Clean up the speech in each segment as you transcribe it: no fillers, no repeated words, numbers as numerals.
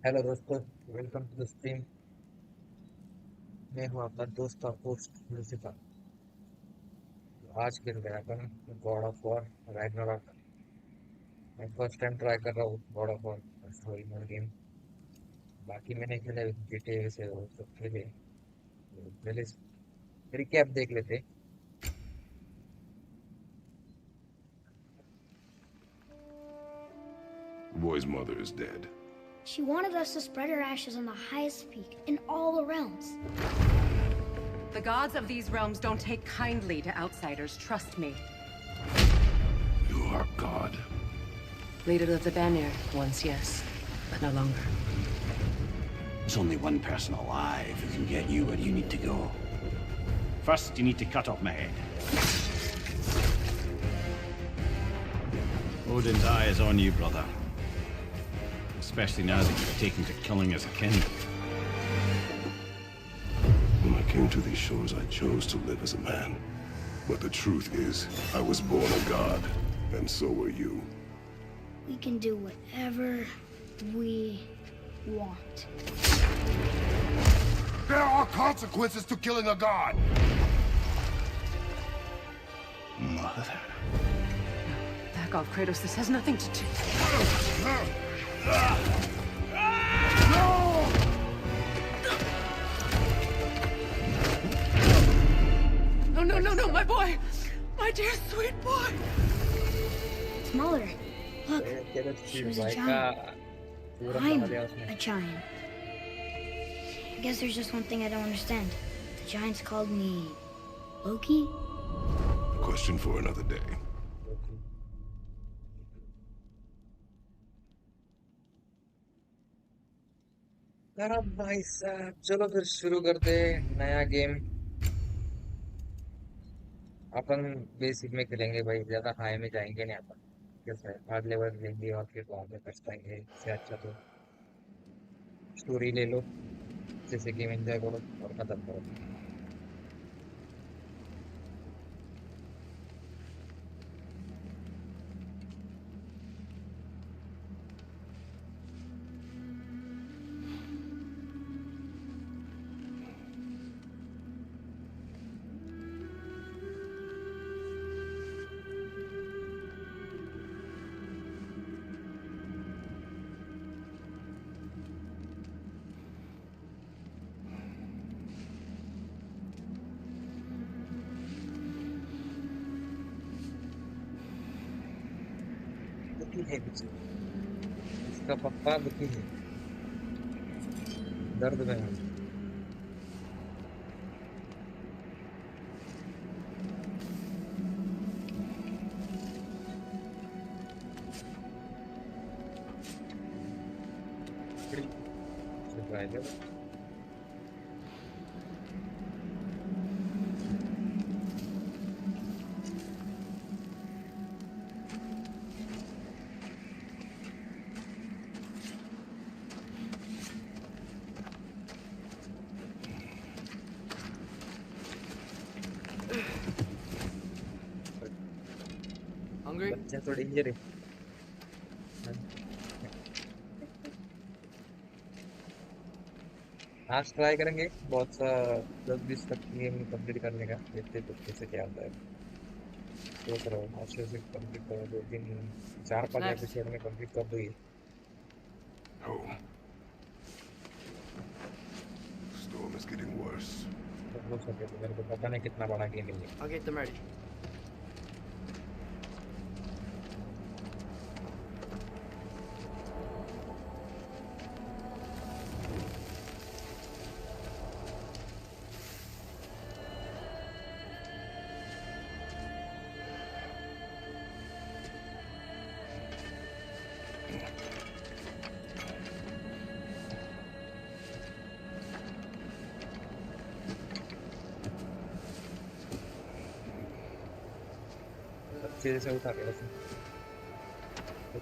Hello दोस्तों, welcome to the stream. मैं हूं आपका दोस्त और होस्ट लूसीफर। आज खेल रहे हैं अपन गॉड ऑफ वॉर रैग्नारॉक। मैं फर्स्ट टाइम ट्राई कर रहा हूँ God of war story mode game. बाकी मैंने खेले GTA से वो सब खेले। तो पहले रिकैप देख लेते। The boy's mother is dead. She wanted us to spread her ashes on the highest peak in all the realms. The gods of these realms don't take kindly to outsiders, trust me. You are God. Leader of the Vanir, once yes, but no longer. There's only one person alive who can get you where you need to go. First, you need to cut off my head. Odin's eye is on you, brother. Especially now that you've taken to killing his kin. When I came to these shores, I chose to live as a man. But the truth is, I was born a god, and so were you. We can do whatever we want. There are consequences to killing a god! Mother. Back off, Kratos. This has nothing to do. No, no, no, no, my boy! My dear sweet boy! It's Mother. Look, she was a giant. पूरा I'm बना दिया उसने। a giant. I guess there's just one thing I don't understand. The giants called me Loki? A question for another day. यार अब भाई साहब, चलो फिर शुरू करते हैं नया गेम। अपन बेसिक में खेलेंगे भाई, ज्यादा हाई में जाएंगे नहीं अपन। कैसा है, हार्ड लेवल लेंगे और फिर बाद में पछताएंगे। इससे अच्छा तो स्टोरी ले लो, जैसे गेम एंजॉय करो और खत्म करो। दुखी है कुछ, इसका पप्पा दुखी है, दर्द में है। सरप्राइज। Hungry? बच्चा तो डेंजर है। आज ट्राई करेंगे बहुत सा, 10-20 तक गेम कंप्लीट करने का। देखते तो कैसे क्या होता है। सोच रहा हूँ आज से कंप्लीट करो, 2-3 What's 4-5 next? एपिसोड में कंप्लीट कर दो ये। Oh, the storm is getting worse. सब लोग सके तो मेरे को पता नहीं कितना बड़ा गेम है ये। I'll get them ready. अच्छे से उठा के रखो। तो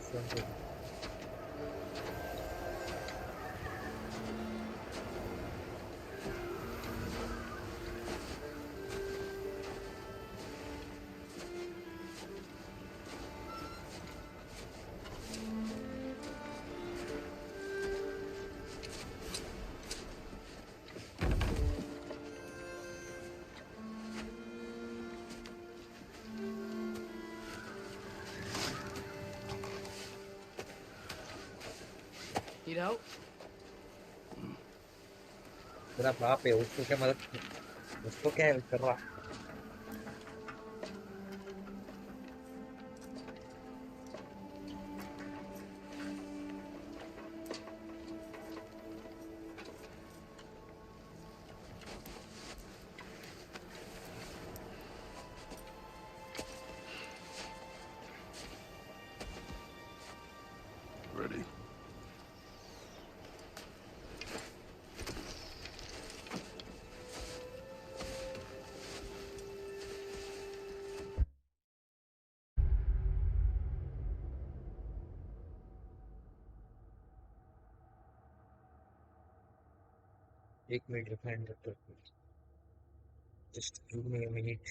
Need help? तेरा बाप है, उसको क्या मदद, उसको क्या हेल्प कर रहा? Ready? एक मिनट रिफाइंड करते, just give me a minute.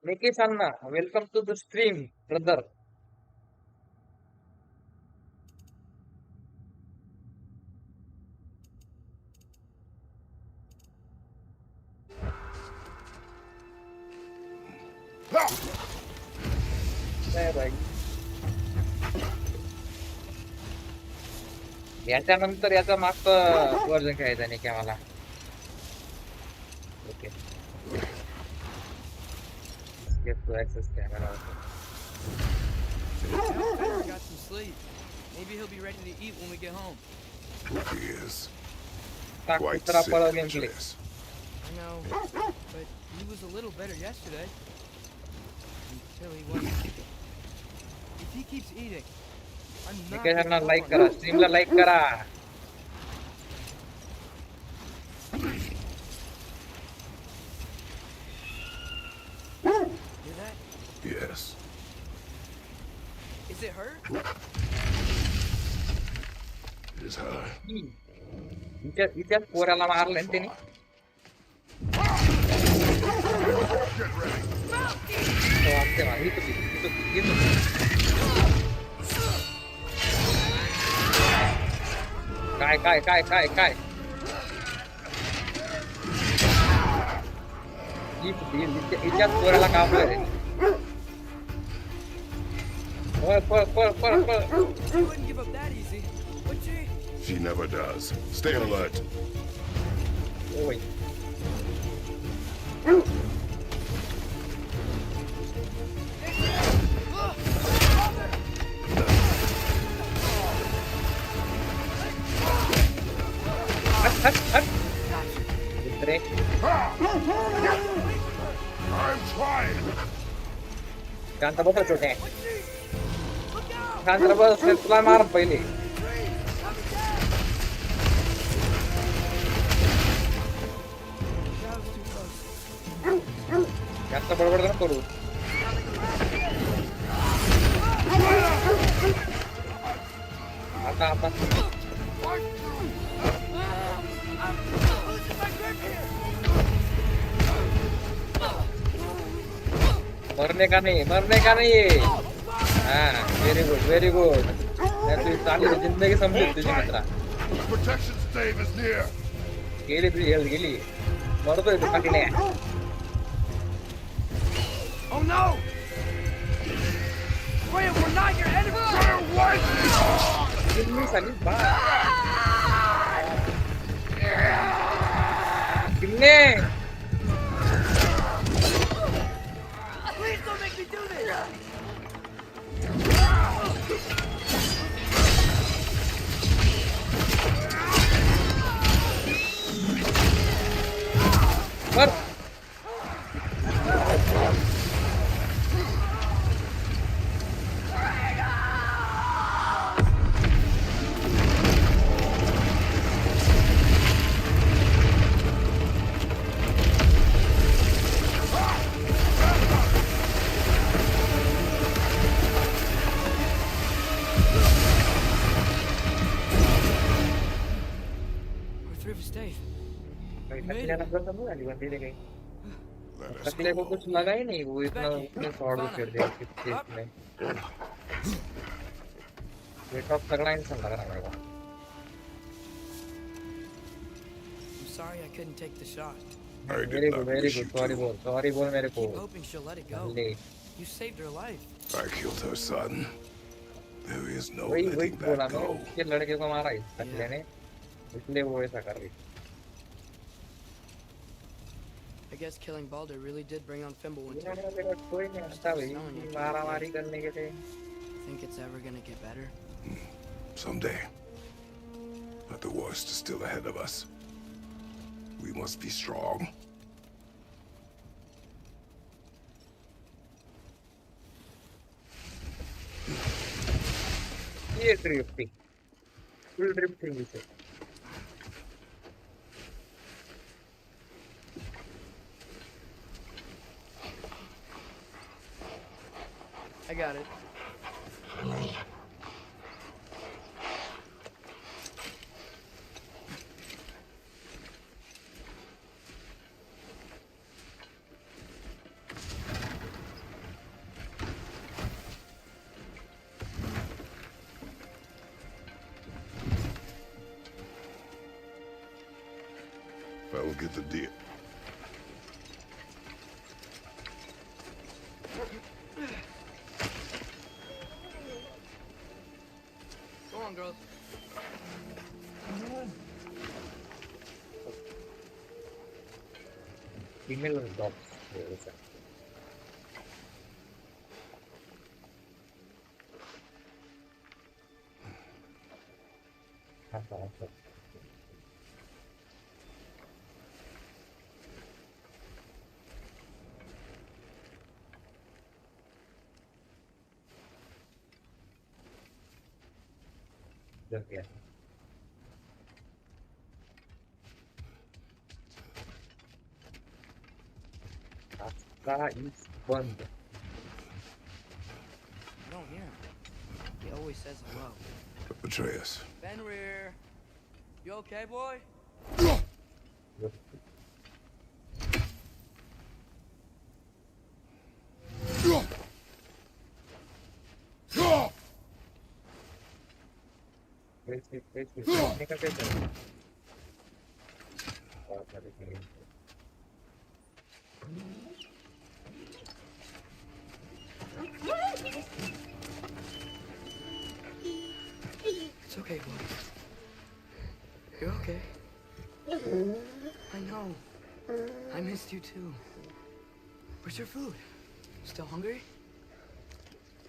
Nikesh anna, welcome to the stream brother. काय भाई, याच्यानंतर याचा मागचं वर्जन खेळायचं नाही का मला? Okay, get to access camera also. Tyler got some sleep. Maybe he'll be ready to eat when we get home. He is. टाक Quite कुत्रा sick, पळव game play. Chase. I know, but he was a little better yesterday. Until he wasn't. If he keeps eating, I'm not Nikesh gonna Anna go like on करा, him. स्ट्रीमला like करा. Hear that? Yes. Is it her? It is her. इथेच पोराला मारलं ना त्यांनी. तो आमच्या मागे इथं. काय इथेच पोराला कापलं रे. पळ. She wouldn't give up that easy, would she? She never does. Stay alert. ओय, हट. दुसरे I'm trying. शांत बस छोटे, शांत बस, तुला मार पहिले. That was too close. जास्त बडबड नको करू. आता मरने का नहीं. हाँ, वेरी गुड. तुझी चांगली जिंदगी समजली तुझी मित्रा. Protection stave is near. गेली तुझी हेल्थ गेली. मरतोय तू पाटीने. Oh no! Graham, we're not your enemy! किल्ली साली बा. किल्ले. Please don't make me do this! मर. just Dave. भाई You made Takle it. Number तो नहीं बंदे दे गई। Let us टकले को go. कुछ लगा ही नहीं, वो It's इतना Becky. उसने शॉट को Fauna. फेर दिया उसके Up. चेस्ट में। ये टॉप तगड़ा इंसान लग रहा है मेरे को। I'm sorry I couldn't take the shot. I did very not good wish you sorry to. बोल मेरे को। Keep hoping she'll let it go. नल्ले You saved her life. I killed her son. There is no वही letting बोला that मैं, go. उसके लड़के को मारा इस टकले ने, इसलिए वो ऐसा कर रही। I guess killing Balder really did bring on Fimbulwinter. इन्होंने मेरा कोई नहीं हंसता भाई, मारा मारी करने के थे। Think it's ever gonna get better? Someday. But the worst is still ahead of us. We must be strong. ये ड्रिफ्टिंग, फुल ड्रिफ्टिंग इसे। I got it. I will get the deal. Go on, girls. Female dogs ऐसा। हाँ हाँ हाँ। जल गया। रास्ता इस बंद। I don't hear him. He always says hello. Atreus. Fenrir. You okay, boy? निकल कैसे? बहुत सारे चीजें। It's okay, boy. You're okay. I know. I missed you too. Where's your food? Still hungry?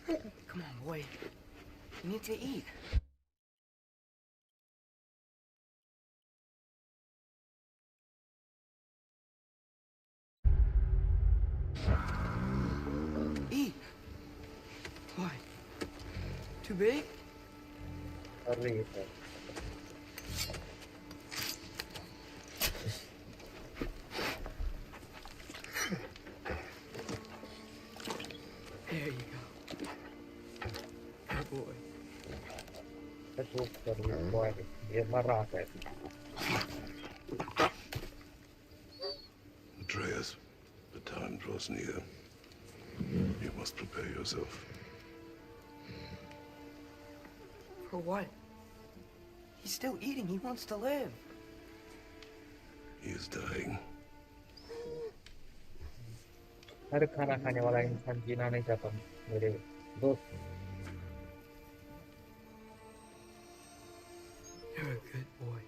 Come on, boy. You need to eat. Eat. Why? Too big? कर रही है sir. There you go. Good boy. तो कर रही है boy, ये मर रहा है। Atreus, the time draws near. You must prepare yourself. For what? He's still eating. He wants to live. He is dying. हर खाना खाने वाला इंसान जीना नहीं चाहता मेरे दोस्त। You're a good boy.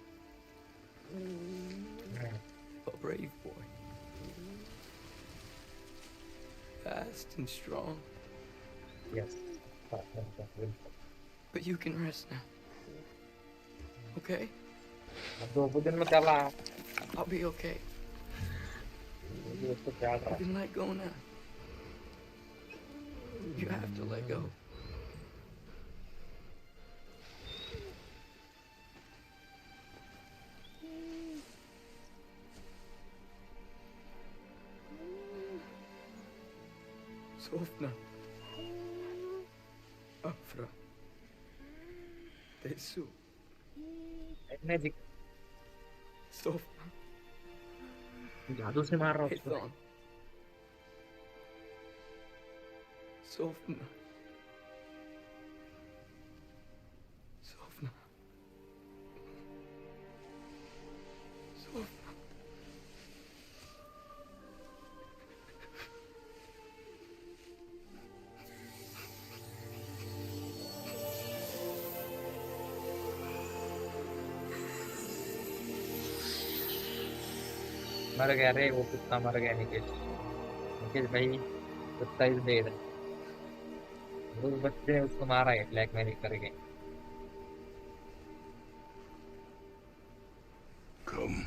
A brave boy. Fast and strong. Yes. But you can rest now. Okay? अब 2 दिन में चला। I'll be okay. उसको क्या You can let go now. You have to let go. Sofna. Afra. Tesu. Magic So जादू से मार रहा हूँ उसको। Python. Sofna. Sofna. Sofna. मर गया रे, वो कुत्ता मर गया निकेश। निकेश भाई, कुत्ता इज डेड। उस बच्चे ने उसको मारा है ब्लैकमेल करके। Come.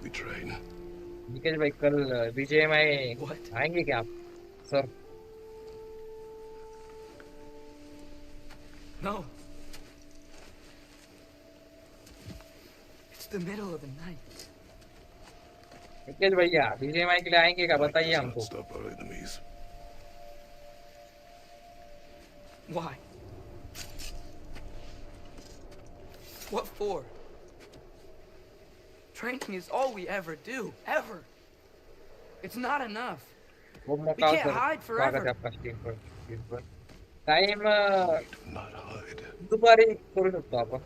We train. निकेश भाई कल विजय में What? आएंगे क्या आप sir? No. It's the middle of the night. Nikesh भैया विजय माई के लिए आएंगे क्या, Light बताइए does not हमको। stop our enemies. Why? What for? Training is all we ever do. Ever. It's not enough. वो We मौका can't सर, hide स्वागत है forever. आपका स्ट्रीम पर। Time We do not hide. दुपारी करू शकतो आपण।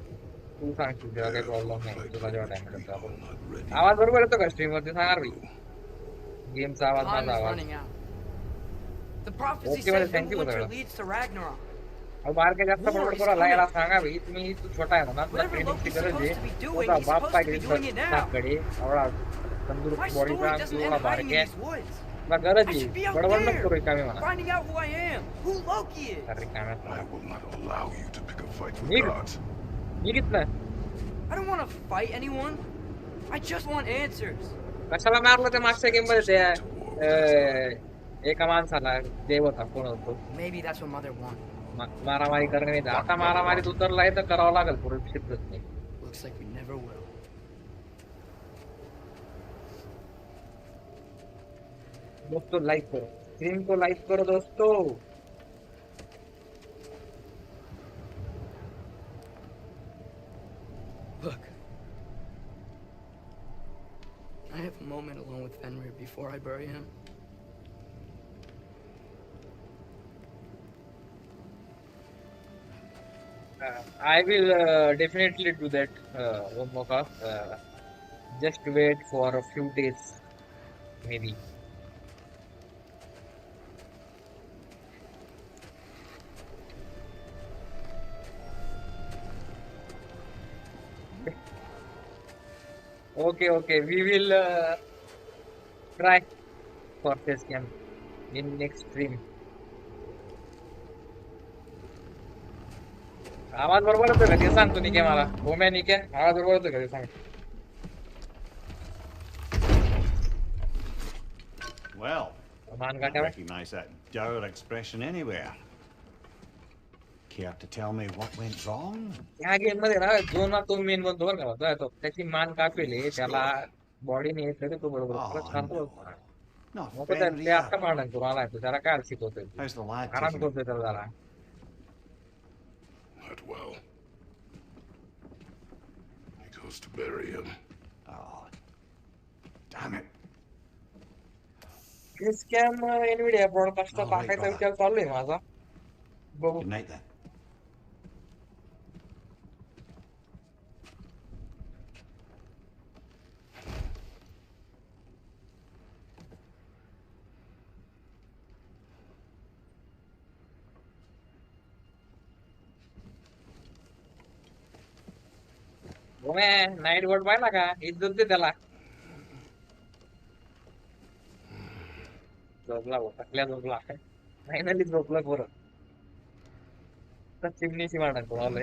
तू सांग तुझ्या काही Prepare for प्रॉब्लेम a नाही, fight तुला for जेव्हा which टाइम we मिळतो are आपण। not ready. आवाज बरोबर येतो का स्ट्रीम वरती सांगा रे? Go. गेमचा आवाज, Time माझा is आवाज। running out. The prophecy okay मध्ये says थँक्यू Winter सगळं। leads to Ragnarok. अब बाहेर काय जास्त War बडबड is करू याला coming. सांगा भाई, तुम्ही तू छोटा आहे म्हणा, तुला Whatever ट्रेनिंगची Loki's गरज आहे। supposed to be doing, तुझा he's बाप supposed काय to be करीत doing it now. साकडे एवढा तंदुरुस्त My बॉडी story का doesn't एवढा end hiding in बारके, these woods. तुला गरज I आहे should be out बडबड नको there, करू रिकामी म्हणा। finding out who I am, who Loki is. तर रिकाम्या I will not allow you to pick a fight with Nick. gods. निघित ना, I don't want to fight anyone. I just want answers. कशाला मारलं ते मागच्या गेम मध्ये त्या एका माणसाला देव होता, कोण होतो Maybe that's what Mother wanted. मारामारी करणे नाही. आता मारामारीत उतरलाय तर करावं लागेल, पुढे शिकत नाही। Looks like we never will. दोस्तों लाइक करो, स्ट्रीम को लाइक करो दोस्तों। Look. I have a moment alone with Fenrir before I bury him. I will definitely do that, one more call. Just wait for a few days, maybe. Okay, we will try for this game in next stream. आवाज बरोबर येतो का ते सांग तू निके मला, होम्या निके आवाज बरोबर येतो का ते सांग। Well, मान I काट्यावर recognize that dour expression anywhere. Care to tell me what went wrong? या गेम मध्ये ना जो ना तो मेन बनतो बरं का, होता तो त्याची मान कापेली, त्याला बॉडी नाही तरी तो बरोबर Oh, करतो। no. Not मग ते Fenrir. आता पाहणार करू आलाय तो, त्याला काय शिकवतोय तू? How's the lad आराम taking it? करतोय त्याला जरा। Not well. He goes to bury him. Oh, damn it. Scam Nvidia broadcast All right, टाकायचा brother. विचार चालू आहे माझा, बघू। Good night then. Night board पाहिला का, इज्जत दे त्याला। झोपला टाकल्या, झोपला फायनली झोपला पोरं। तर चिमणीची मांडा कोणाला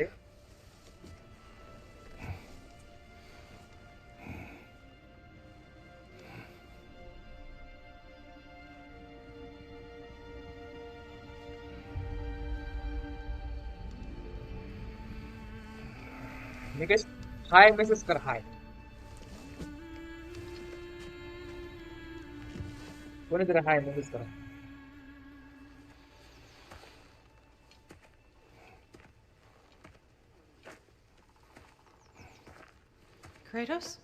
निकेश हाय मेसेज कर, हाय कोणीतरी हाय मेसेज करा। Kratos?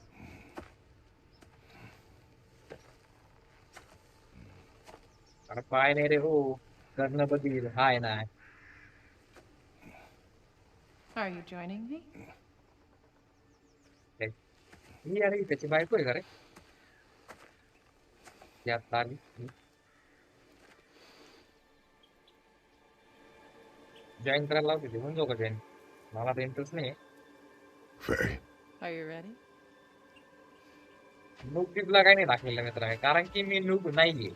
अरे पाय नाही रे हो करणं बदल हाय ना Are you joining me? ही अरे त्याची बायको आहे का रे यात आली जॉईन करायला लावते ते होऊन जाऊ का जॉईन मला तर इंटरेस्ट नाही Faye, Are you ready? Noob टिपला काही नाही दाखवलेलं मित्र कारण की मी नूब नाहीये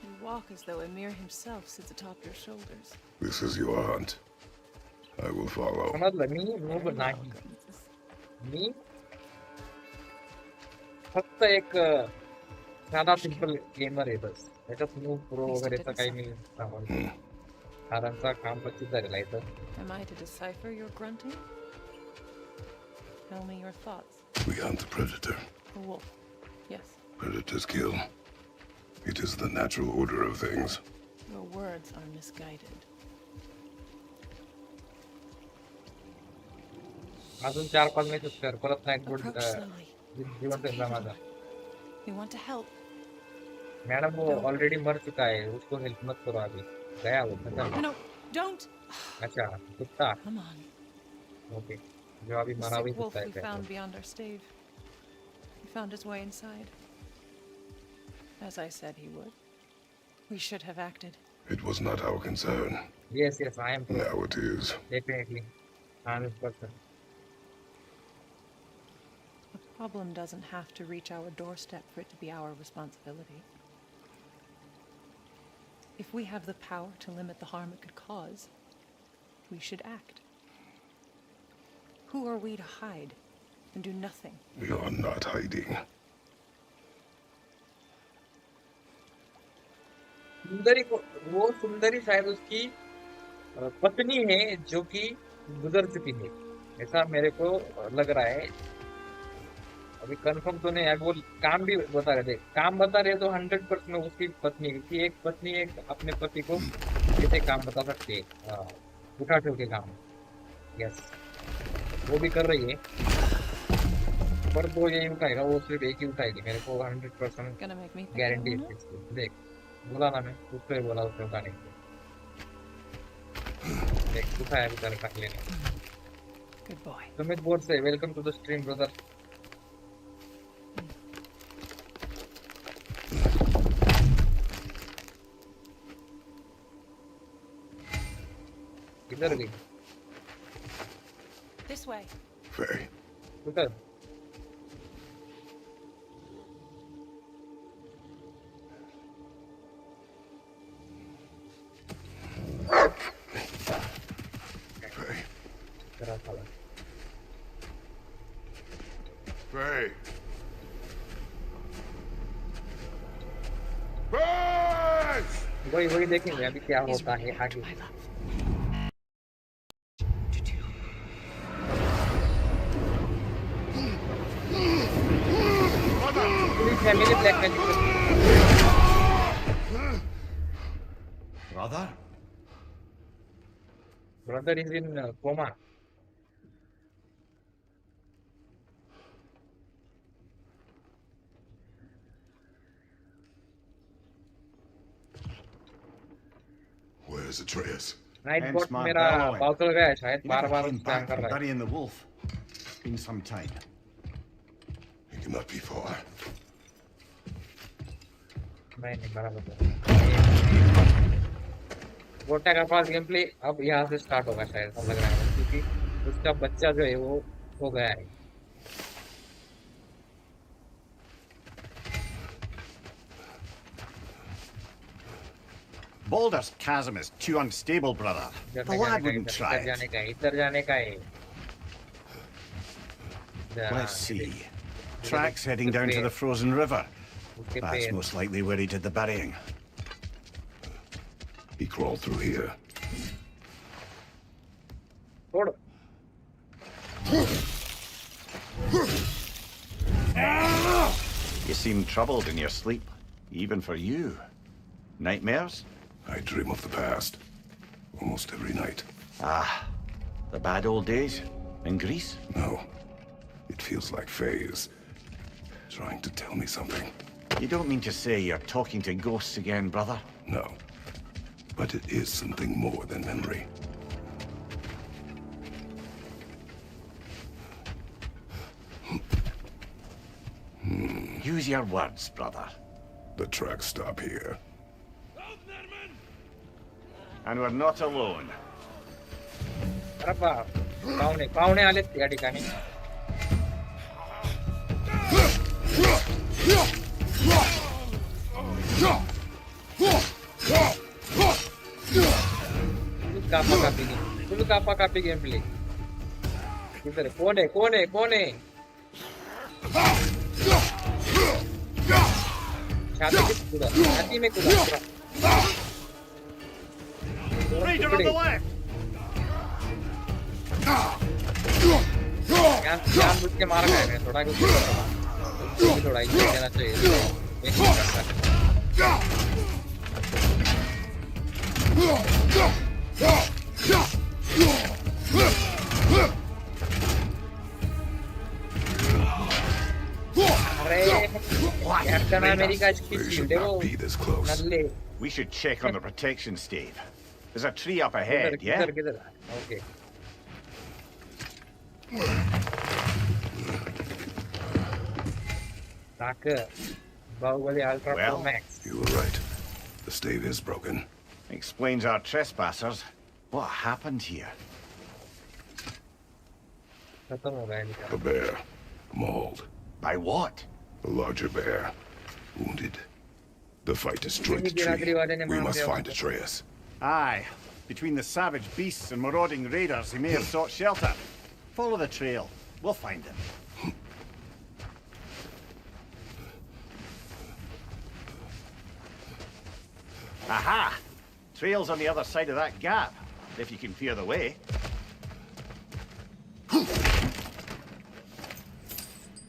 You walk as though Emir himself sits atop your shoulders. this is your hunt. I will follow. समजलं मी नूब Very नाही welcome. मी फक्त एक साधा सिंपल गेमर आहे बस त्याच्यात नूब प्रो वगैरेचं काही मी सांगू साधारणचा काम प्रचित झालेला आहे इथं Am I to decipher your grunting? Tell me your thoughts. We hunt the predator. A wolf. Yes. Predators kill. It is the natural order of things. Your words are misguided. अजून 4-5 matches कर परत नाही good Approach slowly. जीवन त्यांचा माझा We want to help. Madam वो already मर चुका है उसको हेल्प मत करो अभी गया वो खत्म No, don't! अच्छा कुत्ता Come on. ओके जो अभी The मरा हुआ sick wolf कुत्ता we है found beyond our stave. He found his way inside. As I said he would. We should have acted. It was not our concern. Yes yes I am pro Now it is. Definitely 100% The problem doesn't have to reach our doorstep for it to be our responsibility. If we have the power to limit the harm it could cause, we should act. Who are we to hide and do nothing? We are not hiding. सुंदरी को वो सुंदरी शायद उसकी पत्नी है जो कि गुजर चुकी है ऐसा मेरे को लग रहा है अभी कंफर्म तो नहीं है वो काम भी बता रहे थे काम बता रहे तो 100% उसकी पत्नी की एक पत्नी एक अपने पति को कैसे काम बता सकती है उठा ठेव के काम यस वो भी कर रही है पर वो यही उठाएगा वो सिर्फ एक ही उठाएगी मेरे को 100% Gonna make me pick guarantee one है up? इसकी देख बोला ना मैं उसको ही बोला उसने उठाने के लिए देख उठाया बेचारे टाक लेने Good boy. सुमित बोर्ड से welcome to the stream brother किधर गई This way. Faye, उधर Faye, तेरा साला Faye. Faye! वही वही देखेंगे अभी क्या Is होता ready है after आगे my love. पूरी family black magic Brother? Brother is in coma Where's Atreus? Night Hence bot my मेरा bellowing. बाउचल गया है शायद He बार never बार came स्पैम back कर from रहा है burying the wolf. It's been some time. He cannot be far. नहीं बराबर गोटा का पास गेम प्ले अब यहाँ से स्टार्ट होगा शायद ऐसा लग रहा है क्योंकि उसका बच्चा जो है वो हो गया है Baldur's Chasm is too unstable, brother. इधर The नहीं lad जाने wouldn't का try इधर it. जाने का है इधर जाने का है Let's see. Tracks heading down to the frozen river. उसके That's पेड़ most likely where he did the burying. He crawled through here. छोड़ You seem troubled in your sleep, even for you. Nightmares? I dream of the past. Almost every night. Ah, the bad old days in Greece? No. It feels like Faye is trying to tell me something. You don't mean to say you're talking to ghosts again, brother? No. But it is something more than memory. Use your words, brother. The tracks stop here. And we're not alone. अरे बाप पाहुणे पाहुणे आलेत या ठिकाणी full कापा copy game play किधर कौन है कौन है कौन है छाती में कूदा Raider on the left! जान बुझ के मार गए हैं थोड़ा कुछ थोड़ा ही देना चाहिए एक अरे कैप्टन अमेरिका की They should शील्ड है वो not be this close. नल्ले We should check on the protection stave. There's a tree up ahead, yeah? किधर ओके ताक Bahubali ultra pro Well. Max You were right. The stave is broken. Explains our trespassers. What happened here? खत्म हो गया इनका A bear. Mauled. By what? A larger bear. Wounded. The fight destroyed the Hindi बिरादरी tree. वाले ने We मार must दिया find उसको। Atreus. Aye. Between the savage beasts and marauding raiders, he may have sought shelter. Follow the trail. We'll find him. Aha! Trail's on the other side of that gap, if you can fear the way.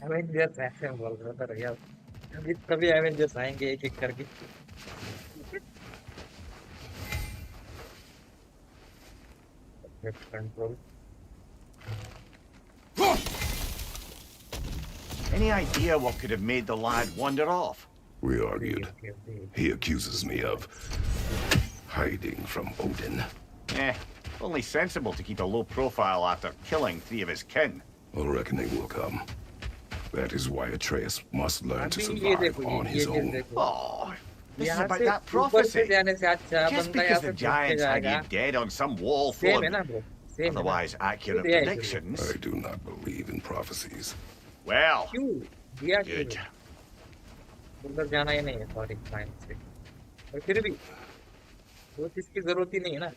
Avengers ऐसे बोल रहा था यार अभी तभी Avengers आएंगे एक एक करके control Any idea what could have made the lad wander off? We argued. He accuses me of hiding from Odin. Only sensible to keep a low profile after killing 3 of his kin. A reckoning will come. That is why Atreus must learn to अभी ये survive देखो on ये his चीज own. देखो Oh, this is यहाँ about से that ऊपर से prophecy. जाने से अच्छा Just बंदा यहाँ because से the घुस के giants had जाएगा you dead on some wall full same है of ना bro same otherwise accurate Yeah, predictions. I do not believe in prophecies. Well, क्यों दिया क्यों good. उधर जाना ही नहीं है सॉरी फाइन से और फिर भी वो चीज की जरूरत ही नहीं है ना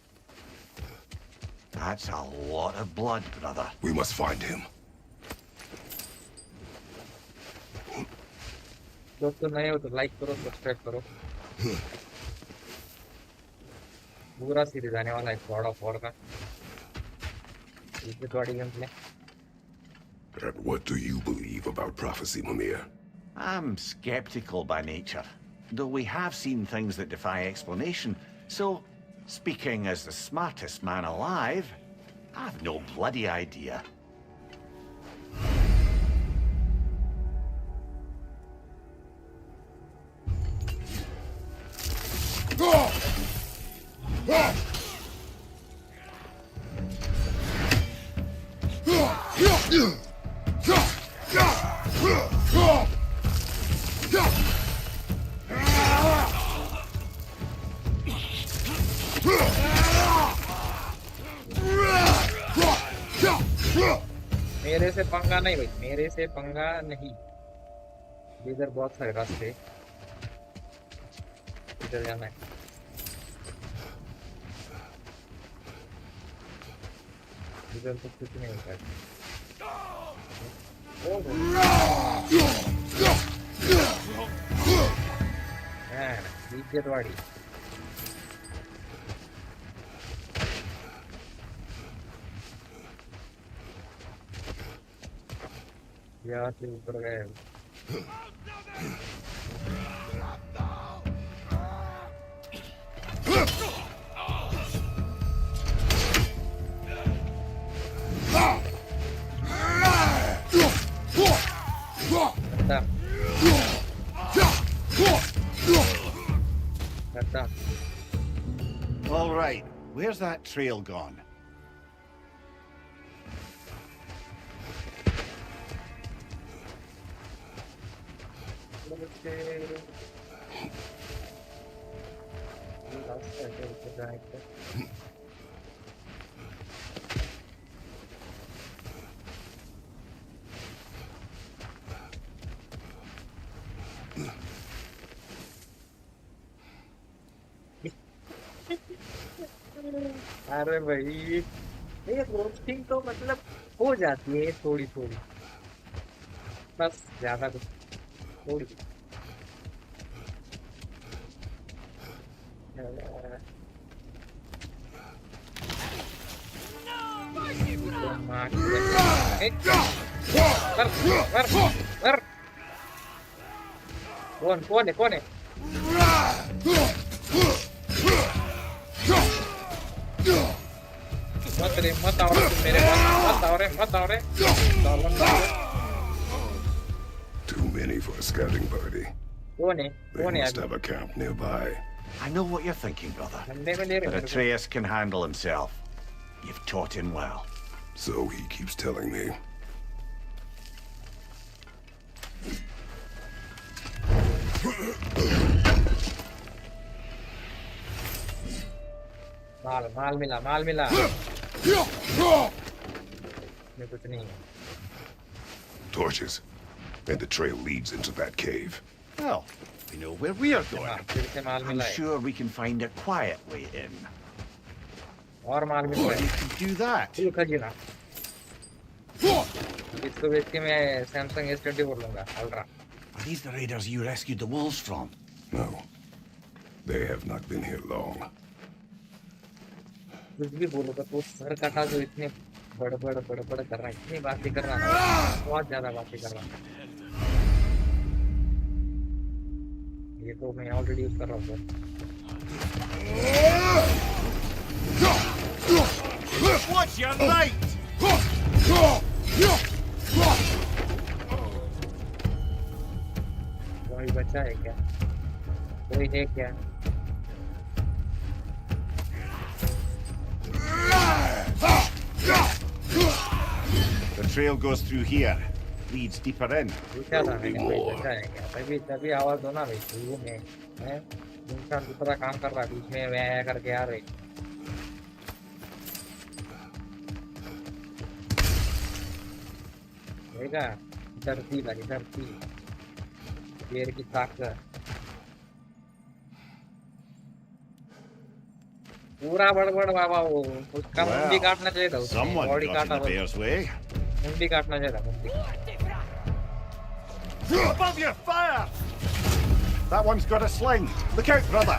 That's a lot of blood, brother. We must find him. दोस्तों नए हो तो लाइक करो सब्सक्राइब करो पूरा सीरीज आने वाला है गॉड ऑफ वॉर का इसमें थोड़ी game play And what do you believe about prophecy, Mimir? I'm skeptical by nature, though we have seen things that defy explanation. So, speaking as the smartest man alive, I've no bloody idea. मेरे से पंगा नहीं भाई मेरे से पंगा नहीं इधर बहुत सारे रास्ते इधर जाना है इधर तो कुछ नहीं होता है इज्जतवाड़ी यहाँ से ऊपर गए that trail gone? अरे भाई ये रोस्टिंग तो मतलब हो जाती है थोड़ी थोड़ी, बस ज्यादा कुछ थोड़ी। कौन है? मत आओ रे तुम मेरे पास, मत आओ रे। Too many for a scouting party. कौन है They must have a camp nearby. I know what you're thinking, brother. ठंडे में ले But रहे हैं। Atreus can handle himself. You've taught him well. So he keeps telling me. माल मिला। ये कुछ नहीं है। Torches. And the trail leads into that cave. Well, we know where we are going. फिर से माल I'm मिला है। sure we can find a quiet way in. और माल मिला Or है। you could do that. Full खजीना। इसको बेच के मैं सैमसंग S24 लूंगा ultra. Are these the raiders you rescued the wolves from? No. They have not been here long. कुछ भी बोलो तो सर कटा जो इतने बड़ कर रहा है, इतनी बातें कर रहा है, बहुत ज्यादा बातें कर रहा है। ये तो मैं ऑलरेडी यूज कर रहा हूँ। Watch your right! कोई बच्चा है क्या? कोई है क्या? The trail goes through here. Leads deeper in. पूछा था मैंने कोई बच्चा है क्या? तभी आवाज दो ना भाई, शुरू में हैं? इंसान दूसरा काम कर रहा है, बीच में वह करके आ रहे। देखा? धरती शेर की ताकत। पूरा बड़बड़ बाबा वो, उसका मुंडी काटना चाहिए था, उसने Someone बॉडी got in काटा, the bear's way. मुंडी काटना चाहिए था, मुंडी। Above your fire! That one's got a sling. Look out, brother!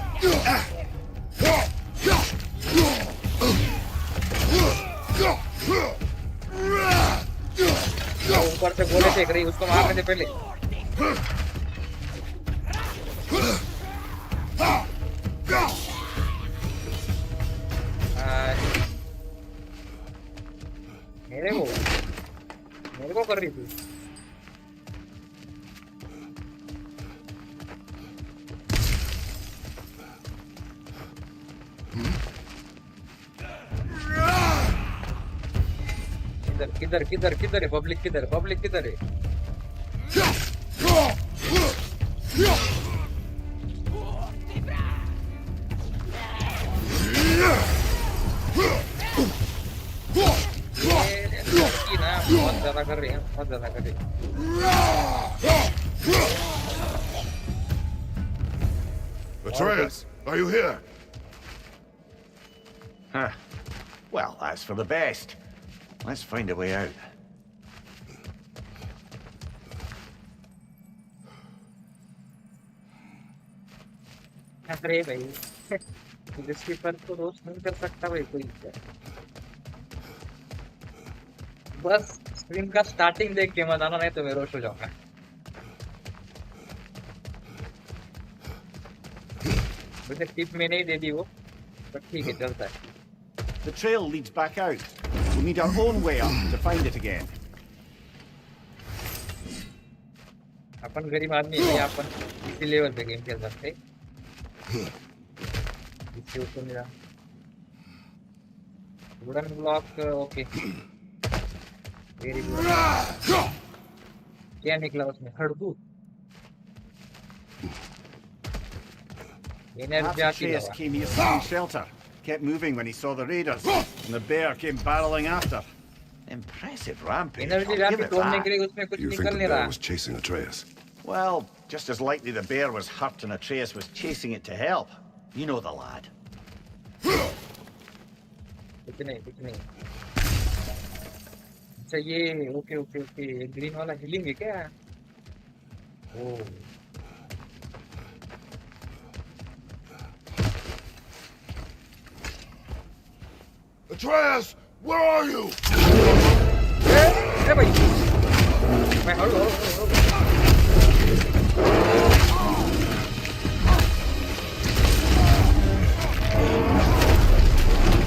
ऊपर से गोले फेंक रही, उसको मारने से पहले। मेरे को कर रही थी। किधर है पब्लिक, किधर है? बहुत ज्यादा कर रहे हैं। Atreus, are you here? Huh. Well, that's for the best. Let's find a way out. अरे भाई, जिसके पर तो रोस्ट नहीं कर सकता भाई कोई। बस स्ट्रीम का स्टार्टिंग देख के मत आना, नहीं तो मैं रोस्ट हो जाऊंगा। मुझे टिप में नहीं दे दी वो, पर ठीक है, चलता है। The trail leads back out. We'll need our own way up to find it again. अपन गरीब आदमी है, अपन इसी लेवल पे गेम खेल सकते। इससे उसको मिला। Wooden block okay very good क्या निकला उसमें खड़बू एनर्जी Half आती Atreus लगा came here seeking shelter. Kept moving when he saw the raiders. And the bear came barreling after. Impressive rampage. Energy I'll give जाती it तोड़ने that. के लिए उसमें कुछ You think निकल the नहीं bear रहा was chasing Atreus? Well, just as likely the bear was hurt and Atreus was chasing it to help. You know the lad. कुछ नहीं अच्छा ये ओके ओके ओके ग्रीन वाला हीलिंग है क्या ओ Atreus, where are you? अरे भाई मैं हड़ू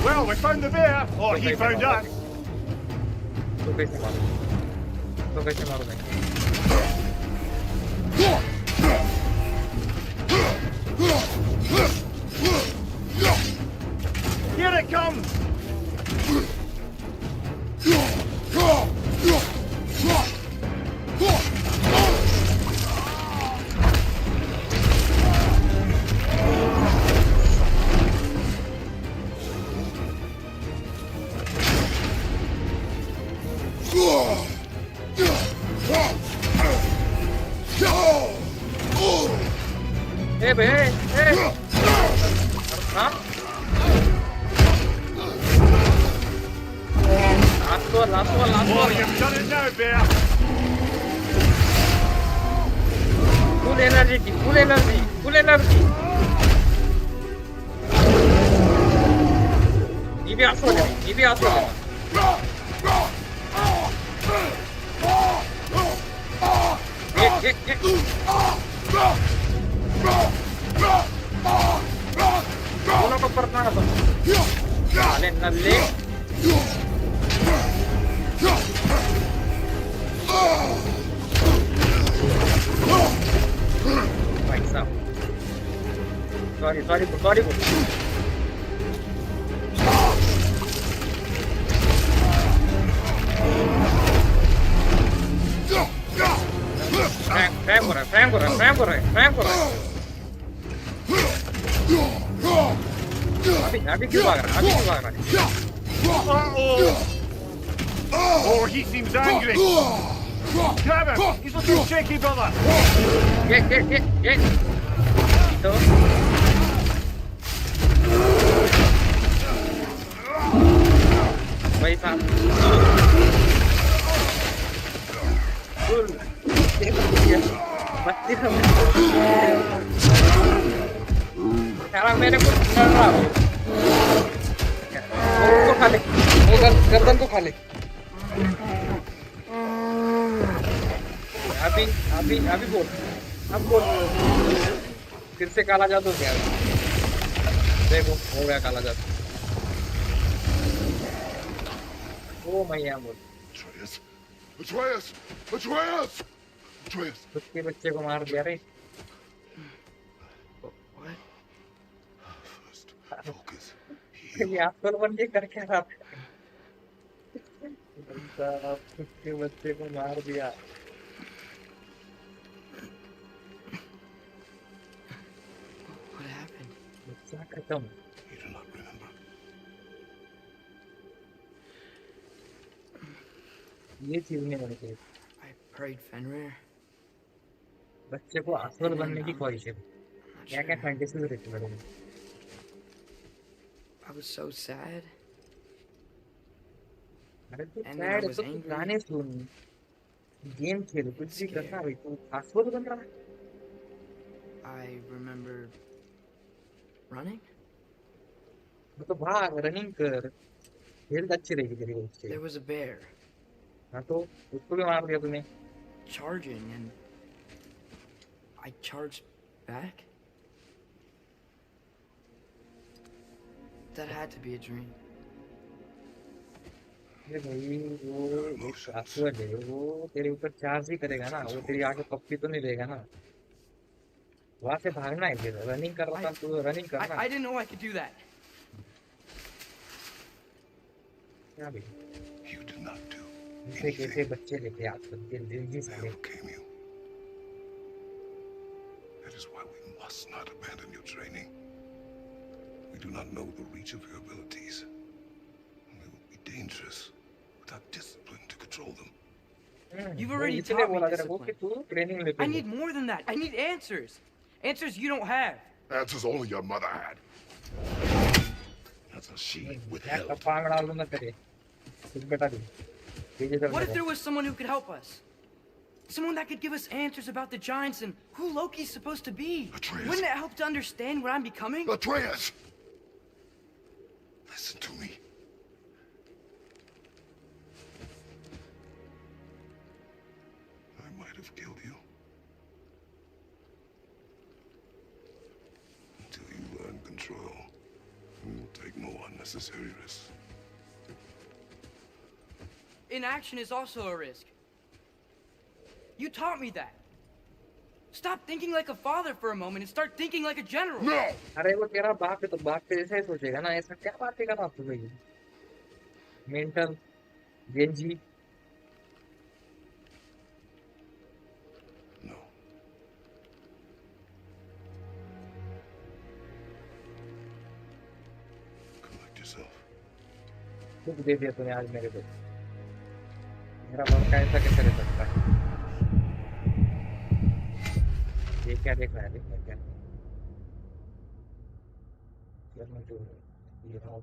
Well, we found the bear. Or he found us. तो कैसे मारूं मैं Here it comes. ए बे ए हाँ last Oh, you've done it now, bear. Full energy ये भी आसो ये दोनों को ऊपर ना डाले नल्ले भाई साहब सॉरी फ्रैंक हो रहा है अभी क्यों भाग रहा है Oh, he seems angry. Grab him. He's looking shaky, brother. ये तो भाई साहब मेरे को डर रहा हो उसको खा ले गर्दन को खा ले अभी बोल अब बोल फिर से काला जादू क्या देखो हो गया काला जादू ओ मैया बोल Atreus! उसके बच्चे को मार दिया रे First, focus. ये आजकल बन के कर क्या रहा उसके बच्चे को मार दिया What happened? बच्चा खत्म You do not remember. ये चीज नहीं होनी चाहिए I prayed Fenrir. बच्चे को आसुर बनने की ख्वाहिश है I'm not क्या क्या sure. फैंटेसी रहती है मेरे को I was so sad. अरे तू And then I sad was तो तू angry. गाने सुन गेम खेल कुछ भी करना भाई तू आसुर बन रहा है I remember running. तो भाग रनिंग कर हेल्थ अच्छी रहेगी तेरी उससे There was a bear हाँ तो उसको भी मार दिया तूने charging, and I charged back. That had to be a dream. ये भाई वो आसुर है वो तेरे ऊपर चार्ज ही करेगा ना वो तेरी आगे पप्पी तो नहीं देगा ना वहां से भागना है फिर रनिंग कर रहा था तू रनिंग करना I didn't know I could do that. क्या भी You did not do इसे कैसे anything. बच्चे लेके आप सबके जिंदगी I साले overcame you. That is why we must not abandon your training. We do not know the reach of your abilities. They will be dangerous without discipline to control them. You've वो already इसलिए taught me बोला तेरे को कि discipline. तू training ले I पहले need more than that. I need answers. Answers you don't have. Answers only your mother had. Answers she मैं withheld. कपांग डाल दूंगा तेरे कुछ बेटा दी पीछे चल What if मेरे there was someone who could help us? Someone that could give us answers about the giants and who Loki's supposed to be. Atreus. Wouldn't it help to understand what I'm becoming? Atreus! Listen to me. I might have killed you. Until you learn control, we will take no unnecessary risks. Inaction is also a risk. You taught me that. Stop thinking like a father for a moment and start thinking like a general. No! अरे वो तेरा बाप है तो बाप पे ऐसा ही सोचेगा ना ऐसा क्या बातें कर रहा तू भाई मेंटल गेंजी No. Collect yourself. दुख दे दिया तूने आज मेरे को मेरा लड़का ऐसा कैसे रह सकता है ये क्या देख रहा है देख क्या करना तो ये रहा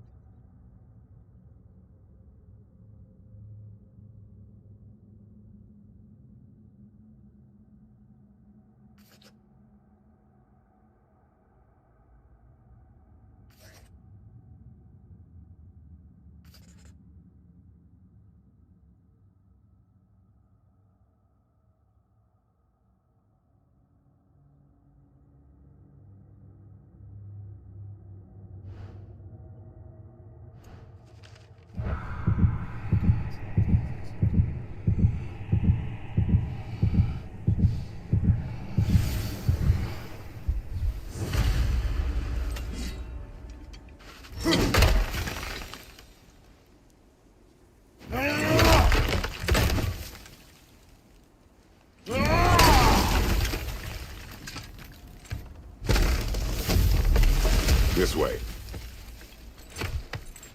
This way.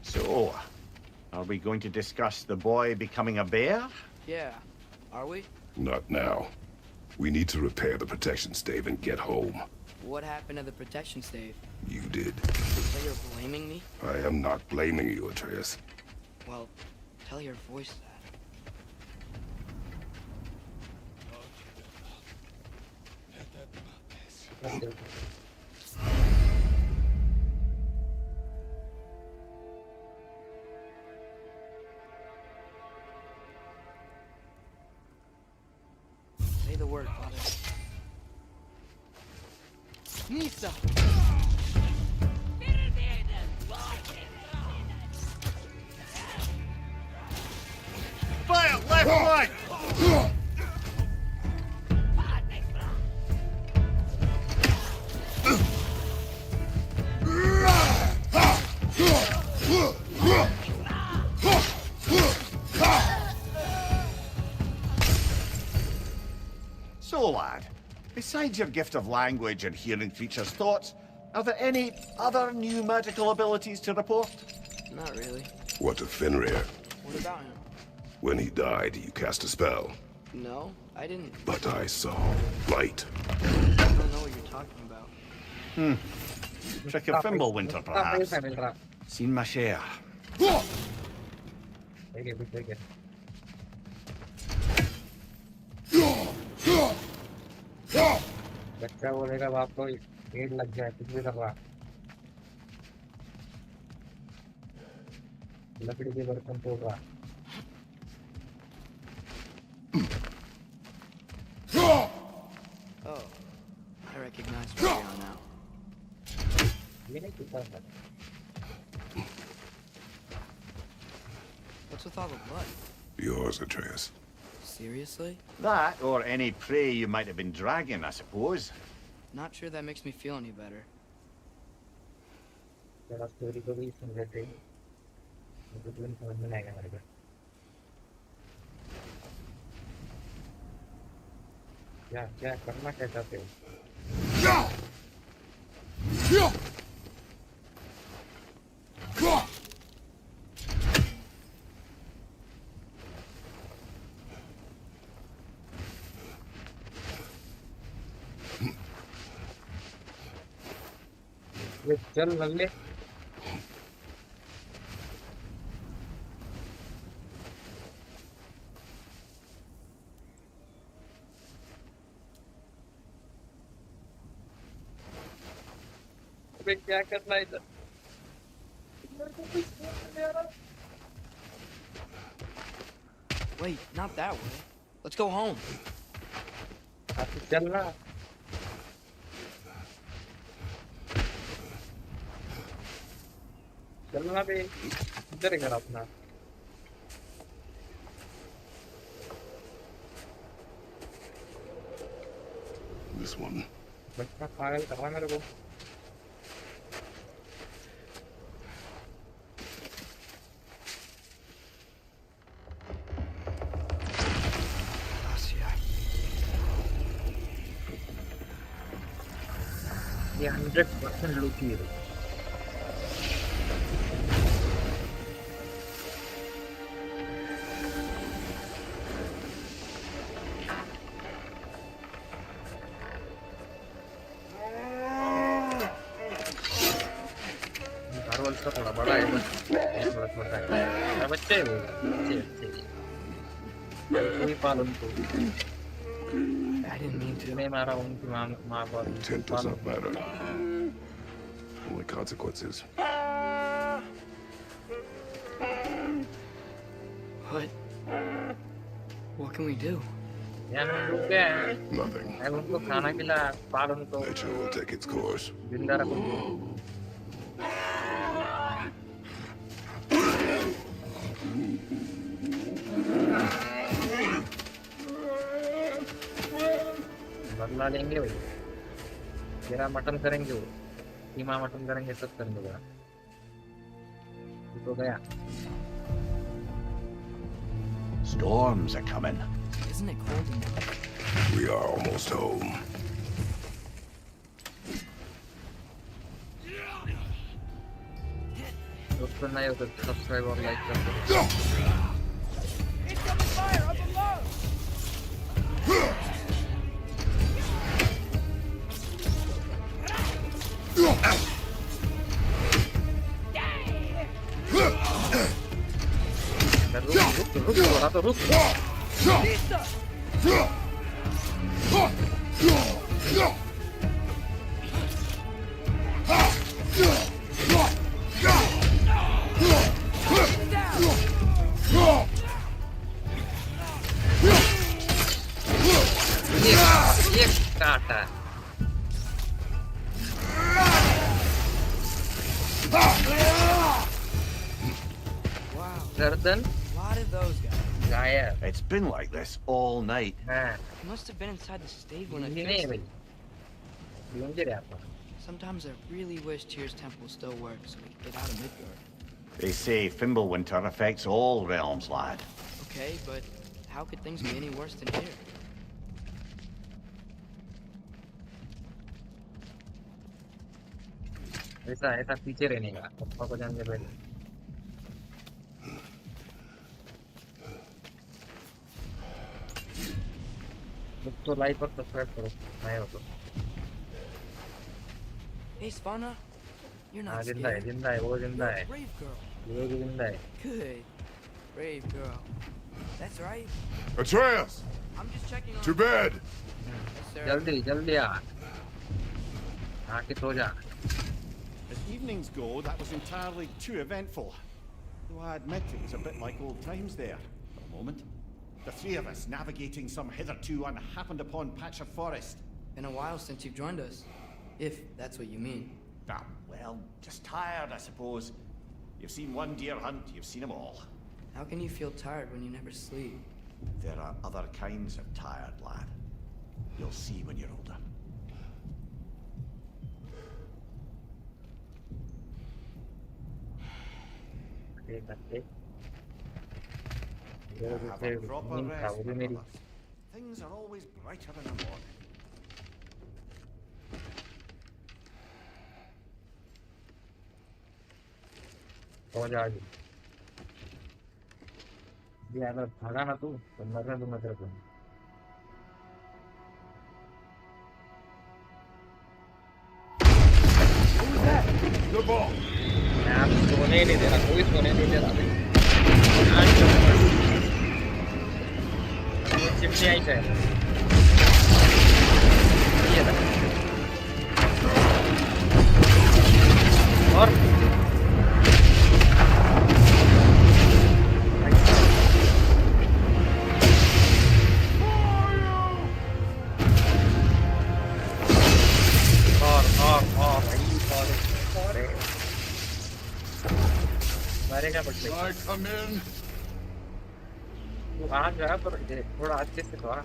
So, are we going to discuss the boy becoming a bear? Yeah. Are we? Not now. We need to repair the protection stave and get home. What happened to the protection stave? You did. So you're blaming me? I am not blaming you, Atreus. Well, tell your voice that. है Say the word, Father. Nisa! Fire! Left flank! So, lad, besides your gift of language and hearing creatures' thoughts, are there any other new magical abilities to report? Not really. What of Fenrir? What about him? When he died, you cast a spell. No, I didn't. But I saw light. I don't know what you're talking about. Trick of Fimbulwinter, perhaps? पैसा मिल रहा Seen my share. ठीक है ठीक है बच्चा बोलेगा बाप को पेड़ लग जाए कुछ भी कर रहा लकड़ी के बर्तन तोड़ रहा Oh, I recognize where we are now. ये नहीं पता था What's with all the blood? Yours, Atreus. Seriously? That, or any prey you might have been dragging, I suppose. Not sure that makes me feel any better. जरा story को भी सुन लेते मुझे तो समझ में नहीं आएगा मेरे को क्या क्या करना क्या चाहते हो ये चल बल्ले अबे क्या करना है इधर Wait, not that way. Let's go home. आप तो चलना चलना बे इधर कर अपना This one. बचपन पागल कर रहा है मेरे को ये 100% लूटी है घर वाला तो थोड़ा बड़ा है बस ये थोड़ा छोटा है अरे बच्चे हैं वो बच्चे अच्छे कोई पाल उनको I didn't mean to. मैं मारा उनकी माँ माँ को Intent does not matter. Only consequences. What can we do? यार हम लोग क्या है Nothing. मैं उनको खाना खिला पाल उनको Nature will take its course. जिंदा रखो बदला लेंगे भाई तेरा मटन करेंगे वो कीमा मटन करेंगे सब करेंगे बड़ा तो गया Storms are coming. Isn't it cold in there? We are almost home. दोस्तों नए हो तो सब्सक्राइब और लाइक कर दो रुक थोड़ा तो रुक ये काटा Wow, गर्दन a lot of those guys. गायब It's been like this all night. हाँ They must have been inside the stave when I ये नहीं fixed भाई it. ढूंढ रहे आप Sometimes I really wish Tyr's temple still worked so we could get out of Midgard. They say Fimbulwinter affects all realms, lad. Okay, but how could things be any worse than here? ऐसा ऐसा पीछे रहने का पापा को जान के पहले तो लाइक और सब्सक्राइब करो नए हो तो Hey, Svana, you're हाँ not जिंदा है scared. जिंदा है वो जिंदा You're a है brave girl. ये भी जिंदा है Good. Brave girl. That's right. Atreus! I'm just checking on To bed! Yes, sir. जल्दी जल्दी आ आके सो जा As evenings go, that was entirely too eventful. Though I admit it was a bit like old times there, for a moment. The three of us navigating some hitherto unhappened upon patch of forest. Been a while since you've joined us. If that's what you mean. Ah, well, just tired, I suppose. You've seen one deer hunt, you've seen them all. How can you feel tired when you never sleep? There are other kinds of tired, lad. You'll see when you're older. ये करते ये Have a जैसे proper नींद खराब rest, हो my गई मेरी brothers. Things are always brighter in the morning. हो जा ये अगर भागा ना तू तो मरने दूंगा तेरे को The ball. मैं आप सोने ही नहीं दे रहा कोई सोने नहीं दे रहा आज वो चिमनी आई है ये रहा और और मारेगा बच्चे I come in. तू आ गया पर ये थोड़ा अच्छे से तो आ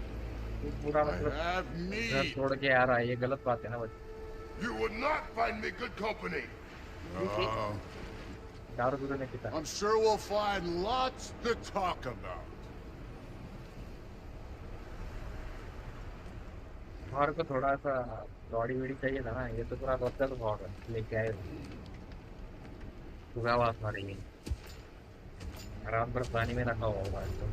तू पूरा I मतलब have घर need. छोड़ के आ रहा है ये गलत बात है ना बच्चे You would not find me good company. दारू दूध नहीं पीता I'm sure we'll find lots to talk about. और को थोड़ा सा बॉडी वीडी चाहिए था ना ये तो पूरा बच्चा तो बहुत है लेके आए सुबह आवाज मारेंगे आराम पर पानी में रखा हुआ होगा तो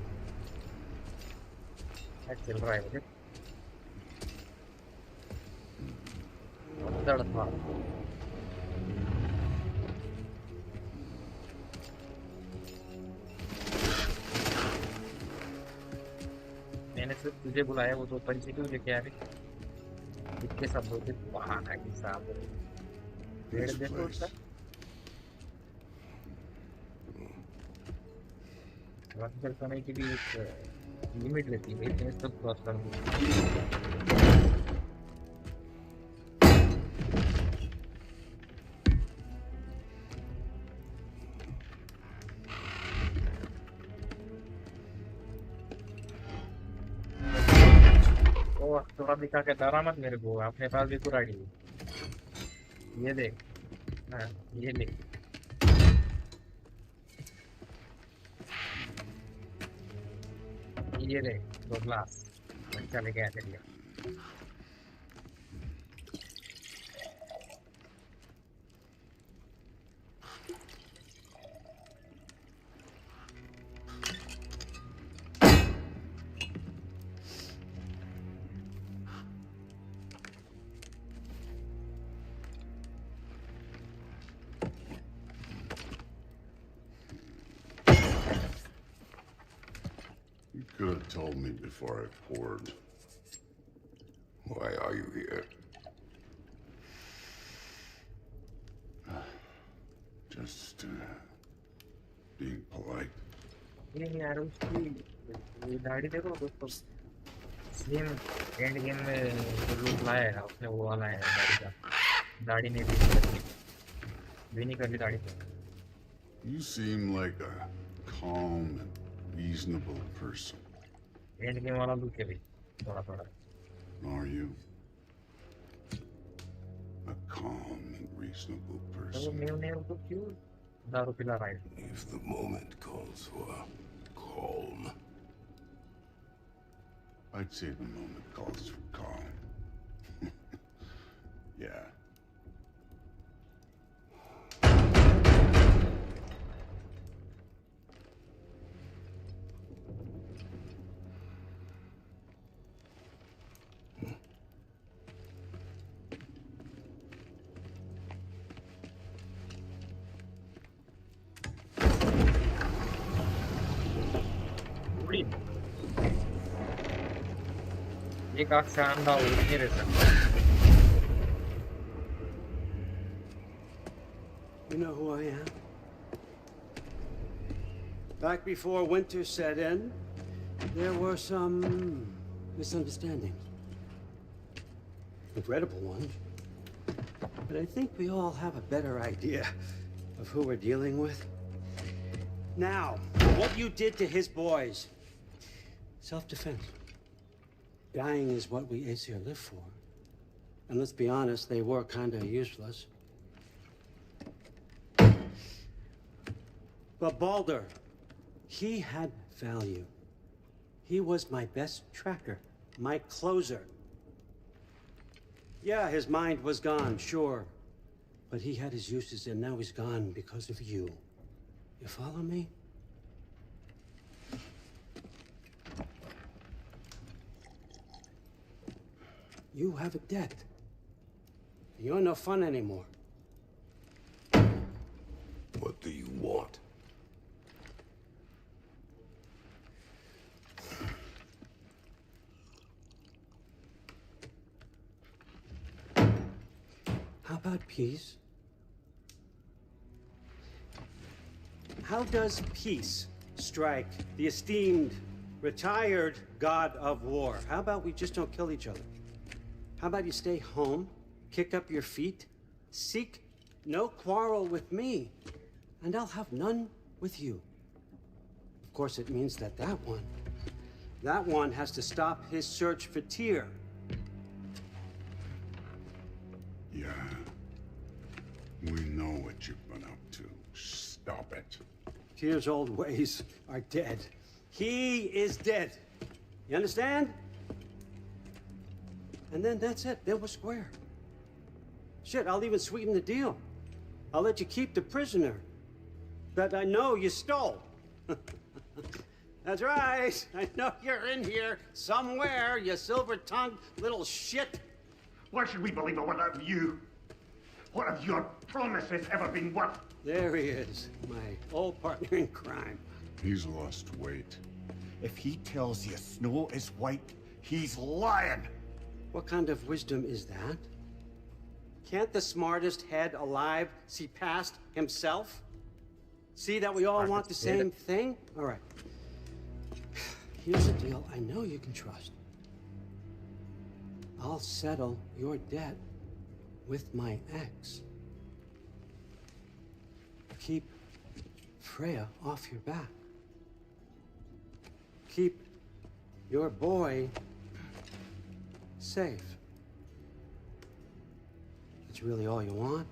क्या चल रहा है मुझे दर्द था मैंने सिर्फ तुझे बुलाया वो तो पंछी क्यों लेके आ रही इतने सब लोग बहाना की साहब पेड़ This देखो place. उसका रखकर समय की भी एक लिमिट लेती है इतने सब क्रॉस कर थोड़ा दिखा के डरा मत मेरे को अपने पास भी कुराड़ी है ये देख हाँ ये ले ये देख 2 ग्लास बच्चा लेके आया तेरे लिए You could have told me before I poured. Why are you here? Just being polite. ये यार उसकी ये दाढ़ी देखो दोस्तों सेम एंड गेम में जो लुक लाया है उसने वो वाला है दाढ़ी का दाढ़ी नहीं भी नहीं कर ली दाढ़ी पे You seem like a calm and reasonable person. End game वाला लुक है भी थोड़ा थोड़ा Are you? A calm and reasonable तो वो person. मेरे ने उसको क्यों दारू पिला रहा है If the moment calls for calm. I'd say the moment calls for calm. Yeah. उड़ी एक आँख से अंधा उड़ नहीं रह सकता You know who I am? Back before winter set in, there were some misunderstandings. Regrettable ones. But I think we all have a better idea of who we're dealing with. Now, what you did to his boys. Self-defense. Dying is what we Aesir live for. And let's be honest, they were kinda useless. But Baldur, he had value. He was my best tracker, my closer. Yeah, his mind was gone, sure. But he had his uses, and now he's gone because of you. You follow me? You have a debt. You're no fun anymore. What do you want? How about peace? How does peace strike the esteemed, retired god of war? How about we just don't kill each other? How about you stay home, kick up your feet, seek no quarrel with me, and I'll have none with you. Of course, it means that that one has to stop his search for Tyr. Yeah. We know what you've been up to. Stop it. Tyr's old ways are dead. He is dead. You understand? And then that's it. Then we're square. Shit, I'll even sweeten the deal. I'll let you keep the prisoner that I know you stole. That's right. I know you're in here somewhere, you silver-tongued little shit. Why should we believe a word out of you? What have your promises ever been worth? There he is, my old partner in crime. He's lost weight. If he tells you snow is white, he's lying. What kind of wisdom is that? Can't the smartest head alive see past himself? See that we all want the same thing? All right. Here's a deal I know you can trust. I'll settle your debt with my ex. Keep Freya off your back. Keep your boy safe. That's really all you want,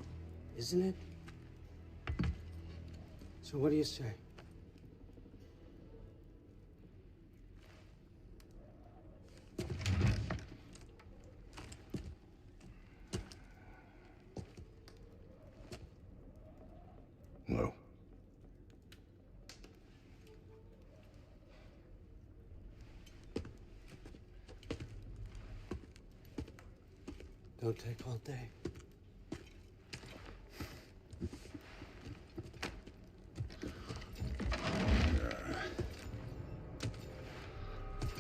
isn't it? So what do you say? No. Don't take all day.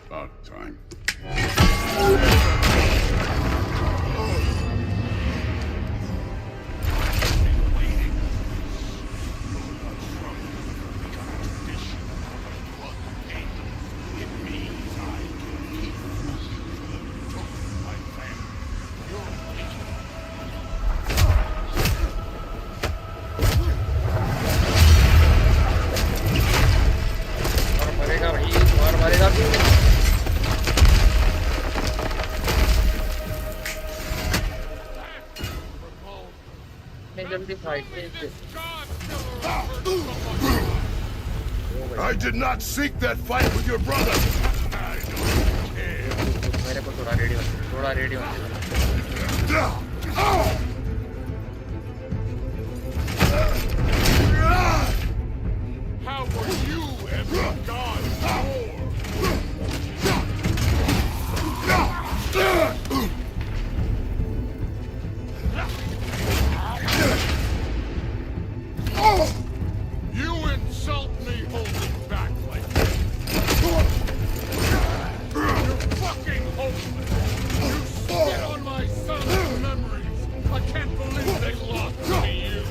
About time. और मरेगा भाई, और मरेगा भी। नहीं जल्दी fight नहीं। I did not seek that fight with your brother. मेरे को थोड़ा रेडी होना, थोड़ा रेडी होना। How were you ever God of war? You insult me holding back like this. You're fucking hopeless. You spit on my son's memories. I can't believe they lost to you.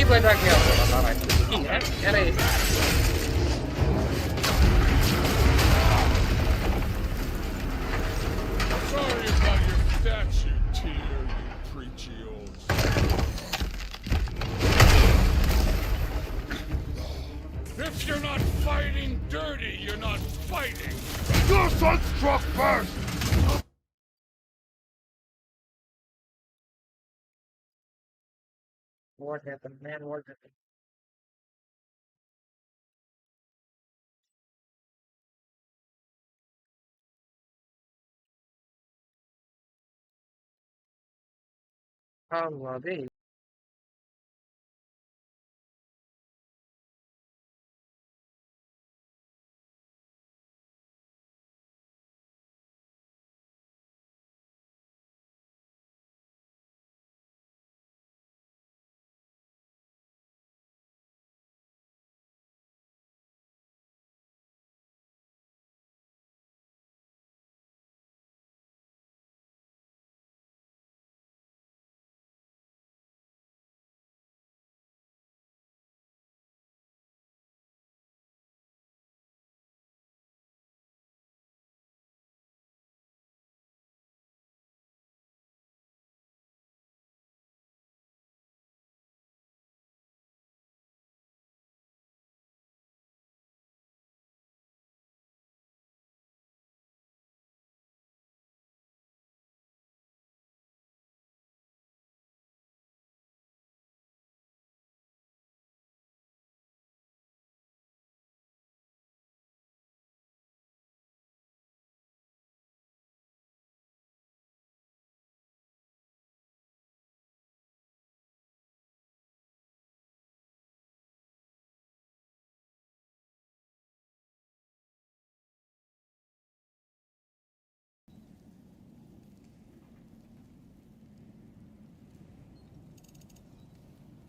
को ऐसा क्या हो रहा था cooking है अरे Sorry about your statue, Tyr, you preachy old. If you're not fighting dirty, you're not fighting. Your son struck first! what happened man what happened हाँ हुआ बे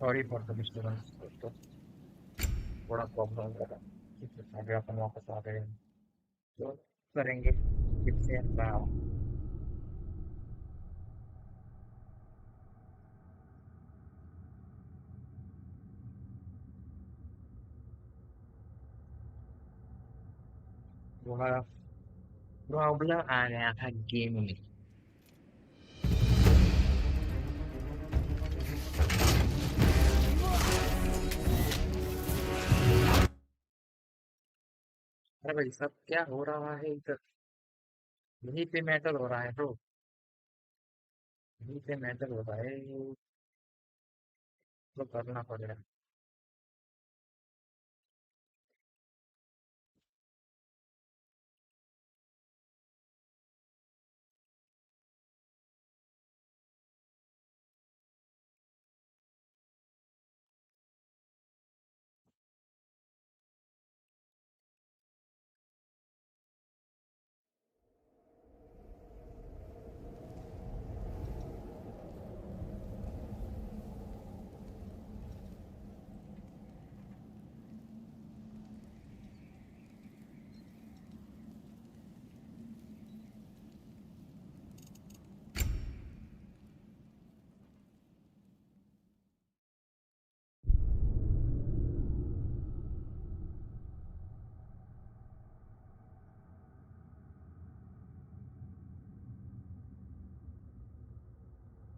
सॉरी फॉर द डिस्टर्बेंस दोस्तों थोड़ा प्रॉब्लम हो रहा ठीक है आगे अपन वापस आ गए हैं तो करेंगे फिर से नाउ प्रॉब्लम आ गया था गेम में अरे भाई सब क्या हो रहा है इधर यहीं पे मैटर हो रहा है ब्रो यहीं पे मैटर हो रहा है तो करना पड़ेगा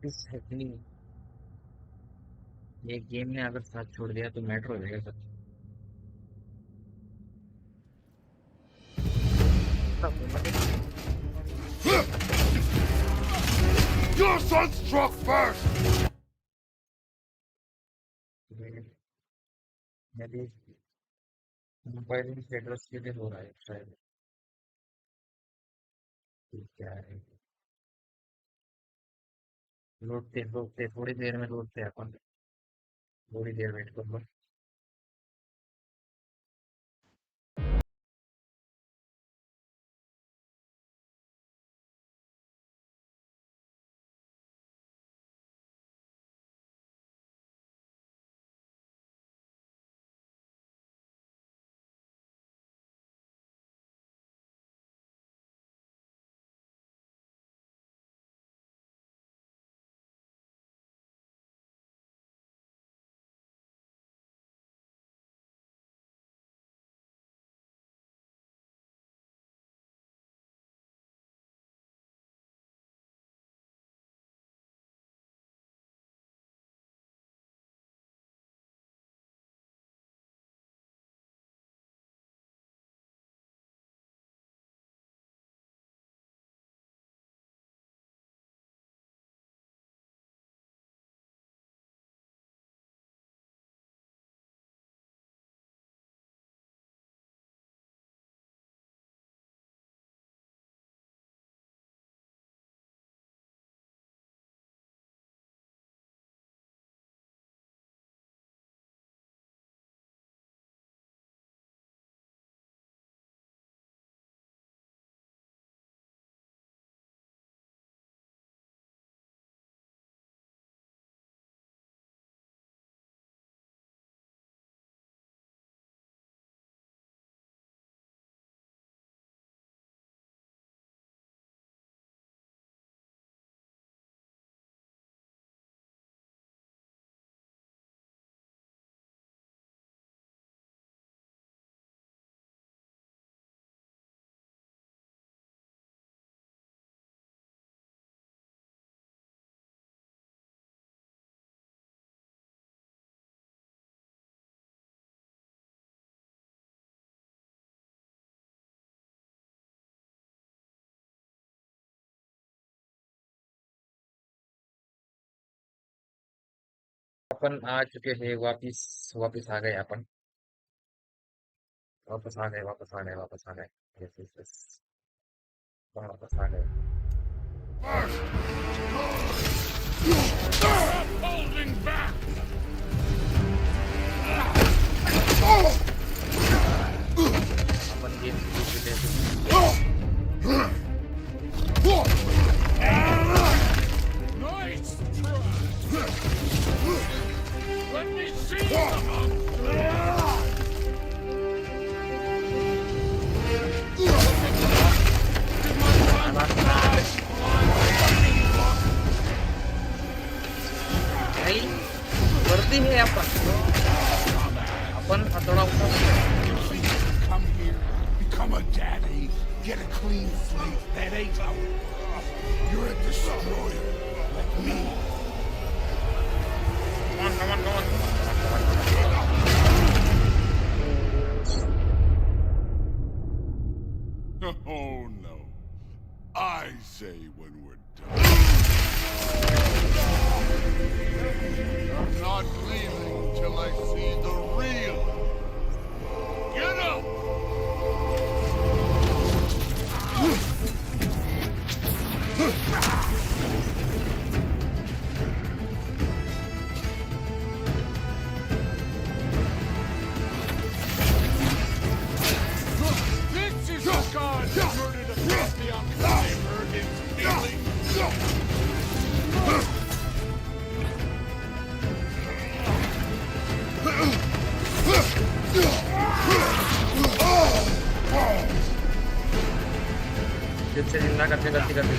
इस हैपनिंग ये गेम ने अगर साथ छोड़ दिया तो मैटर हो जाएगा सब Your son struck first! मेरी मोबाइल से एड्रेस के लिए हो रहा है शायद क्या है लौटते लौटते थोड़ी देर में लौटते अपन थोड़ी देर वेट कर लो अपन आ चुके हैं वापिस। वापिस आ गए अपन। वापस आ गए, वापस आ गए, वापस आ गए। यस यस यस, वापस आ गए। Stop holding back! अपन गेम जीत चुके हैं। Nice try! Let me see them! नहीं, वर्दी है अपन। अपन हथौड़ा उठा। Come here, become a daddy, get a clean slate. That ain't how it works. You're a destroyer, like me. Come on, come on, come on. Oh no. I say when we're done. I'm not leaving till I see the real. Get up! This is the god that murdered a pantheon. I heard his feelings. फिर से जिंदा करके गलती कर दी।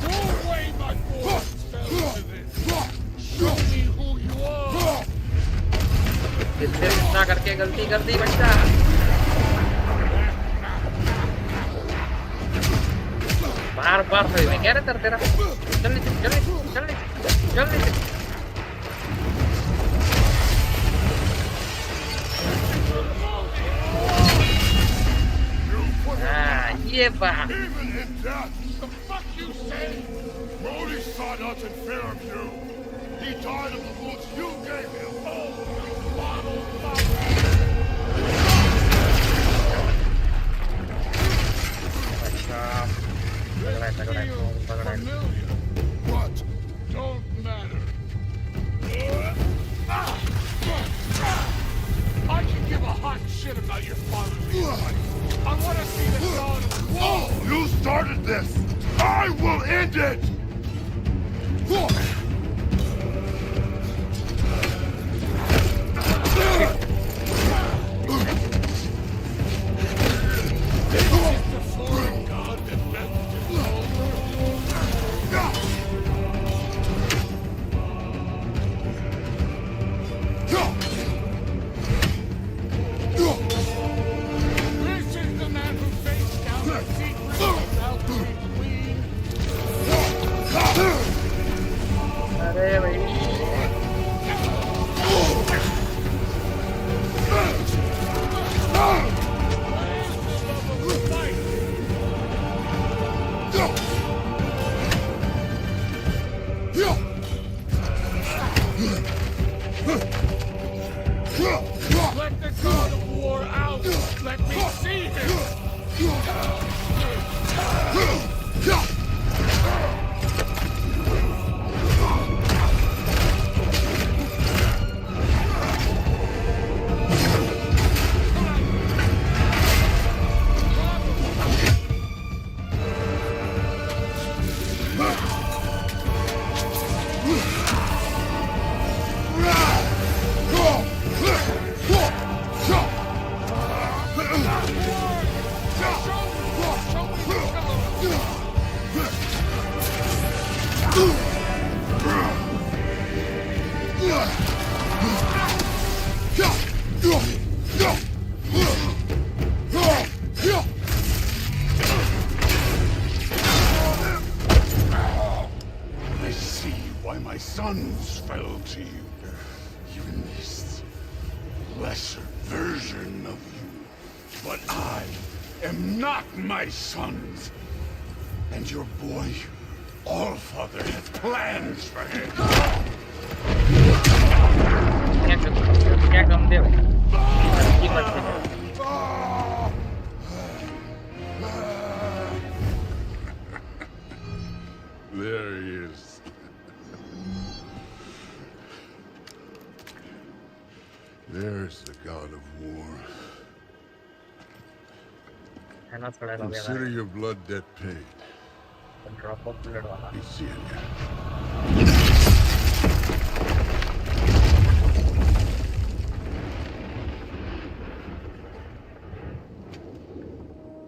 No way my boys fell into this. Show me who you are. फिर से जिंदा करके गलती कर दी बच्चा। बार बार मैं कह रहा था तेरा। चल नीचे, चल नीचे, चल नीचे, चल नीचे। हाँ, ये बात। Even in death, the fuck you say? Modi saw nothing fair of you. He died of the wounds you gave him. Oh, you bottle अच्छा, पकड़ा है। familiar, but don't matter. I can give a hot shit about your fatherly advice. I want to see the dawn of war. You started this. I will end it. This is the foreign god that left his This is the man who faced down the secret of Valkyrie's queen. अरे भाई। Let the god of war out. Let me see him. I see why my sons fell to you. Even this lesser version of you. But I am not my sons. And your boy, Allfather, has plans for him. क्या कम दे कीमत पे There he is. There's the god of war. है ना थोड़ा लग गया Consider your blood debt paid. Drop of blood वाला He's seeing you.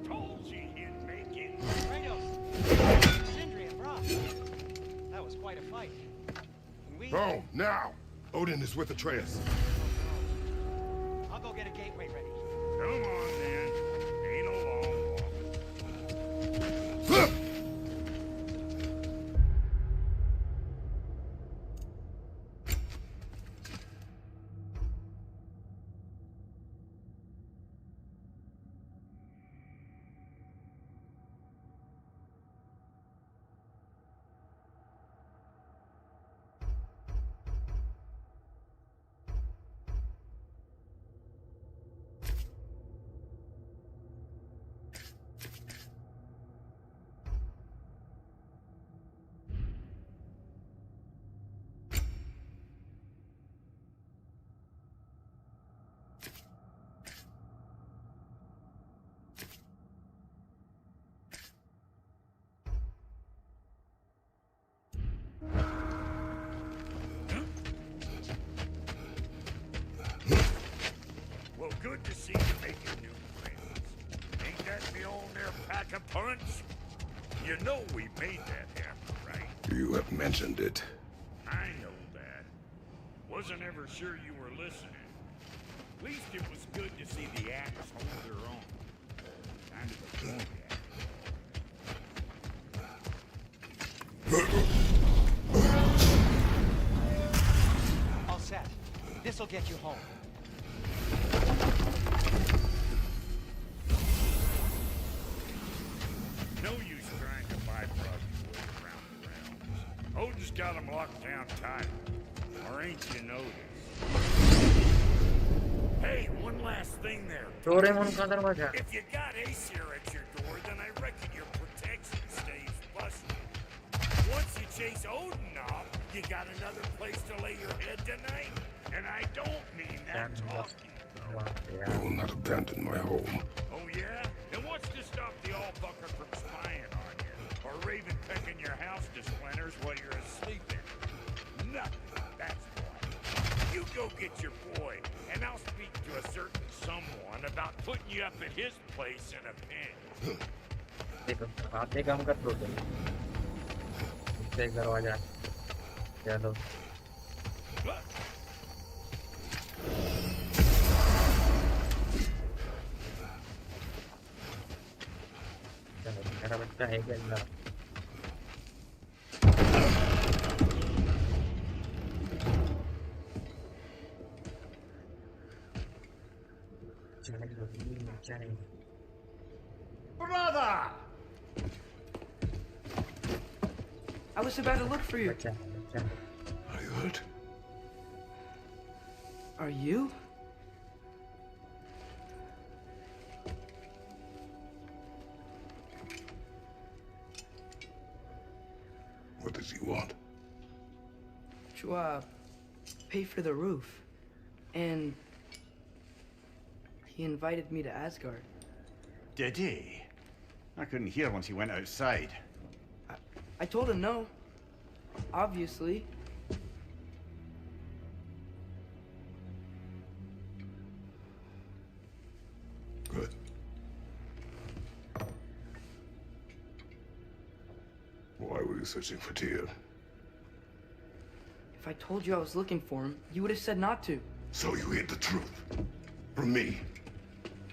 Told you he'd make it. Kratos, Sindri, and Brock. That was quite a fight. Oh, now! Odin is with Atreus. I'll go get a gateway ready. Come on, then. Ain't a long walk. Well, good to see you making new friends. Ain't that the old there pack a punch? You know we made that hammer, right? You have mentioned it. I know that. Wasn't ever sure you were listening. At least it was good to see the axe hold their own. Kind of a good All set. This'll get you home. No use trying to bypass your way around the realms. Odin's got them locked down tight. Or ain't you noticed? Hey, one last thing there. Doraemon का दरवाजा If you got Aesir at your door, then I reckon your protection stays busted. Once you chase Odin off, you got another place to lay your head tonight? And I don't mean that talking, though. I will not abandon my home. Oh, yeah? And what's to stop the Allbucker from spying on you? Or Raven pecking your house to splinters while you're asleep in? Nothing, that's why. You go get your boy, and I'll speak to a certain someone about putting you up at his place in a pinch. देखो बातें कम कर दो तुम इससे एक दरवाजा चलो चलो मेरा बच्चा है क्या अंदर चलेंगे Brother! I was about to look for you. बच्चा Are you hurt? Are you? What does he want? To, pay for the roof. And he invited me to Asgard. Did he? I couldn't hear once he went outside. I told him no. Obviously. Good. Why were you searching for Tyr? If I told you I was looking for him, you would have said not to. So you hid the truth. From me.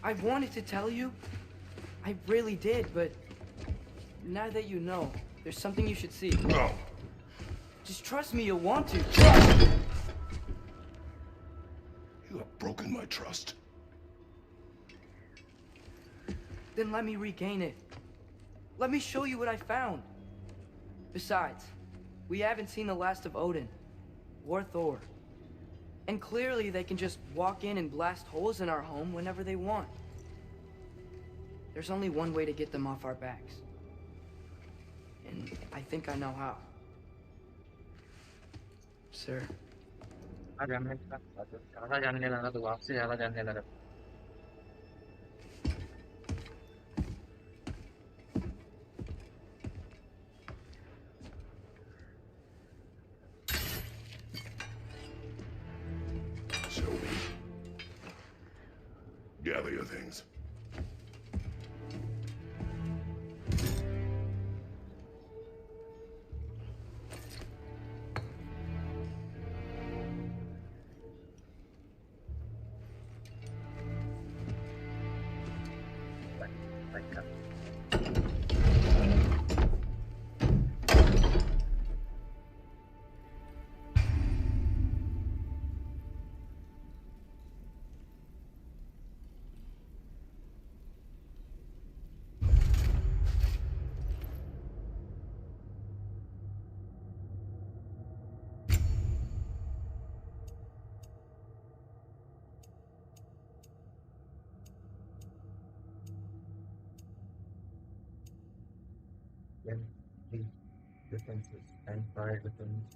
I wanted to tell you. I really did, but now that you know, there's something you should see. No. Just trust me, you'll want to. You have broken my trust. Then let me regain it. Let me show you what I found. Besides, we haven't seen the last of Odin or Thor. And clearly they can just walk in and blast holes in our home whenever they want. There's only one way to get them off our backs. And I think I know how. Sir. ज्यादा जानने लगा तो आपसे ज्यादा जानने लगा. Show me. Gather your things. Then three differences and five differences.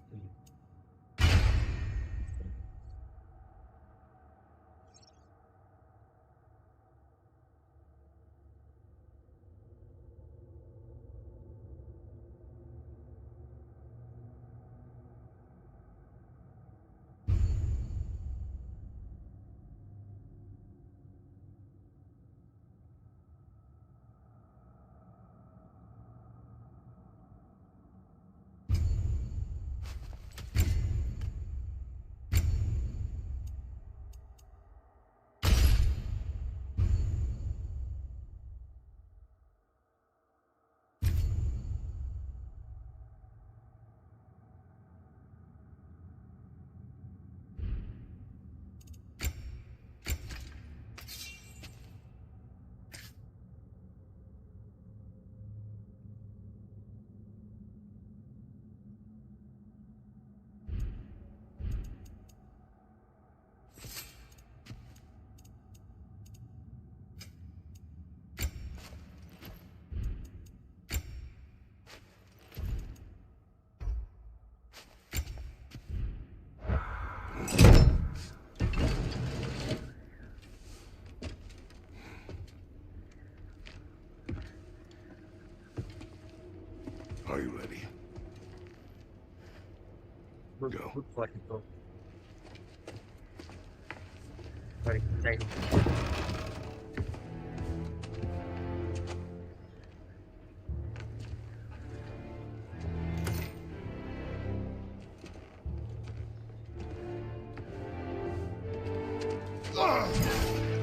Are you ready? Good, Go. good for it, bro. Sorry, child.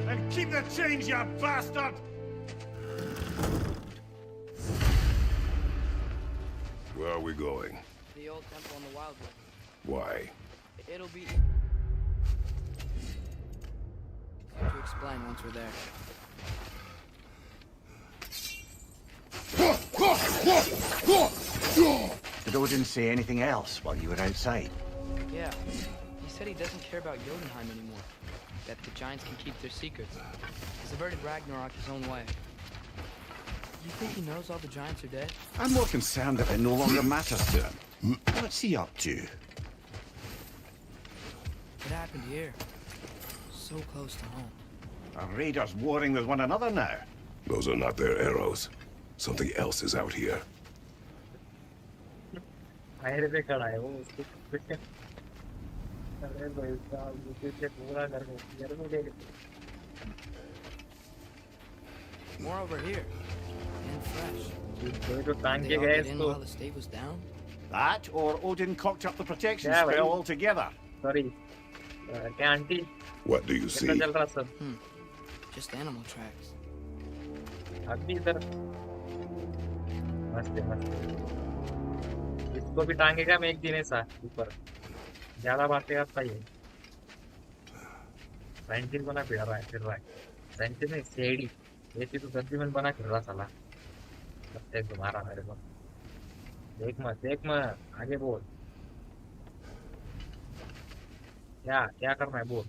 And keep the change, you bastard! Where are we going? The old temple on the Wildwood. Why? It'll be easy to explain once we're there. Did Odin say anything else while you were outside? Yeah. He said he doesn't care about Jotunheim anymore. That the giants can keep their secrets. He's averted Ragnarok his own way. You think he knows all the giants are dead? I'm more concerned that it no longer matters to him. What's he up to? What happened here? So close to home. Are raiders warring with one another now? Those are not their arrows. Something else is out here. Fire पे खड़ा है वो उसको कुछ अरे भाई साहब मुझे से पूरा घर में ले More over here. And fresh. कोई तो टांग They के all गए get in इसको while the stave was down? That, or Odin cocked up the protection Yeah, spell well. altogether. Sorry क्या आंटी What do you कितना see? चल रहा सब Just animal tracks. अभी इधर मस्त है मस्त है इसको भी टांगेगा मैं एक दिन ऐसा ऊपर ज्यादा बातें करता ही साइंटिस्ट बना फिर रहा है साइंटिस्ट नहीं सेडी ऐसी तो गद्दीमन बना फिर रहा साला लगता तुम्हारा मेरे को देख मत आगे बोल क्या क्या करना है बोल,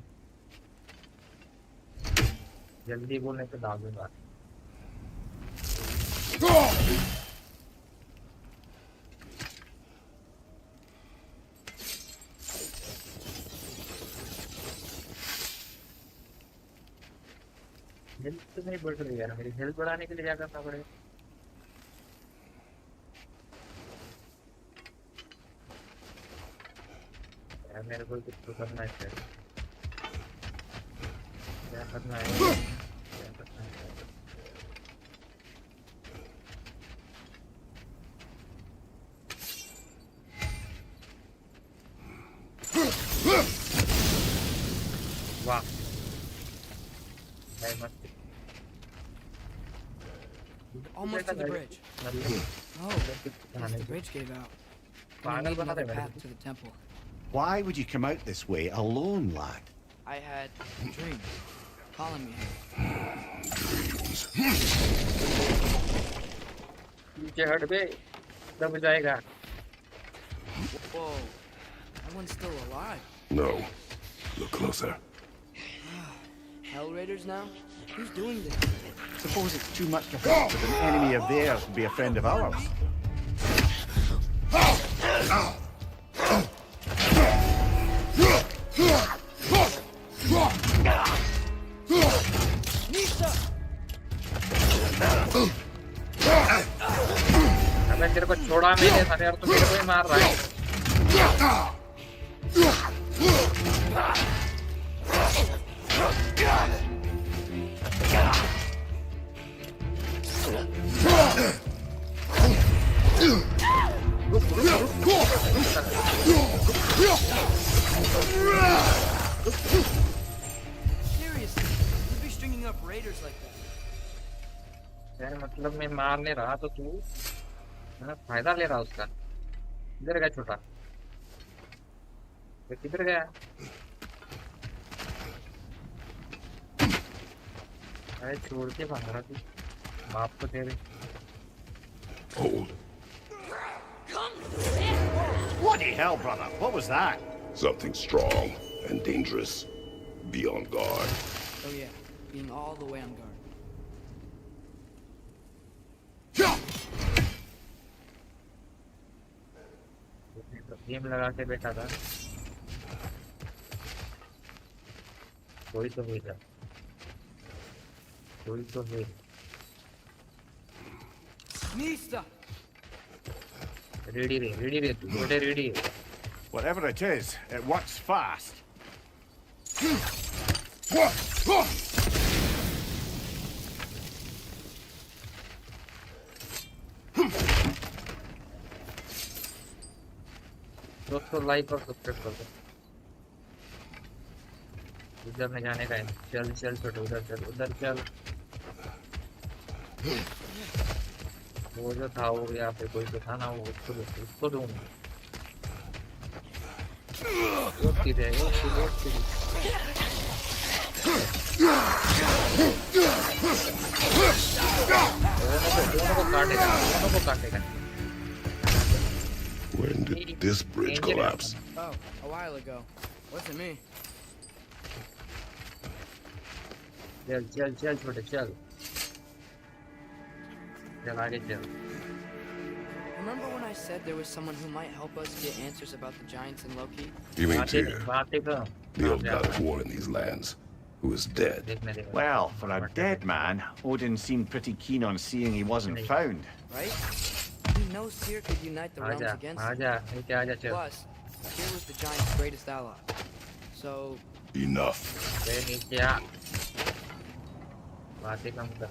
जल्दी बोलने पे दाग दूंगा। हेल्थ तो नहीं बढ़ रही यार, मेरी हेल्थ बढ़ाने के लिए क्या करना पड़ेगा? यार मेरे को कुछ तो करना है शायद। क्या करना है, क्या करना है? वाह, भाई मस्त। Almost to the bridge. Oh, guess the bridge gave out. Gonna need another path to the temple. Why would you come out this way alone, lad? I had dreams calling me here. नीचे हट बे, दब जाएगा। Whoa, that one's still alive. No. Look closer. Hell Raiders now? Who's doing this? Suppose it's too much to hope for an enemy of theirs to be a friend of ours. अबे तेरे को छोड़ा मैंने था यार, तू मेरे को ही मार रहा है। Seriously, you'd be stringing up raiders like that. यार मतलब मैं मार नहीं रहा तो तू फायदा ले रहा उसका। किधर गया छोटा, तो किधर गया? अरे छोड़ के भाग रहा तू, बाप को तेरे। Hold. Bloody hell, brother. What was that? Something strong and dangerous. Be on guard. Oh yeah, being all the way on guard. Game लगा के बैठा था, कोई तो हुई था, कोई तो हुई। Mista! रेडी रे तू, छोटे रेडी है। Whatever it is, it works fast. दोस्तों लाइक और सब्सक्राइब कर दो। उधर में जाने का है, चल चल छोटे, उधर चल, उधर चल। वो जो था वो यहाँ पे कोई तो था ना, वो उसको दूँ। वो सीधे दोनों को काटेगा, दोनों को काटेगा। When did this bridge collapse? Oh, a while ago. Wasn't me. चल चल चल छोटे चल, चल आगे चल। Remember when I said there was someone who might help us get answers about the giants and Loki? You mean Tyr, बातें कर। the old god of war in these lands, who is dead? Well, for a dead man, Odin seemed pretty keen on seeing he wasn't found. Right? He knows Tyr could unite the realms against him. आजा, नीचे आजा चल। Plus, Tyr was the giant's greatest ally. So, Enough. चल नीचे आ, बातें कम कर।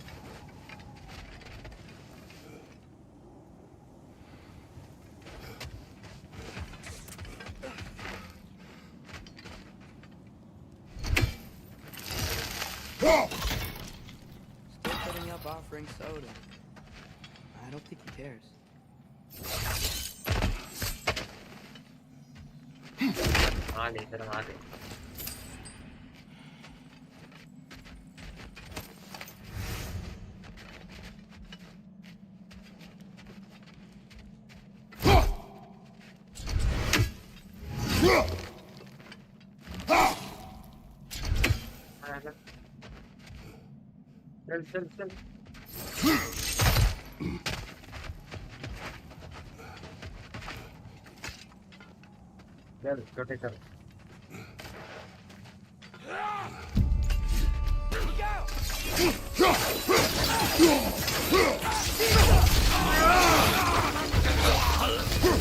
still putting up offering soda. I don't think he cares. मार ले इधर, मार ले। चल चल चल चल छोटे चल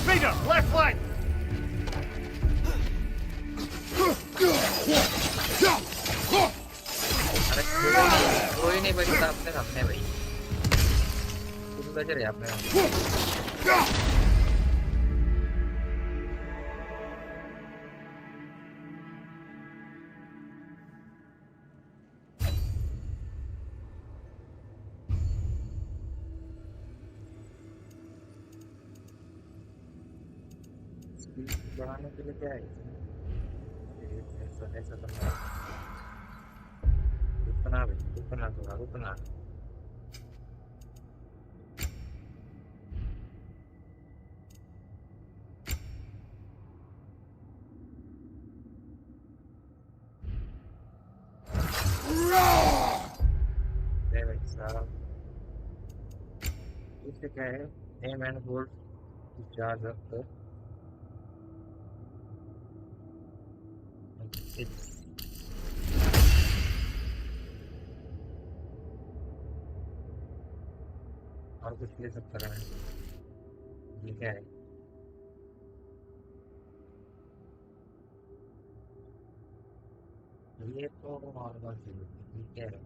Vader, left flank! अरे कोई नहीं बची अपने सामने भाई तुम बच रहे अपने बढ़ाने के लिए क्या है ऐसा ऐसा करना रुकना भाई रुकना थोड़ा रुकना भाई साहब इससे क्या है एम एंड होल्ड चार्ज रखो और कुछ ले सकता है ये क्या है ये तो नॉर्मल चीज है ये क्या है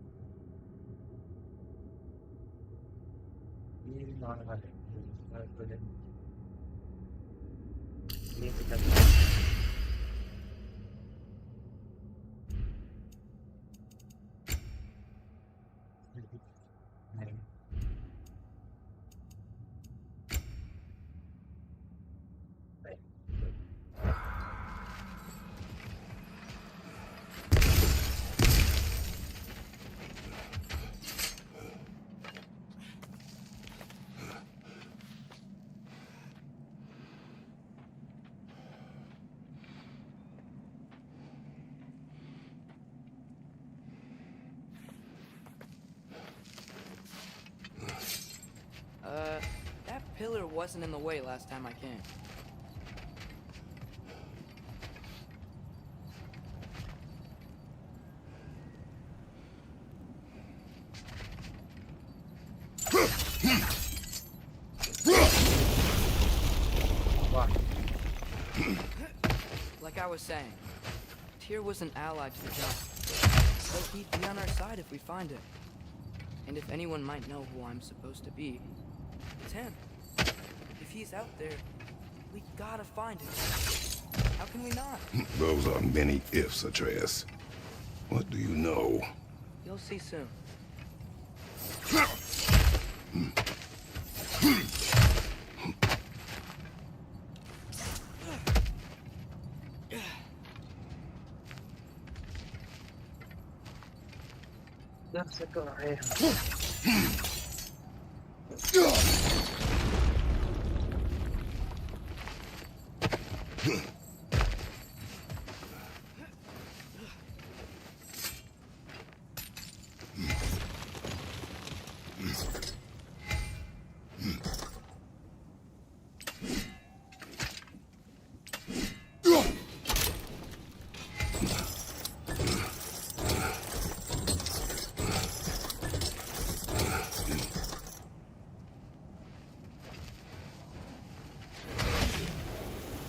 ये नॉर्मल है ये तो चलता है नहीं That pillar wasn't in the way last time I came. Like I was saying, Tyr was an ally to the Giants, so he'd be on our side if we find it. And if anyone might know who I'm supposed to be, it's him. If he's out there, we gotta find him. How can we not? Those are many ifs, Atreus. What do you know? You'll see soon. जब से तो आए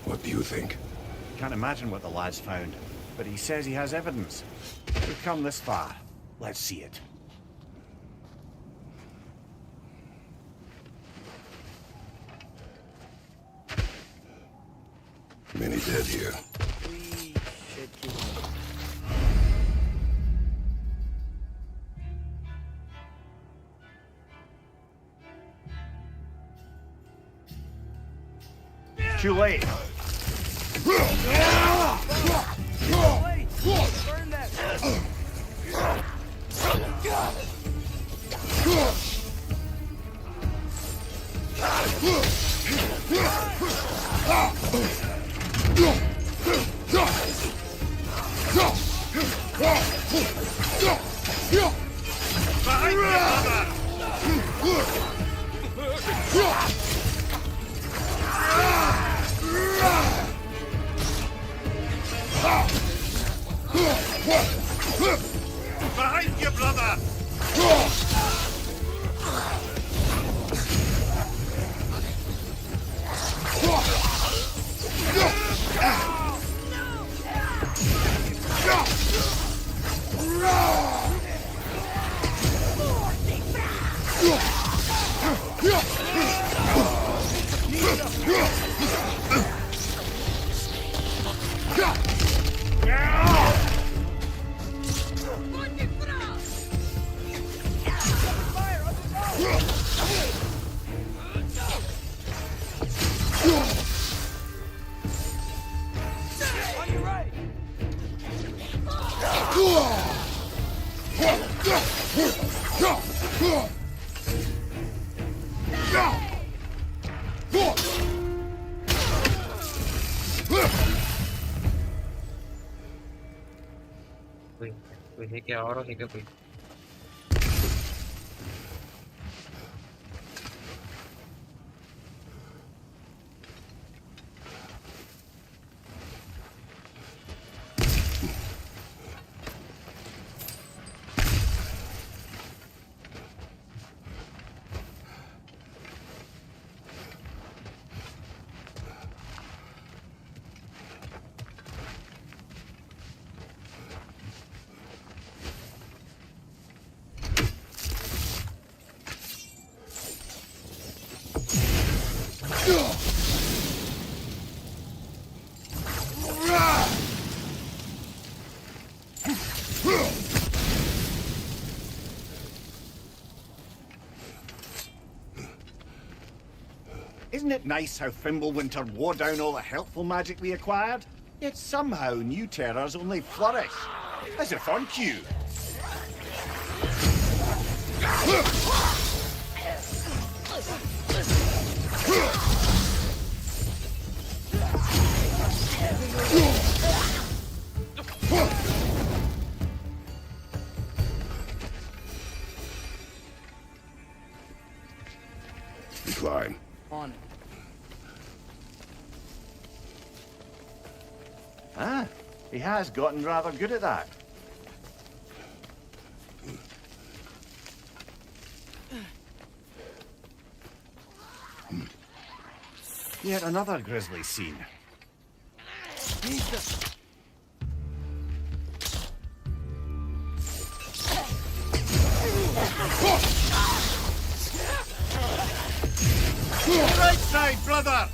What do you think? Can't imagine what the lad's found, but he says he has evidence. We've come this far. Let's see it. Many dead here. We should keep him. Too late. Wait! Burn that! Behind Behind you, brother! Pues sí que ahora sí que pues. Isn't it nice how Fimbulwinter wore down all the helpful magic we acquired? Yet somehow new terrors only flourish. As if on cue. Climb. On it. Ah, he has gotten rather good at that. Yet another grisly scene. Right side, brother!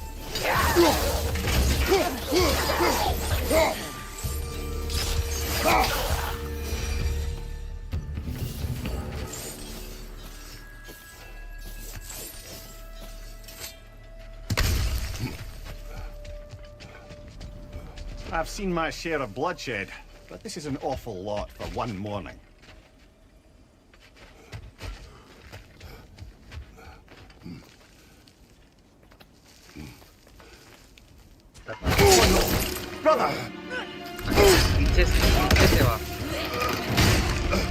I've seen my share of bloodshed, but this is an awful lot for one morning. Brother! पीछे से वाह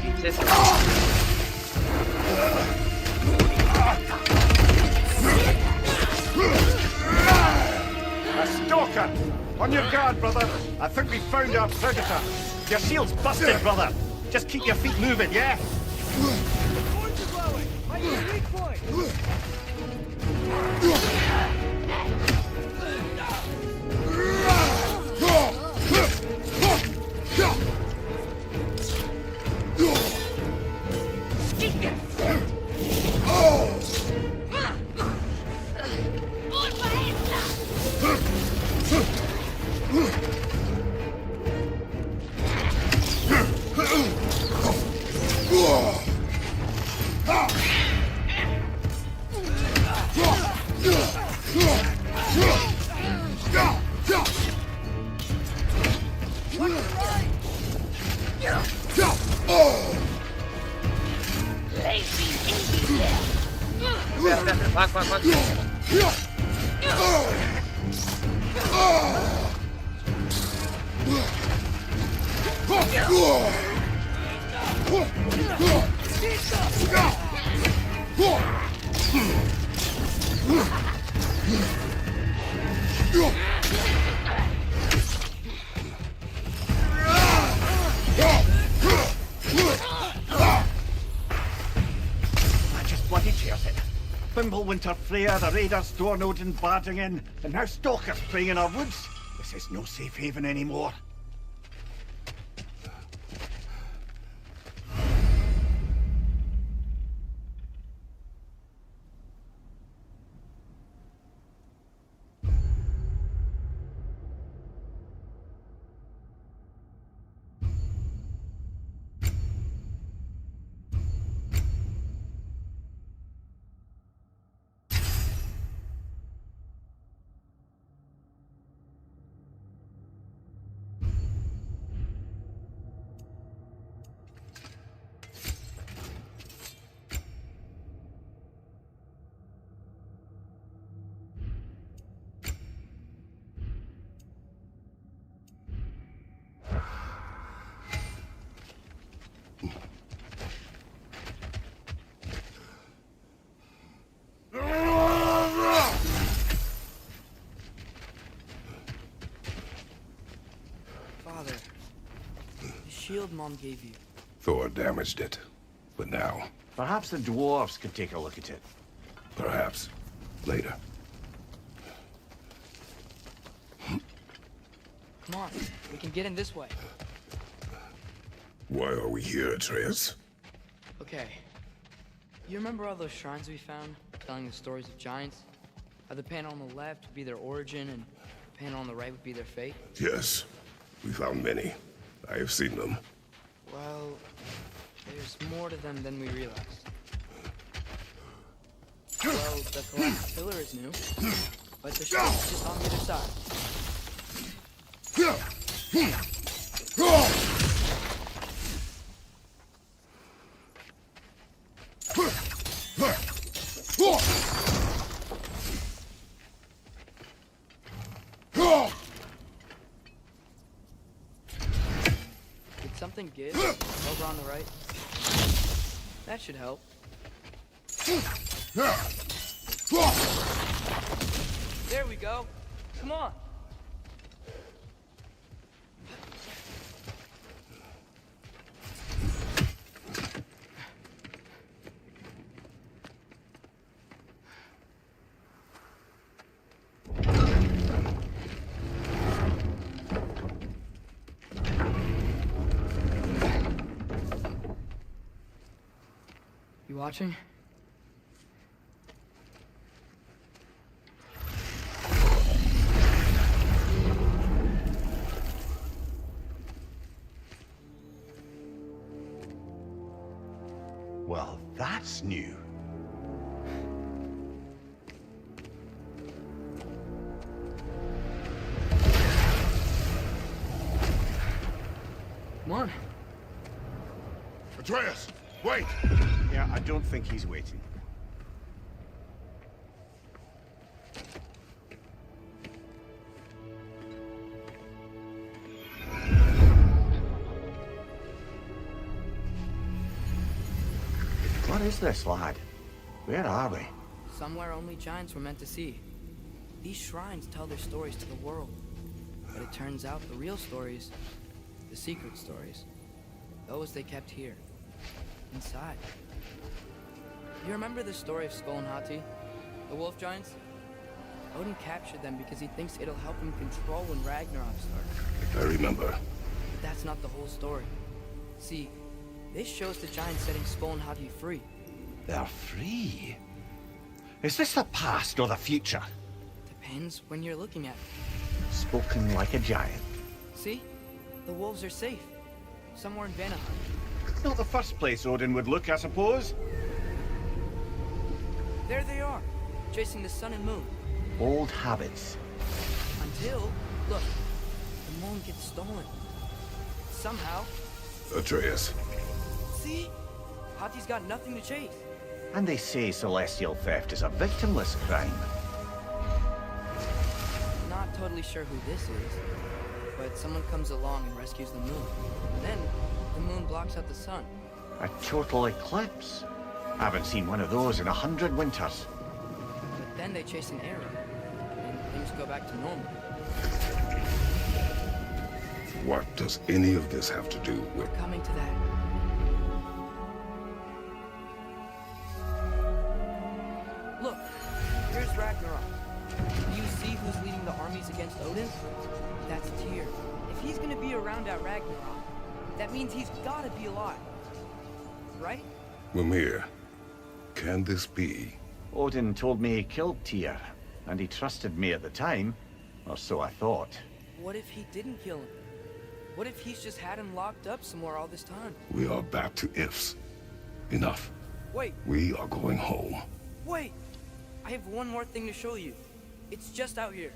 पीछे से A stalker! On your guard, brother. I think we found our predator. Your shield's busted, brother. Just keep your feet moving, yeah? भाग भाग भाग Winter Freya, the raiders, Stornodin barging in, and now stalkers preying in our woods. This is no safe haven anymore. Father, the shield Mom gave you. Thor damaged it. But now, Perhaps the dwarves could take a look at it. perhaps, later. Come on, we can get in this way. Why are we here, Atreus? Okay. You remember all those shrines we found, telling the stories of giants? How the panel on the left would be their origin, and the panel on the right would be their fate? Yes, we found many. I have seen them. Well, there's more to them than we realized. Well, the collapsed pillar is new, but the shroud's just on the other side. Did something give over on the right? That should help. There we go. Come on. You watching? Well, that's new. Come on. Atreus, wait! Yeah, I don't think he's waiting. What is this, lad? Where are we? Somewhere only giants were meant to see. These shrines tell their stories to the world. But it turns out the real stories, the secret stories, those they kept here, inside. You remember the story of Skull and Hati, the wolf giants? Odin captured them because he thinks it'll help him control when Ragnarok starts. I remember. But that's not the whole story. See, this shows the giants setting Skull and Hati free. They're free. Is this the past or the future? Depends when you're looking at it. Spoken like a giant. See? The wolves are safe. Somewhere in Vanaheim. Not the first place Odin would look, I suppose. There they are, chasing the sun and moon. Old habits. Until, look, the moon gets stolen. Somehow. Atreus. See? Hati's got nothing to chase. And they say celestial theft is a victimless crime. Not totally sure who this is, but someone comes along and rescues the moon. Then, the moon blocks out the sun. A total eclipse. Haven't seen one of those in 100 winters. But then they chase an arrow, and things go back to normal. What does any of this have to do with... Coming to that. Look, around at Ragnarok, that means he's gotta be alive. Right? Mimir, can this be? Odin told me he killed Tyr, and he trusted me at the time, or so I thought. What if he didn't kill him? What if he's just had him locked up somewhere all this time? We are back to ifs. Enough. Wait, We are going home. wait! I have one more thing to show you. It's just out here.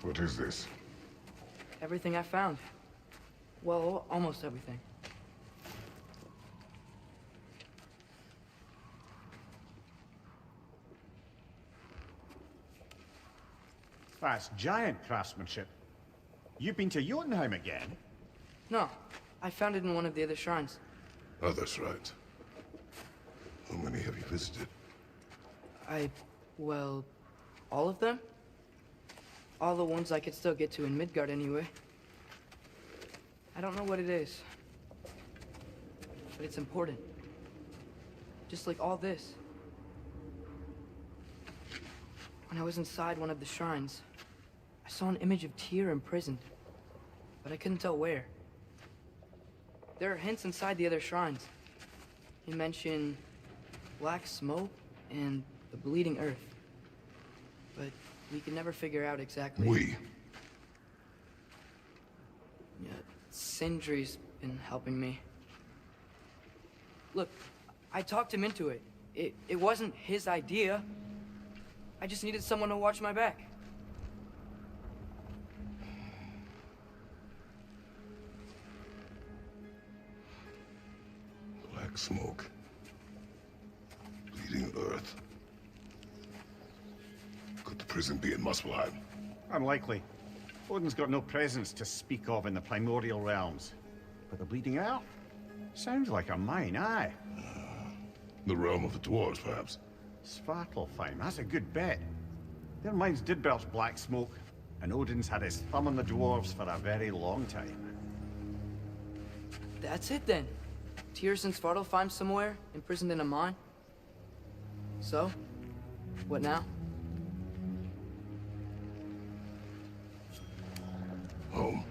What is this? Everything I found. Well, almost everything. That's giant craftsmanship. You've been to Jotunheim again? No, I found it in one of the other shrines. Other shrines. How many have you visited? Well, all of them? All the ones I could still get to in Midgard anyway. I don't know what it is, but it's important. Just like all this. When I was inside one of the shrines, I saw an image of Tyr imprisoned, but I couldn't tell where. There are hints inside the other shrines. They mention black smoke and the bleeding earth, but we can never figure out exactly. We? Yeah, Sindri's been helping me. Look, I talked him into it. It wasn't his idea. I just needed someone to watch my back. Black smoke. Bleeding earth. Could the prison be in Muspelheim? Unlikely. Odin's got no presence to speak of in the primordial realms. But the Bleeding Earth? Sounds like a mine, aye. The realm of the dwarves, perhaps. Svartalfheim, that's a good bet. Their mines did belch black smoke, and Odin's had his thumb on the dwarves for a very long time. That's it then. Tyr's in Svartalfheim somewhere, imprisoned in a mine. So, what now? Home.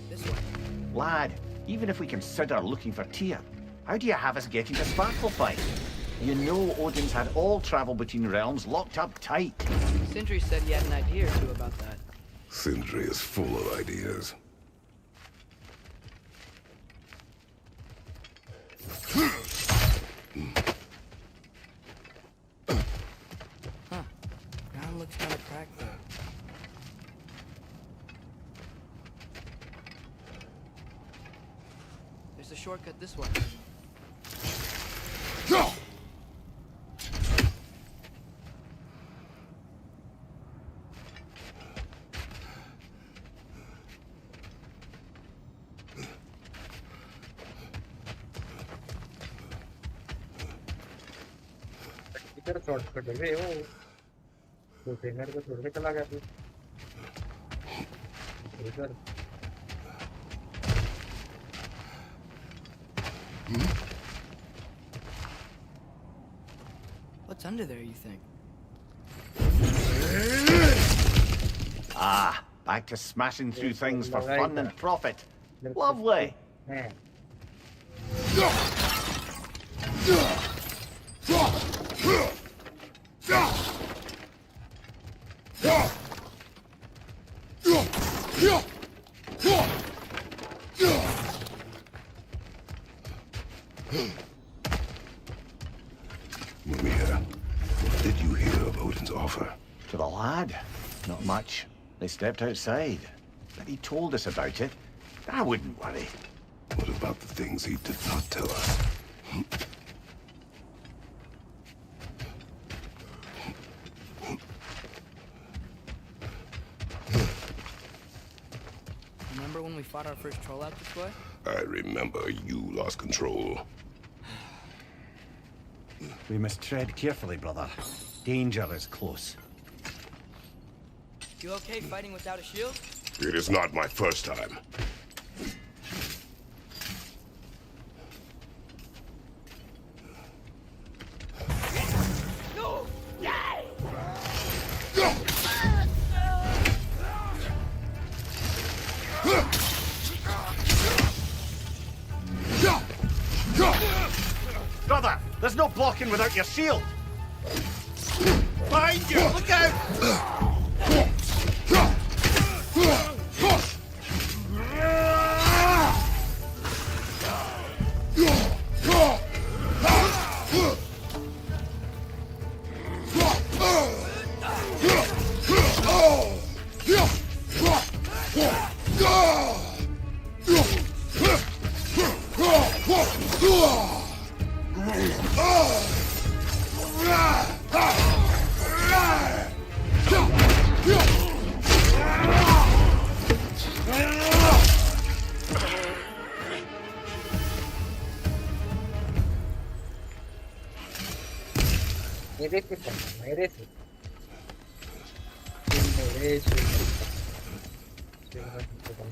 This way. Lad, even if we consider looking for Tyr, how do you have us getting to Svartalfheim? You know Odin's had all travel between realms locked up tight. Sindri said he had an idea or two about that. Sindri is full of ideas. Huh. Ground looks kind of cracked there. There's a shortcut this way. Go! इधर shortcut है वो तो trainer को छोड़ के चला गया तू इधर What's under there, you think? Ah, back to smashing through things for fun and profit. Lovely. हैं Mimir, what did you hear of Odin's offer? To the lad, not much. They stepped outside, but he told us about it. I wouldn't worry. What about the things he did not tell us? Remember when we fought our first troll out this way? I remember you lost control. We must tread carefully, brother. Danger is close. You okay fighting without a shield? It is not my first time. Brother, there's no blocking without your shield. Behind you! Look out! Merece, papá, merece. Sí, merece. Sí, merece, papá.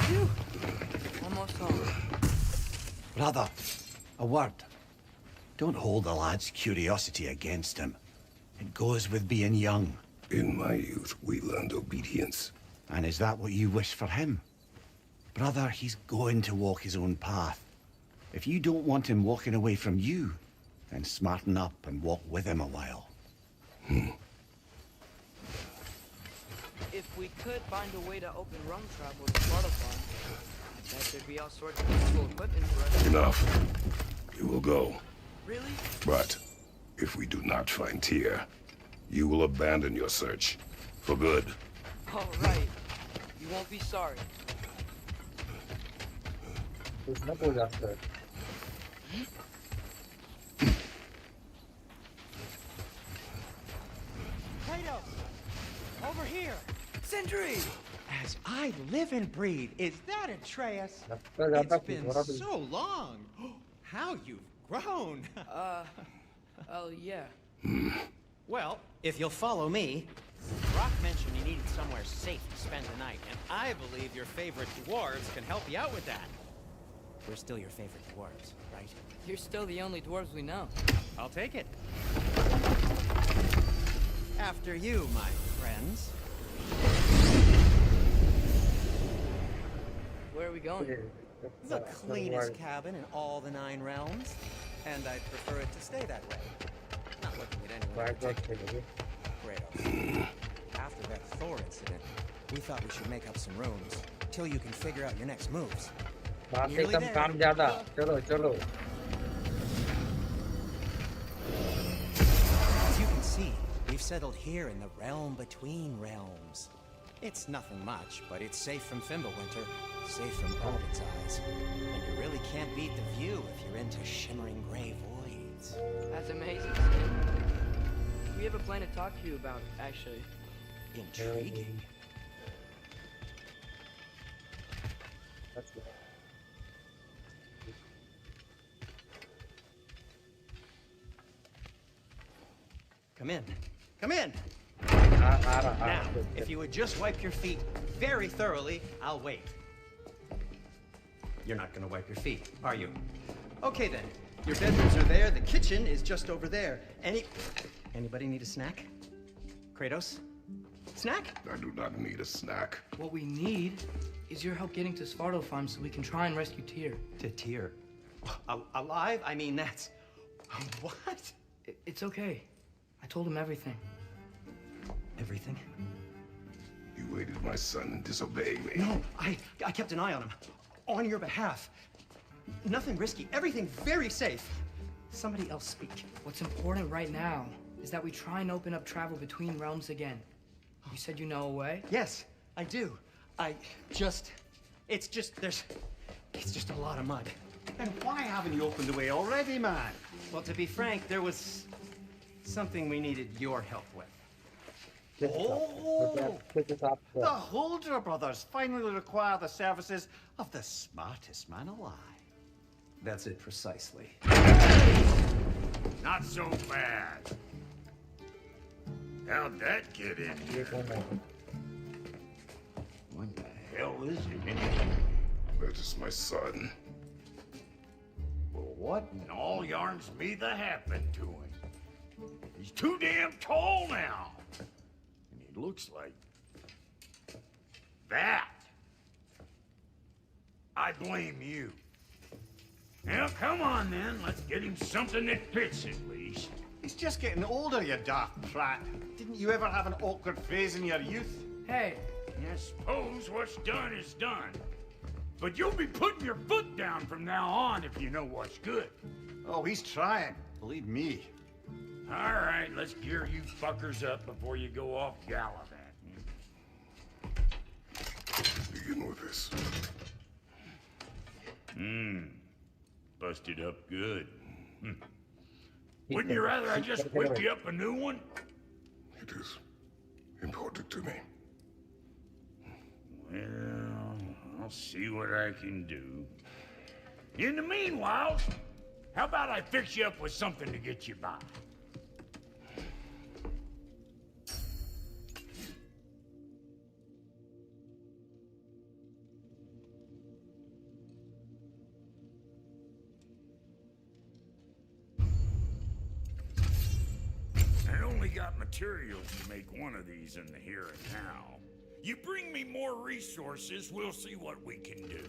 Phew. Almost home. Brother, a word. Don't hold the lad's curiosity against him. It goes with being young. In my youth, we learned obedience. And is that what you wish for him? Brother, he's going to walk his own path. If you don't want him walking away from you, then smarten up and walk with him a while. If we could find a way to open rum travel to Spartafon, I bet there'd be all sorts of useful equipment for us. Enough. You will go. Really? But if we do not find Tyr, you will abandon your search. For good. All right. You won't be sorry. कुछ ना हो जाता है Kratos! Over here! Sentry! As I live and breathe, is that Atreus? लगता जाता It's been कुछ so long. How you've grown. Oh, yeah. Well, if you'll follow me, Rock mentioned you needed somewhere safe to spend the night, and I believe your favorite dwarves can help you out with that. We're still your favorite dwarves, right? You're still the only dwarves we know. I'll take it. After you, my friends. Where are we going? The cleanest cabin in all the 9 realms. And I'd prefer it to stay that way. Not looking at anyone in particular. Kratos. After that Thor incident, we thought we should make up some rooms till you can figure out your next moves. बात Nearly एकदम there. काम ज्यादा चलो चलो As you can see, we've settled here in the realm between realms. It's nothing much, but it's safe from Fimbulwinter, safe from Odin's eyes. And you really can't beat the view if you're into shimmering gray voids. That's amazing. We have a plan to talk to you about, actually. Intriguing. That's good. Come in. Come in! Uh Now, if you would just wipe your feet very thoroughly, I'll wait. You're not gonna wipe your feet, are you? Okay then. Your bedrooms are there, the kitchen is just over there. Anybody need a snack? Kratos? Snack? I do not need a snack. What we need is your help getting to Svartalfheim so we can try and rescue Tyr. To Tyr? Alive? I mean, that's... What? It's okay. I told him everything. Everything? You aided my son in disobeying me. No, I kept an eye on him. On your behalf. Nothing risky. Everything very safe. Somebody else speak. What's important right now is that we try and open up travel between realms again. You said you know a way? Yes, I do. It's just a lot of mud. Then why haven't you opened the way already, man? Well, to be frank, there was something we needed your help with. Oh! The Holder brothers finally require the services of the smartest man alive. That's it precisely. Not so bad. How'd that get in here? What the hell is it in here? That is my son. Well, what in all yarns me the happened to him? He's too damn tall now. And he looks like that. I blame you. Now, come on then. Let's get him something that fits at least. He's just getting older, you daft prat. Didn't you ever have an awkward phase in your youth? Hey. I suppose what's done is done. But you'll be putting your foot down from now on if you know what's good. Oh, he's trying. Believe me. All right, let's gear you fuckers up before you go off gallivanting. Begin with this. Busted up good. Wouldn't you rather I just whip you up a new one? It is important to me. Well, I'll see what I can do. In the meanwhile, how about I fix you up with something to get you by? I only got materials to make one of these in the here and now. You bring me more resources, we'll see what we can do.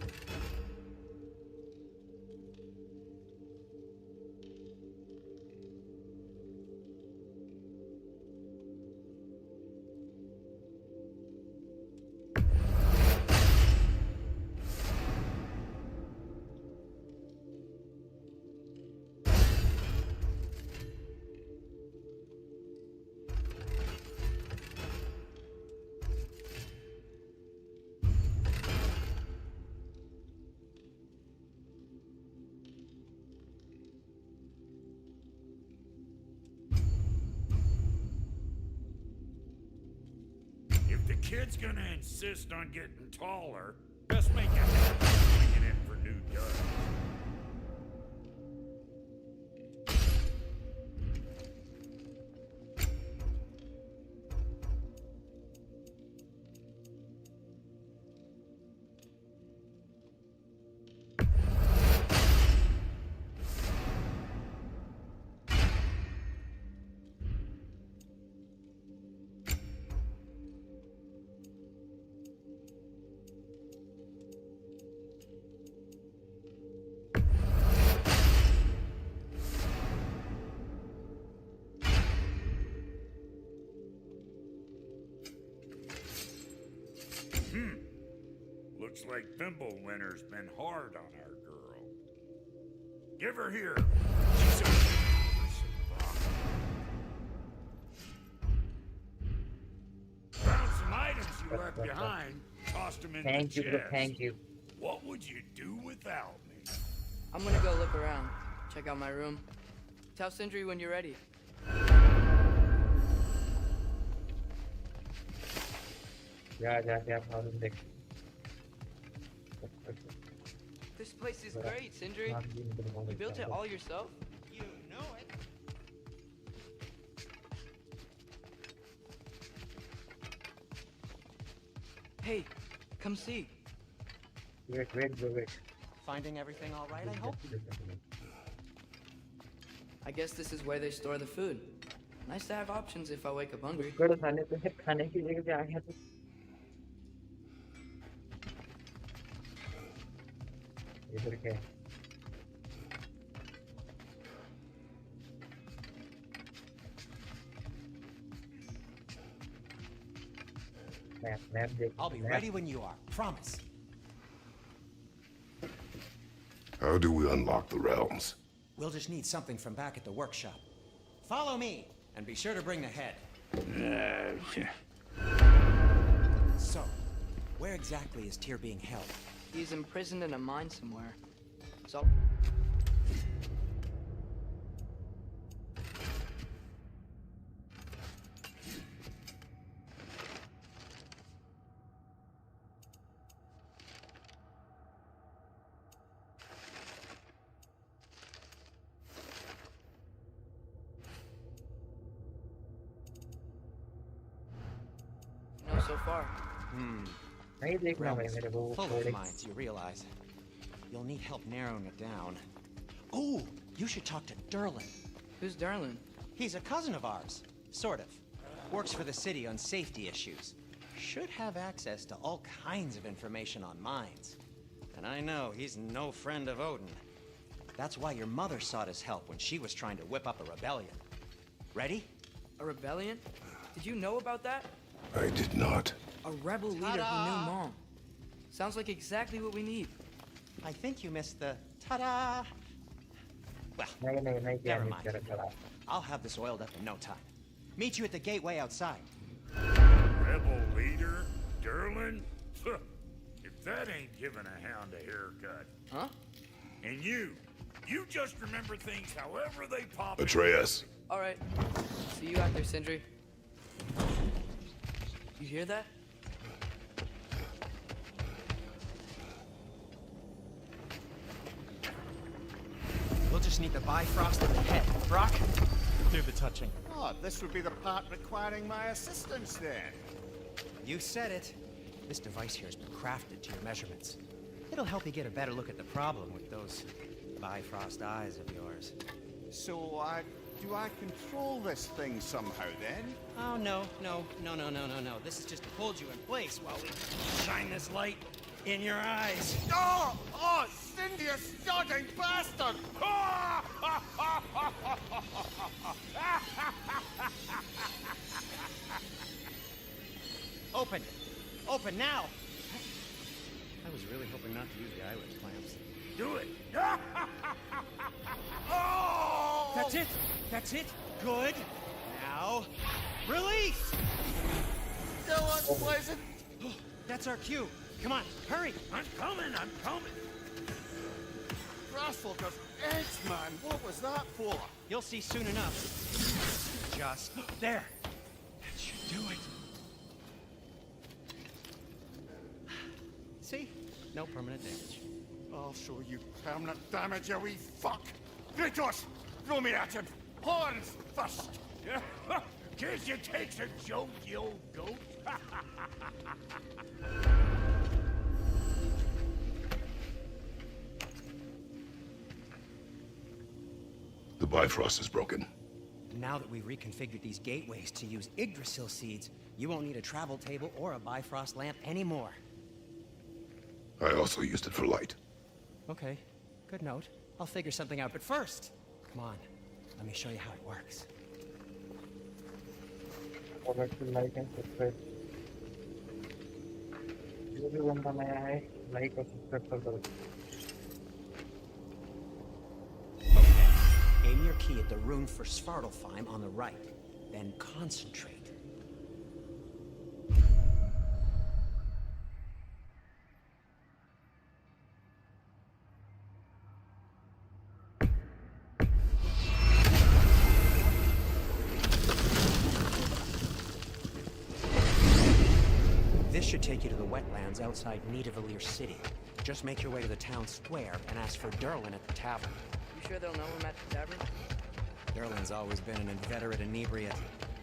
If the kid's gonna insist on getting taller, best make it happen swinging in for new duds. Looks like Thimblewinter's been hard on our girl. Give her here. She's a found some items you left behind, tossed them in the chest. Thank you. What would you do without me? I'm gonna go look around. Check out my room. Tell Sindri when you're ready. Yeah, This place is great, Sindri. You built it all yourself? You know it. Hey, come see. Wait. Finding everything all right, I hope? I guess this is where they store the food. Nice to have options if I wake up hungry. इधर क्या है? Map, I'll be ready when you are. Promise. How do we unlock the realms? We'll just need something from back at the workshop. Follow me, and be sure to bring the head. So, where exactly is Tyr being held? He's imprisoned in a mine somewhere. So... so far. नहीं देखना भाई Realms मेरे को full of थोड़े mines, you realize. You'll need help narrowing it down. Oh, you should talk to Derlin. Who's Darlin? He's a cousin of ours, sort of. Works for the city on safety issues. Should have access to all kinds of information on mines. And I know he's no friend of Odin. That's why your mother sought his help when she was trying to whip up a rebellion. Ready? A rebellion? Did you know about that? I did not. A rebel leader who knew Mom. Sounds like exactly what we need. I think you missed the ta-da. Well, नहीं never क्या mind. कर रहा I'll have this oiled up in no time. Meet you at the gateway outside. Rebel leader? Derlin? If that ain't giving a hound a haircut. Huh? And you just remember things however they pop. Atreus. All right. See you out there, Sindri. You hear that? We'll just need the Bifrost and the head. Brock, Do the touching. Oh, this would be the part requiring my assistance then. you said it. This device here has been crafted to your measurements. It'll help you get a better look at the problem with those Bifrost eyes of yours. So, do I control this thing somehow then? Oh, no. This is just to hold you in place while we shine this light in your eyes. Oh! Oh, Cindy, you sodding bastard! Open! Open now! I was really hoping not to use the eyelid clamps. Do it. Oh! That's it! That's it! Good! Now, release! Still unpleasant. That's our cue. Come on, hurry! I'm coming. Grassfuckers, eggs, man. What was that for? You'll see soon enough. Just there. That should do it. See? No permanent damage. I'll show you permanent damage, you wee fuck. Kratos, throw me at him. Horns first. Guess you takes a joke, you old goat. The Bifrost is broken. Now that we've reconfigured these gateways to use Yggdrasil seeds, you won't need a travel table or a Bifrost lamp anymore. I also used it for light. Okay, good note. I'll figure something out, but first, come on, let me show you how it works. forget to like and subscribe जो भी बंदा नया है like और subscribe कर दो Aim your key at the rune for Svartalfheim on the right, then concentrate. This should take you to the wetlands outside Nidavellir City. Just make your way to the town square and ask for Derlin at the tavern. You sure they'll know him at the tavern? Derlin's always been an inveterate inebriate.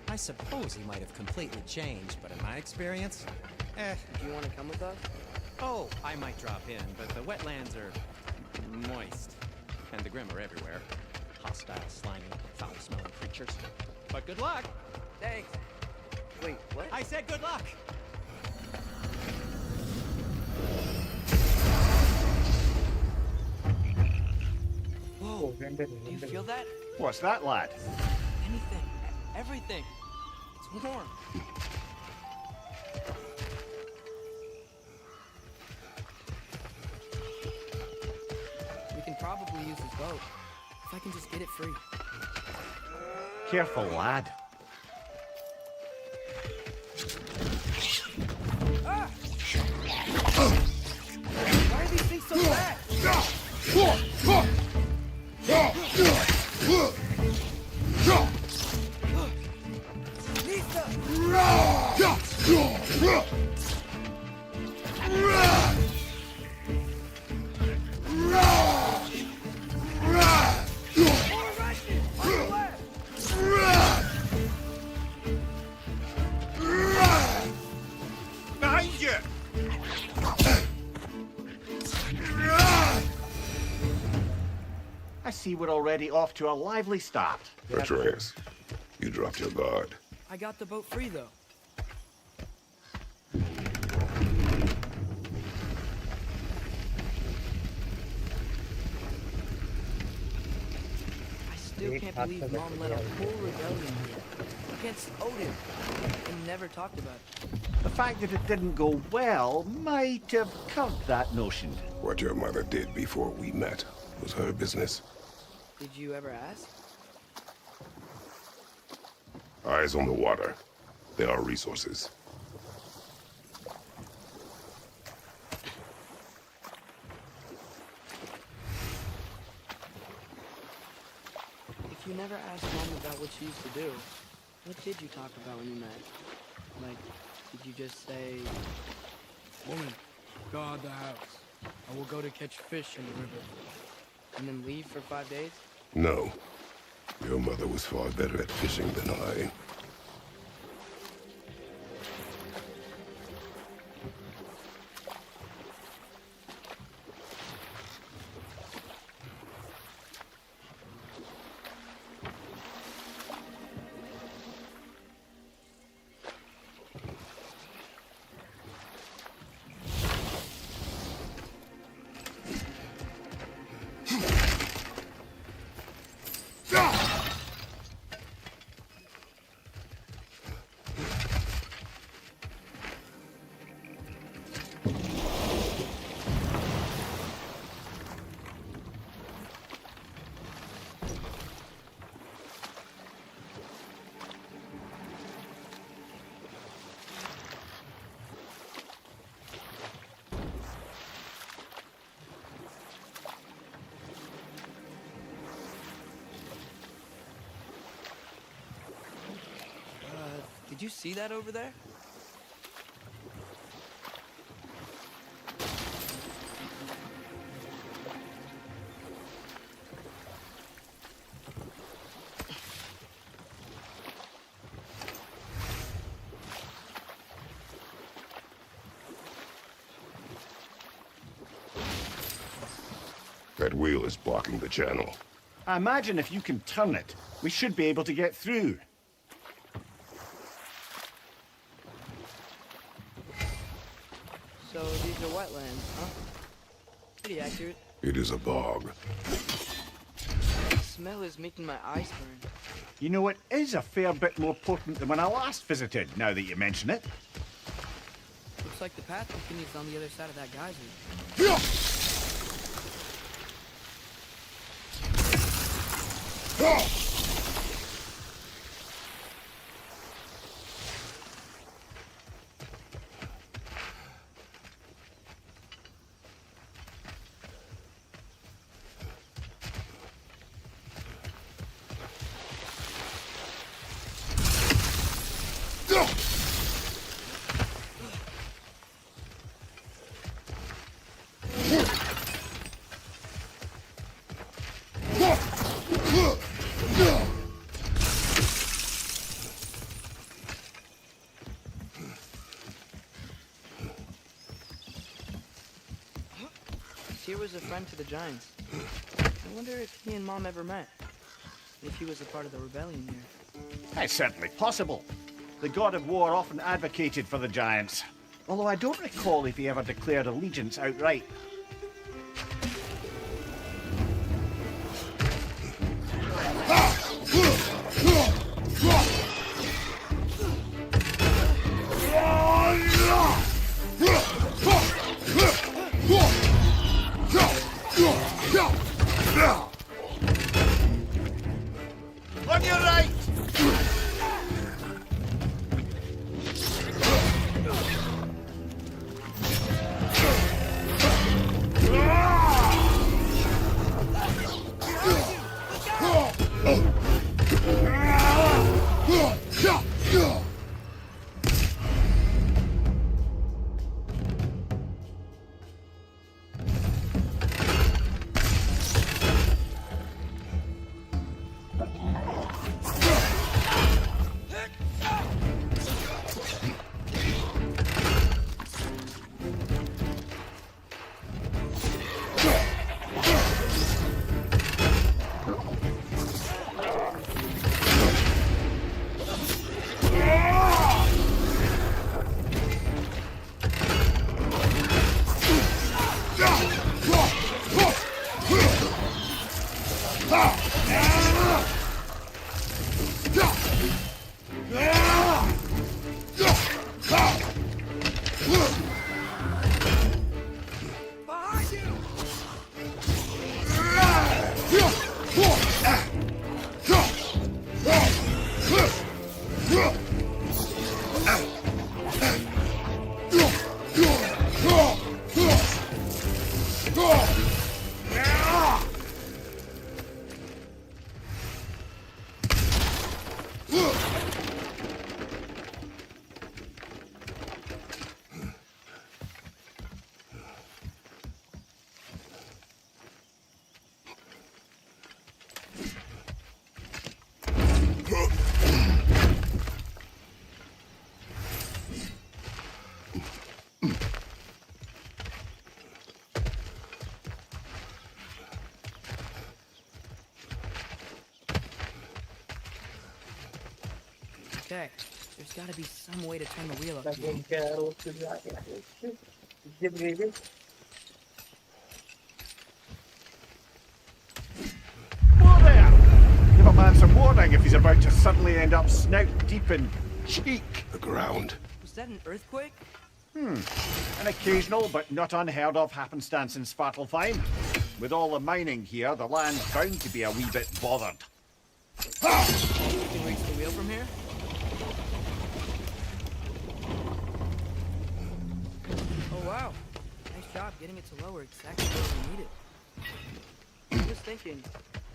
I suppose he might have completely changed, but in my experience, Do you want to come with us? Oh, I might drop in, but the wetlands are moist. And the Grim are everywhere. Hostile, slimy, foul-smelling creatures. But good luck! Thanks. Wait, what? I said good luck! Whoa, do you feel that? What's that, lad? Anything. Everything. It's warm. We can probably use his boat. If I can just get it free. Careful, lad. Ah! Why are these things so fast? Behind you! I see we're already off to a lively start. Atreus, you dropped your guard. I got the boat free, though. I still can't believe Mom led a whole rebellion here against Odin and never talked about it. The fact that it didn't go well might have curbed that notion. What your mother did before we met was her business. Did you ever ask? Eyes on the water. There are resources. If you never asked Mom about what she used to do, what did you talk about when you met? Like, did you just say, "Woman, guard the house. I will go to catch fish in the river," and then leave for 5 days? No. Your mother was far better at fishing than I. Did you see that over there? That wheel is blocking the channel. I imagine if you can turn it, we should be able to get through. So these are wetlands, huh? Pretty accurate. It is a bog. The smell is making my eyes burn. You know, it is a fair bit more potent than when I last visited, now that you mention it. Looks like the path continues on the other side of that geyser. Tyr was a friend to the Giants. I wonder if he and Mom ever met. If he was a part of the rebellion here. It's certainly possible. The god of war often advocated for the Giants. Although I don't recall if he ever declared allegiance outright. You're right! Okay, there's gotta be some way to turn the wheel up here. Whoa there! Give a man some warning if he's about to suddenly end up snout deep in cheek. The ground. Was that an earthquake? An occasional but not unheard of happenstance in Svartalfheim. With all the mining here, the land's bound to be a wee bit bothered. You can reach the wheel from here? Oh wow, nice job getting it to lower exactly where we need it. I was thinking,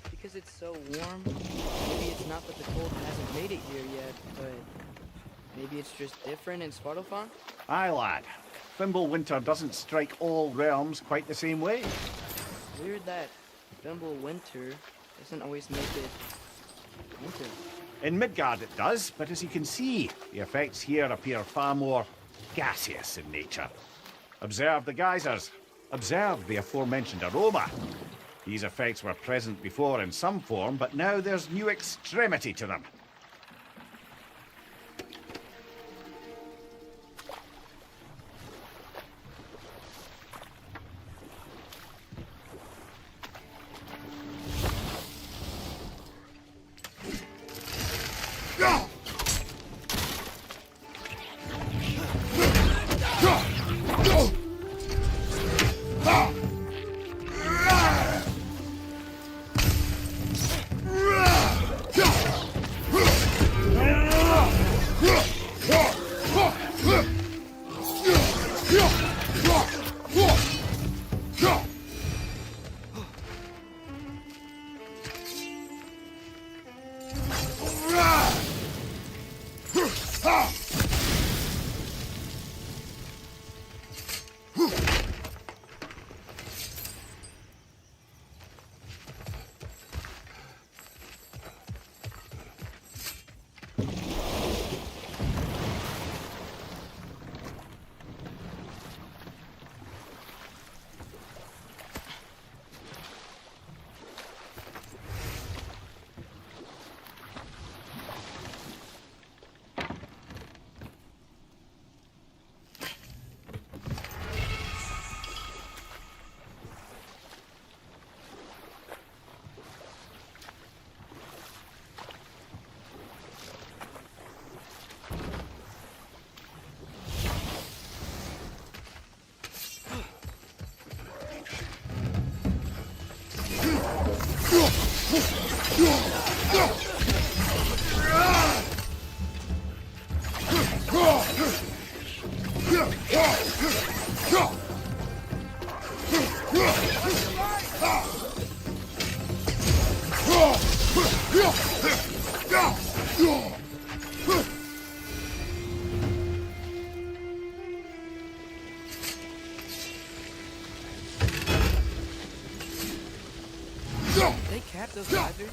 because it's so warm, maybe it's not that the cold hasn't made it here yet, but maybe it's just different in Svartalfheim? Aye, lad. Fimbulwinter doesn't strike all realms quite the same way. Weird that Fimbulwinter doesn't always make it winter. In Midgard it does, but as you can see, the effects here appear far more gaseous in nature. Observe the geysers. Observe the aforementioned aroma. These effects were present before in some form, but now there's new extremity to them. They cap those geysers?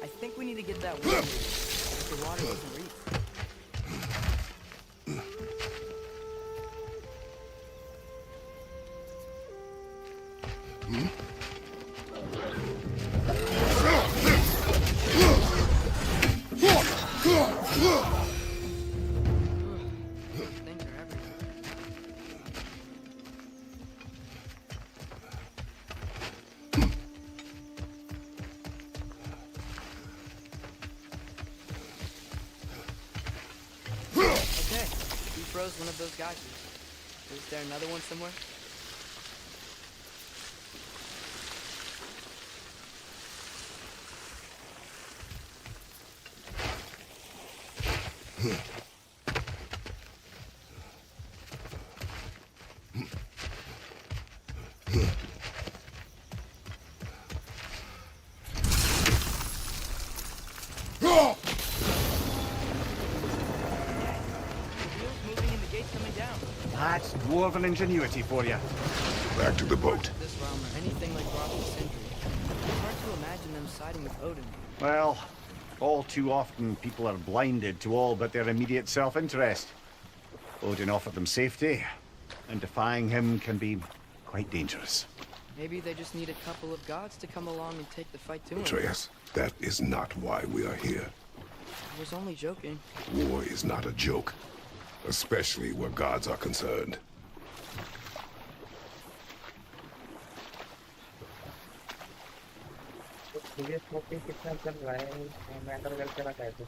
I think we need to get that water moving, if the water doesn't reach. Things are everywhere. Okay, we froze one of those geysers. Is there another one somewhere? That's dwarven ingenuity for you. Back to the boat. This realm or anything like Rock's Sentry. It's hard to imagine them siding with Odin. Well, all too often people are blinded to all but their immediate self-interest. Odin offered them safety, and defying him can be quite dangerous. Maybe they just need a couple of gods to come along and take the fight to him. Atreus, that is not why we are here. I was only joking. War is not a joke, especially where gods are concerned. Serious topic कितना चल रहा है matter करके रखा है तो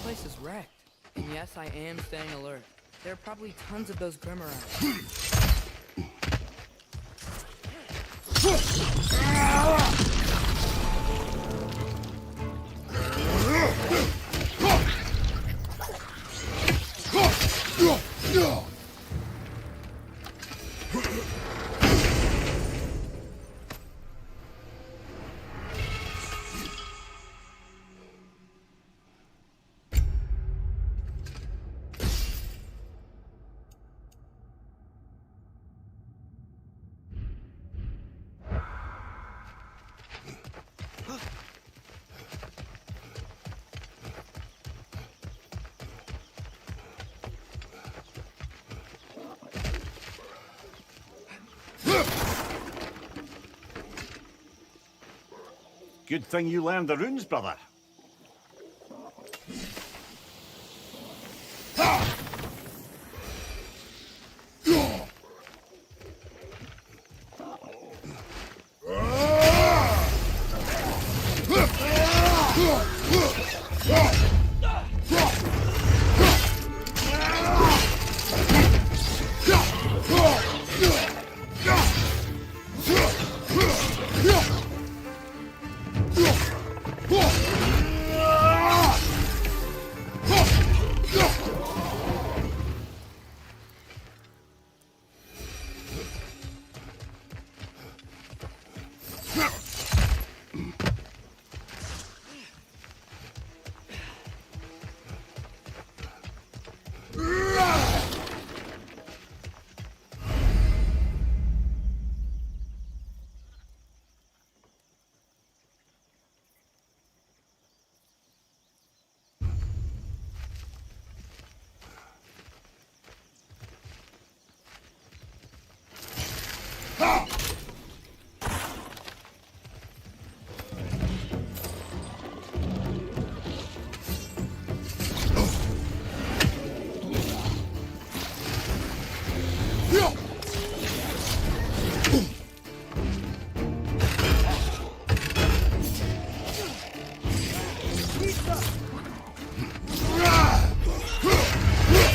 This place is wrecked. And yes, I am staying alert. There are probably tons of those Grim around. Good thing you learned the runes, brother.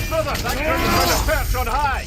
Brother, that curtain had a perch on high!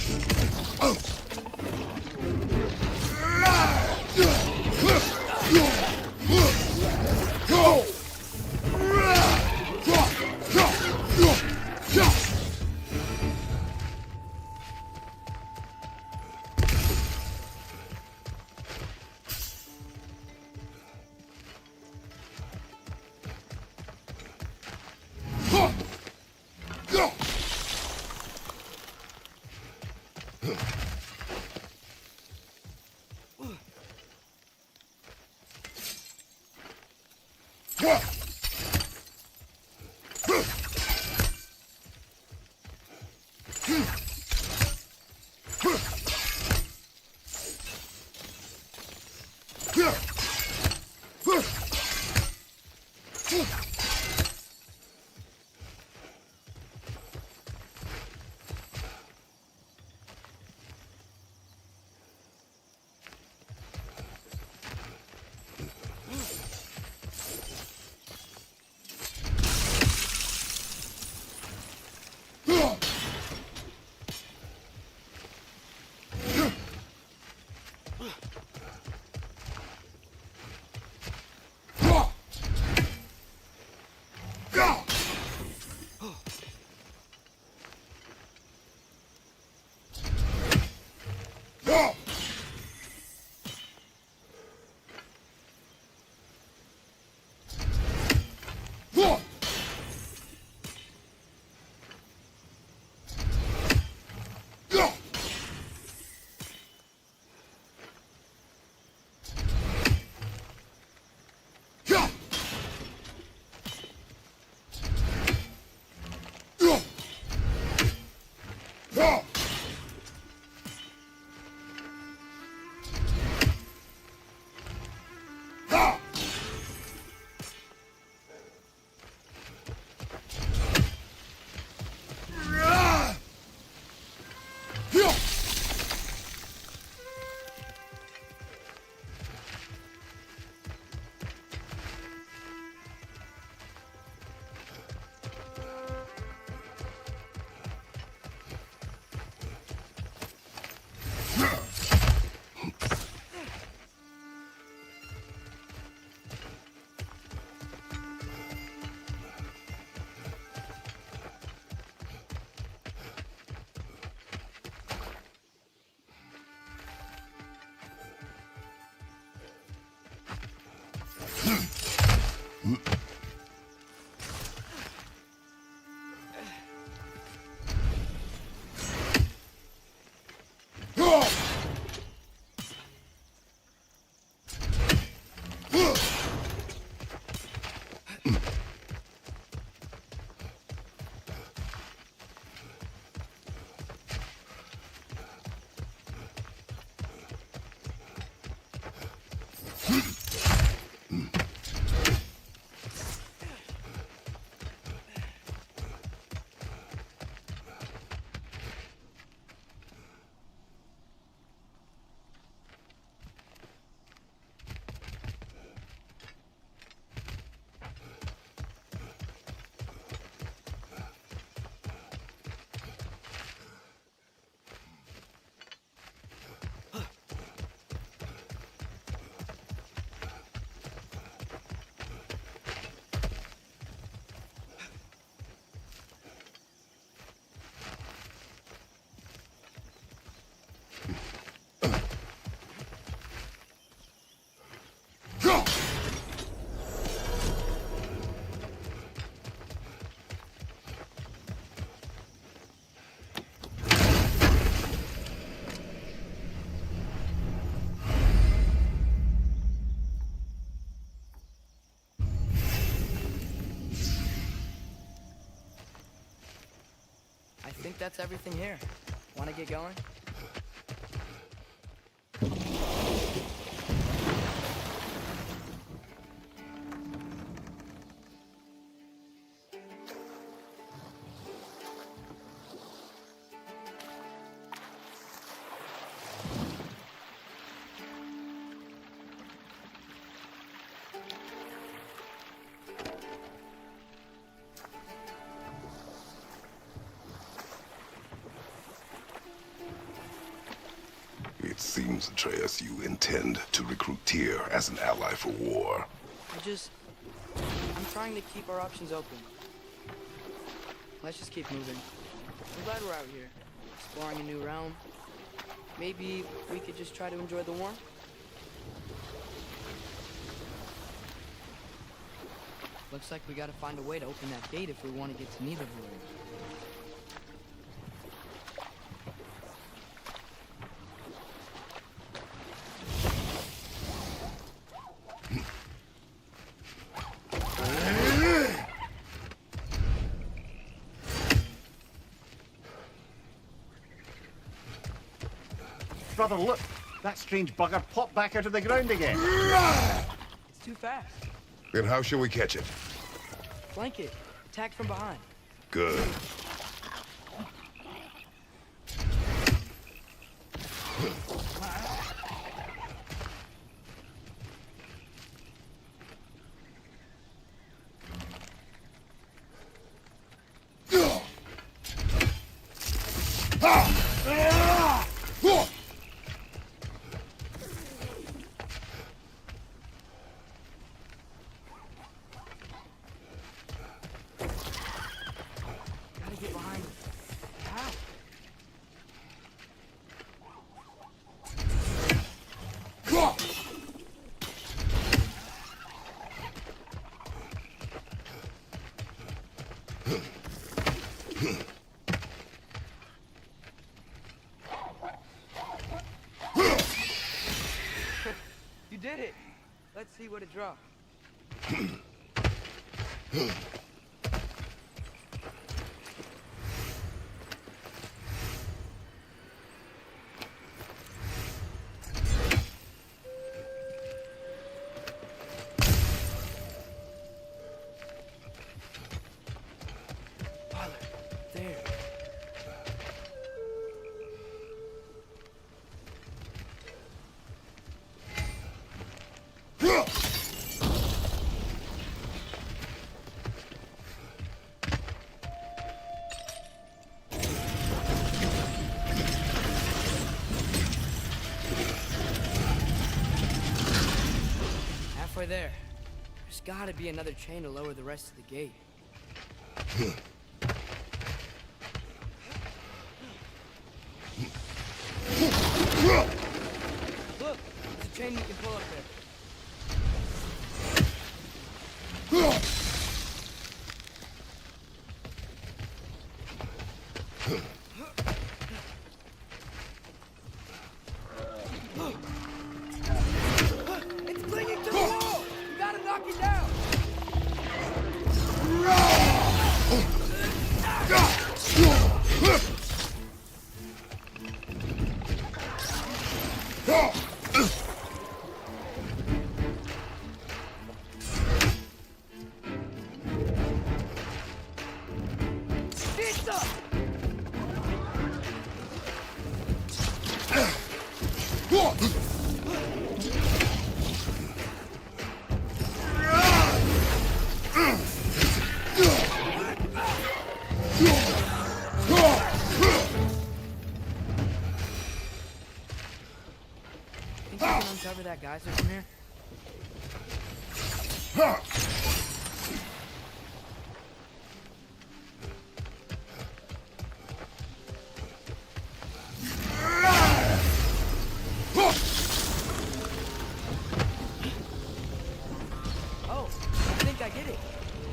I think that's everything here. Wanna get going? It seems, Atreus, you intend to recruit Tyr as an ally for war. I'm trying to keep our options open. Let's just keep moving. I'm glad we're out here, exploring a new realm. Maybe we could just try to enjoy the warmth? Looks like we gotta find a way to open that gate if we want to get to Nidavellir. Brother, look! That strange bugger popped back out of the ground again. It's too fast. Then how shall we catch it? Flank it. Attack from behind. Good. Gotta get behind it. How? You did it! Let's see what it dropped. Tyler, there. Halfway there. There's gotta be another chain to lower the rest of the gate. Look, there's a chain you can pull up there. It's clinging to the wall! You gotta knock it down! Pizza! Think you can uncover that geyser from here? Oh, I think I get it.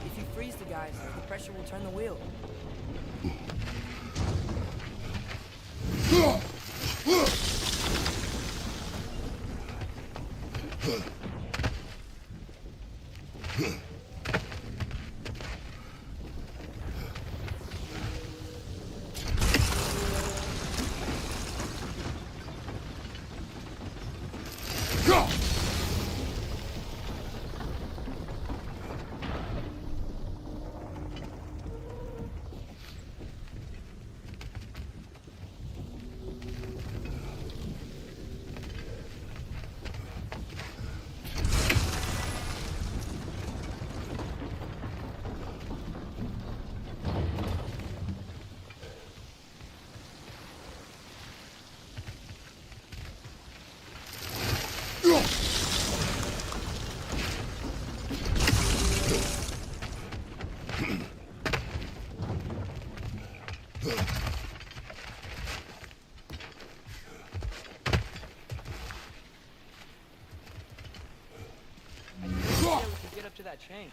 If you freeze the geyser, the pressure will turn the wheel. We could get up to that chain.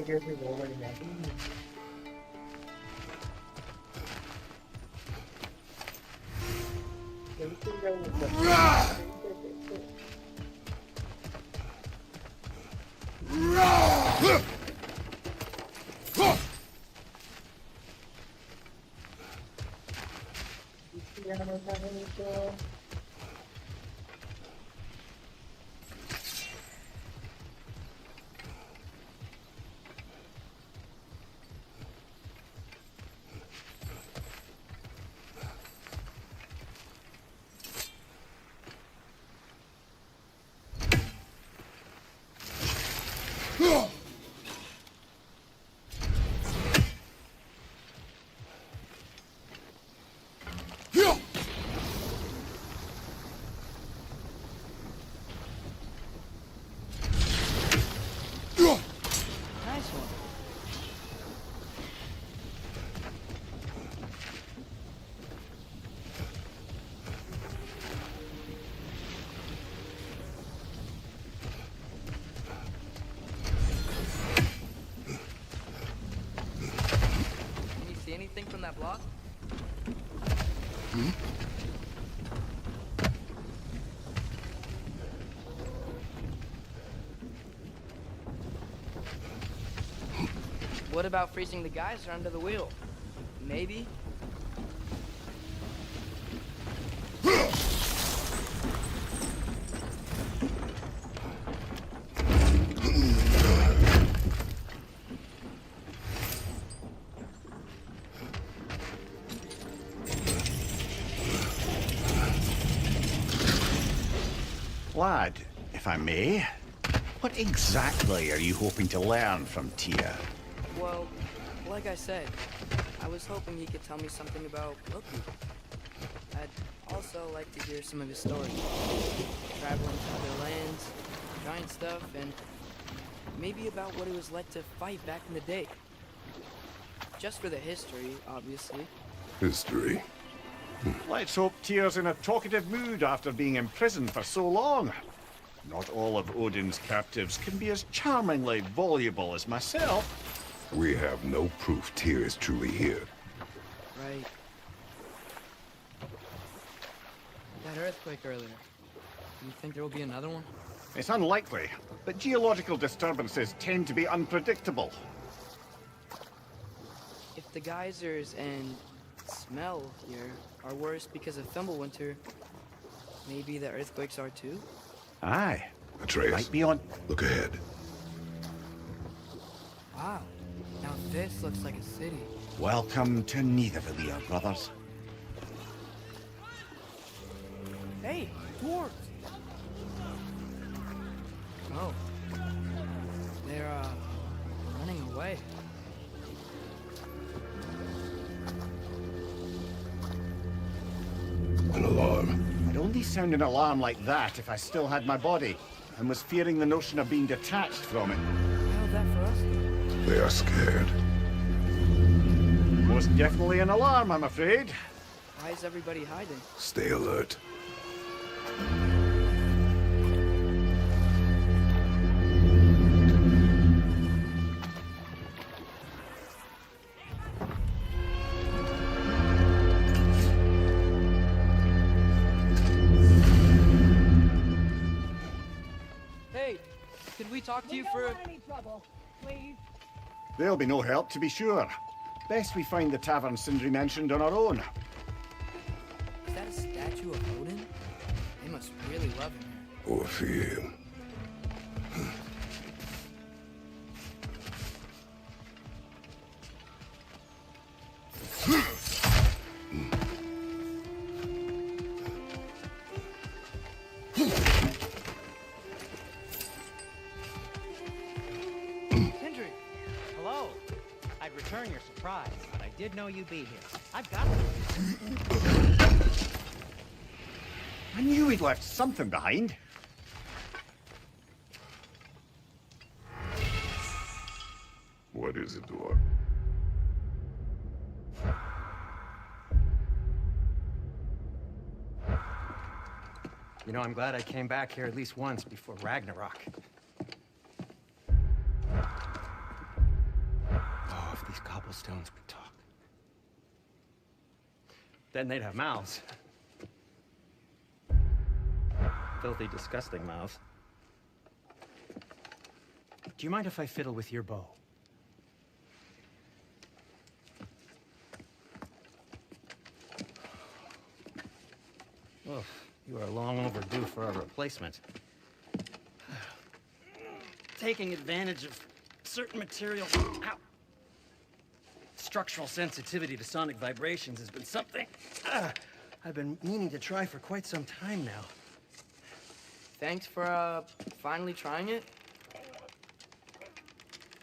I guess it's already happening. Nice one. Can you see anything from that block? What about freezing the geyser under the wheel? Maybe? Lad, if I may, what exactly are you hoping to learn from Tia? Well, like I said, I was hoping he could tell me something about Loki. I'd also like to hear some of his stories. Traveling to other lands, giant stuff, and maybe about what it was like to fight back in the day. Just for the history, obviously. History. Let's hope Tyr's in a talkative mood after being imprisoned for so long. Not all of Odin's captives can be as charmingly voluble as myself. We have no proof Tyr is truly here. Right. That earthquake earlier. Do you think there will be another one? It's unlikely, but geological disturbances tend to be unpredictable. If the geysers and smell here are worse because of Thimblewinter, maybe the earthquakes are too? Aye. Atreus, Might be on. look ahead. Wow. Now this looks like a city. Welcome to Nidavellir, brothers. Hey, dwarves! Oh. They're, running away. wouldn't sound an alarm like that if I still had my body and was fearing the notion of being detached from it. How's that for us, then? They are scared. Most definitely an alarm, I'm afraid. Why is everybody hiding? Stay alert. Hey, could we talk to you for... any trouble, please. There'll be no help, to be sure. Best we find the tavern Sindri mentioned on our own. Is that a statue of Odin? They must really love him here. Or fear him. Sindri! Hello. I'd return your surprise, but I did know you'd be here. I've got I knew we'd left something behind. What is it, Dwarf? You know, I'm glad I came back here at least once before Ragnarok. Oh, if these cobblestones could talk. Then they'd have mouths. Filthy, disgusting mouths. Do you mind if I fiddle with your bow? Oh, you are long overdue for a replacement. Taking advantage of certain materials. Ow. Structural sensitivity to sonic vibrations has been something I've been meaning to try for quite some time now. Thanks for, finally trying it.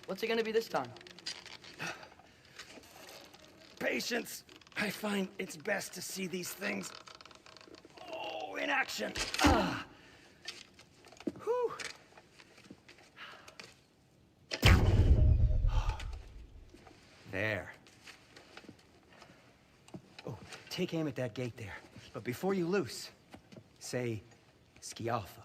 What's it gonna be this time? Patience. I find it's best to see these things in action. Whew. There. Oh, take aim at that gate there. But before you loose, say Skialfa.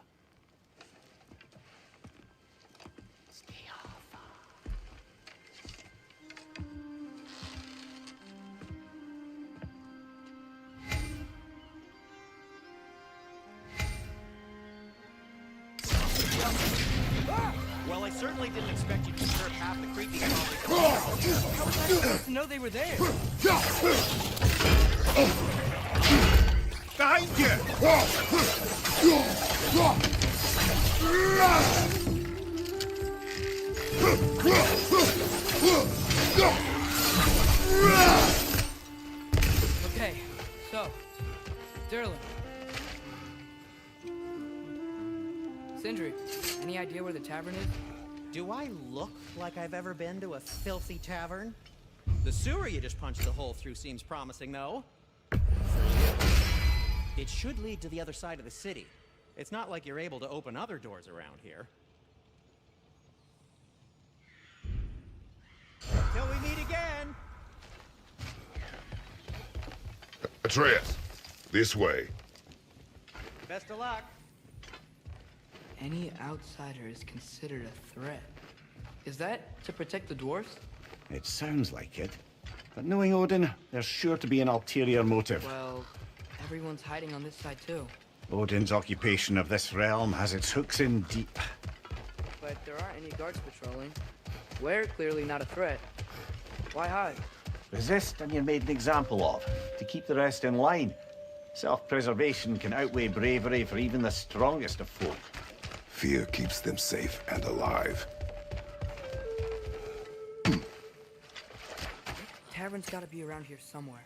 Well, I certainly didn't expect you to disturb half the creepy zombies. How was I supposed to know they were there? Behind Okay, so, Durlin. Sindri, any idea where the tavern is? Do I look like I've ever been to a filthy tavern? The sewer you just punched a hole through seems promising, though. It should lead to the other side of the city. It's not like you're able to open other doors around here. Till we meet again! Atreus, this way. Best of luck. Any outsider is considered a threat. Is that to protect the dwarves? It sounds like it. But knowing Odin, there's sure to be an ulterior motive. Well, everyone's hiding on this side too. Odin's occupation of this realm has its hooks in deep. But there aren't any guards patrolling. We're clearly not a threat. Why hide? Resist and you're made an example of, to keep the rest in line. Self-preservation can outweigh bravery for even the strongest of folk. Fear keeps them safe and alive. Tavern's gotta be around here somewhere.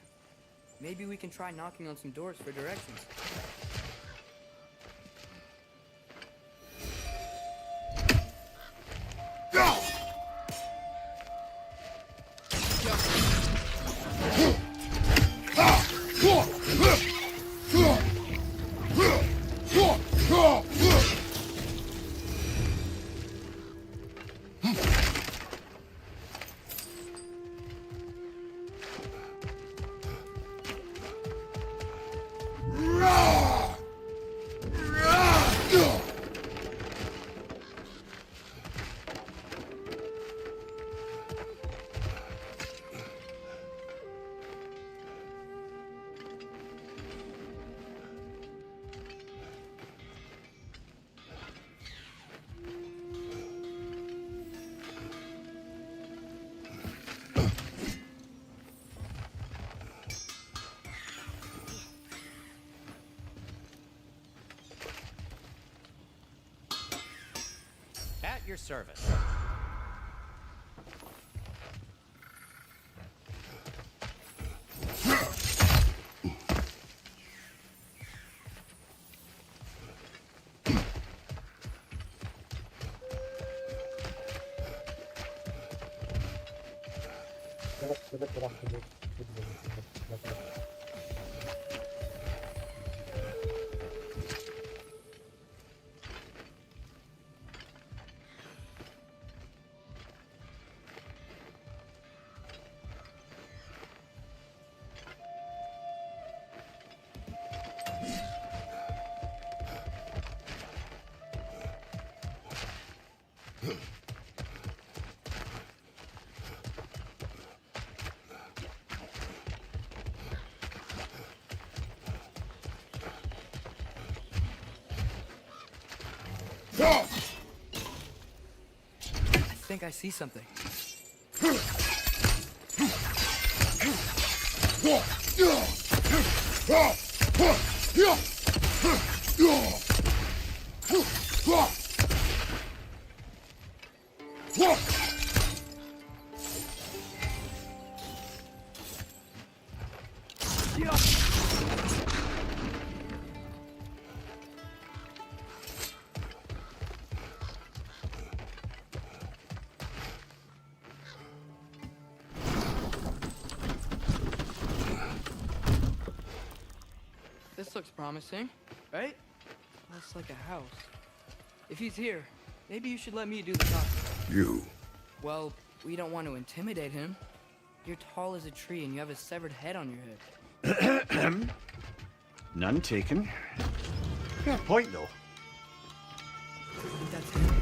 Maybe we can try knocking on some doors for directions. At your service. I think I see something. This looks promising, right? Looks like a house. If he's here, maybe you should let me do the talking. You? Well, we don't want to intimidate him. You're tall as a tree and you have a severed head on your head. None taken. Fair point, though. I think that's him.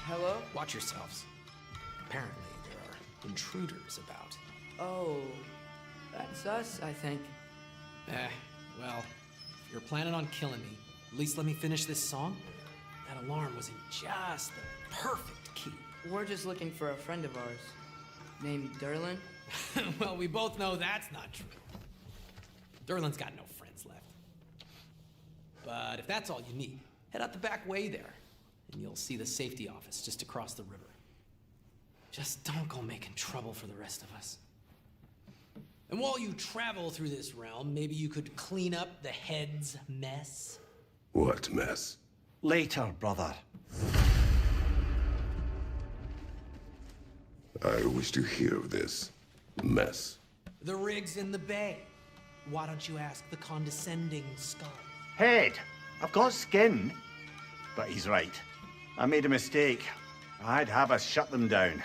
Hello? Watch yourselves. Apparently, there are intruders about. Oh, that's us, I think. Well, if you're planning on killing me, at least let me finish this song. That alarm was in just the perfect key. We're just looking for a friend of ours, named Derlin. Well, we both know that's not true. Derlin's got no friends left. But if that's all you need, head out the back way there, and you'll see the safety office just across the river. Just don't go making trouble for the rest of us. And while you travel through this realm, maybe you could clean up the head's mess? What mess? Later, brother. I wish to hear of this mess. The rig's in the bay. Why don't you ask the condescending skull? Head, I've got skin. But he's right. I made a mistake. I'd have us shut them down.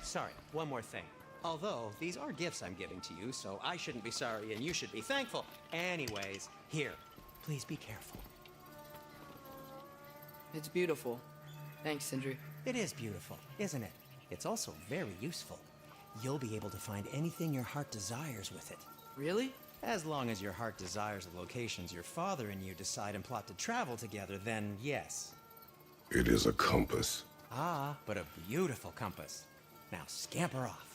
Sorry, one more thing. Although, these are gifts I'm giving to you, so I shouldn't be sorry and you should be thankful. Anyways, here, please be careful. It's beautiful. Thanks, Sindri. It is beautiful, isn't it? It's also very useful. You'll be able to find anything your heart desires with it. Really? As long as your heart desires the locations your father and you decide and plot to travel together, then yes. It is a compass. Ah, but a beautiful compass. Now scamper off.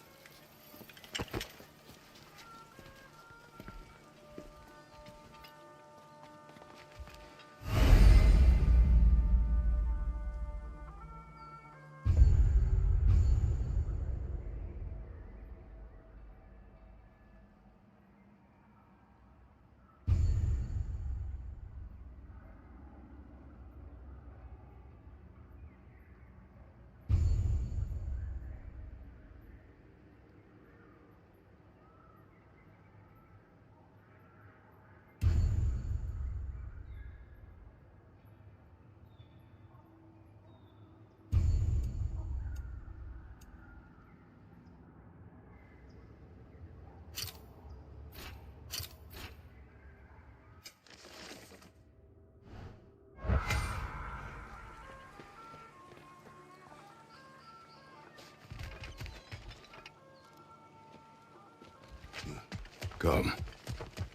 Come.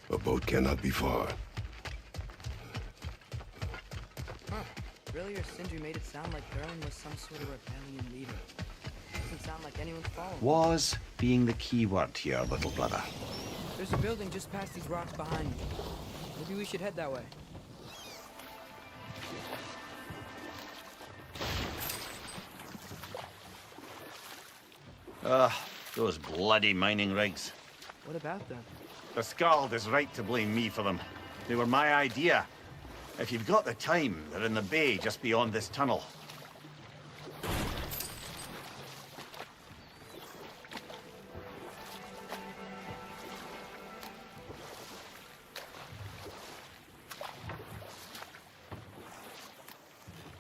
A boat cannot be far. Huh. Earlier, Sindri made it sound like Durlin was some sort of rebellion leader. Doesn't sound like anyone's following. Was being the key word here, little brother. There's a building just past these rocks behind me. Maybe we should head that way. Those bloody mining rigs. What about them? The Skald is right to blame me for them. They were my idea. If you've got the time, they're in the bay just beyond this tunnel.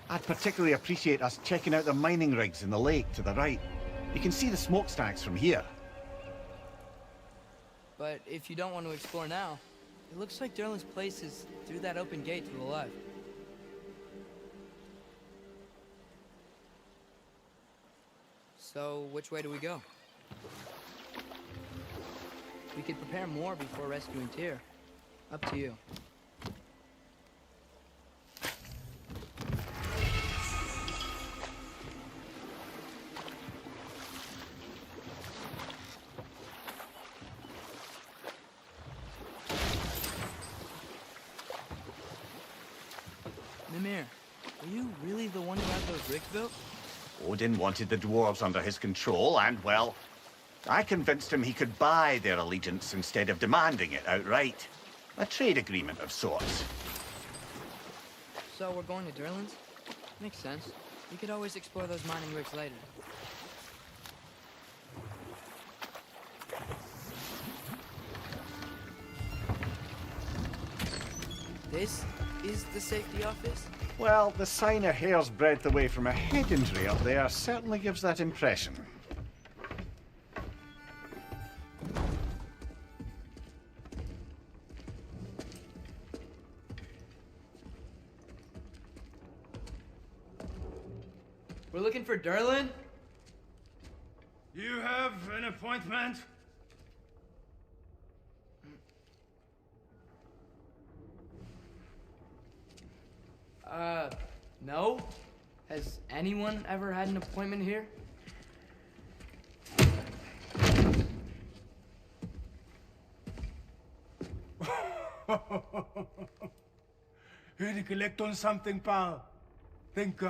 I'd particularly appreciate us checking out the mining rigs in the lake to the right. You can see the smokestacks from here. But if you don't want to explore now, it looks like Durlin's place is through that open gate to the left. So, which way do we go? We could prepare more before rescuing Tyr. Up to you. Mimir, are you really the one who had those rigs built? Odin wanted the dwarves under his control, and, well, I convinced him he could buy their allegiance instead of demanding it outright. A trade agreement of sorts. So we're going to Durlin's? Makes sense. We could always explore those mining rigs later. This is the safety office? Well, the sign a hair's breadth away from a head injury up there certainly gives that impression. We're looking for Durlin? You have an appointment? No? Has anyone ever had an appointment here? Here to collect on something, pal? Think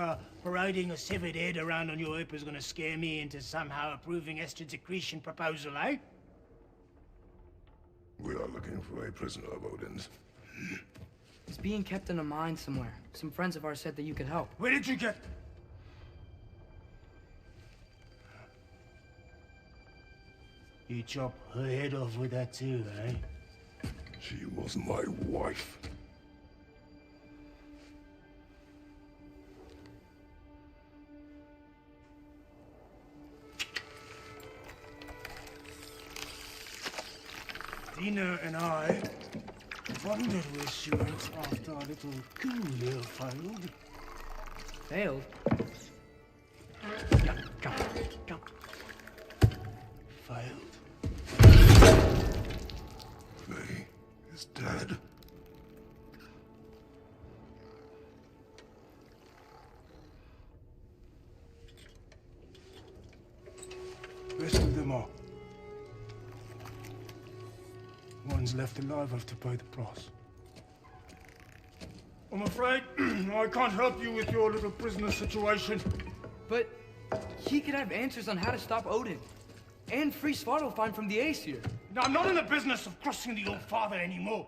parading a severed head around on your hip is gonna scare me into somehow approving Esther's accretion proposal, eh? We are looking for a prisoner of Odin's. It's being kept in a mine somewhere. Some friends of ours said that you could help. Where did you get... You chop her head off with that too, eh? She was my wife. Dina and I wondered where she went after our little coup here failed. Failed? Come. Failed. Faye is dead. Rest of them are. One's left alive have to pay the price. I'm afraid I can't help you with your little prisoner situation. But he could have answers on how to stop Odin. And free Svartalfheim from the Aesir. Now, I'm not in the business of crossing the old father anymore.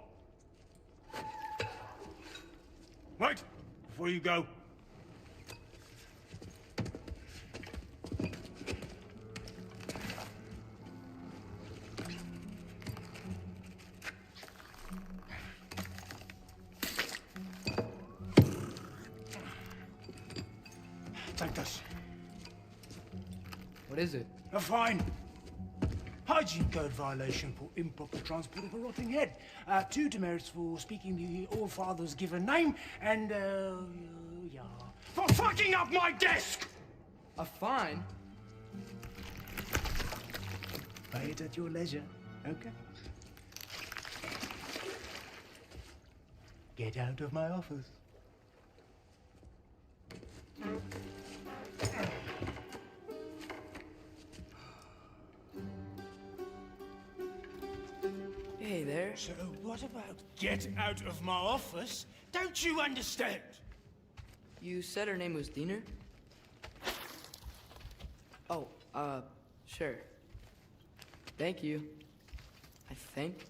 Wait, before you go. Take this. What is it? A fine. Hygiene code violation for improper transport of a rotting head. 2 demerits for speaking the All-Father's given name, and, yeah. For fucking up my desk! A fine? Pay it at your leisure, okay? Get out of my office. Hey there. So what about get out of my office? Don't you understand? You said her name was Diener? Oh, sure. Thank you. I think.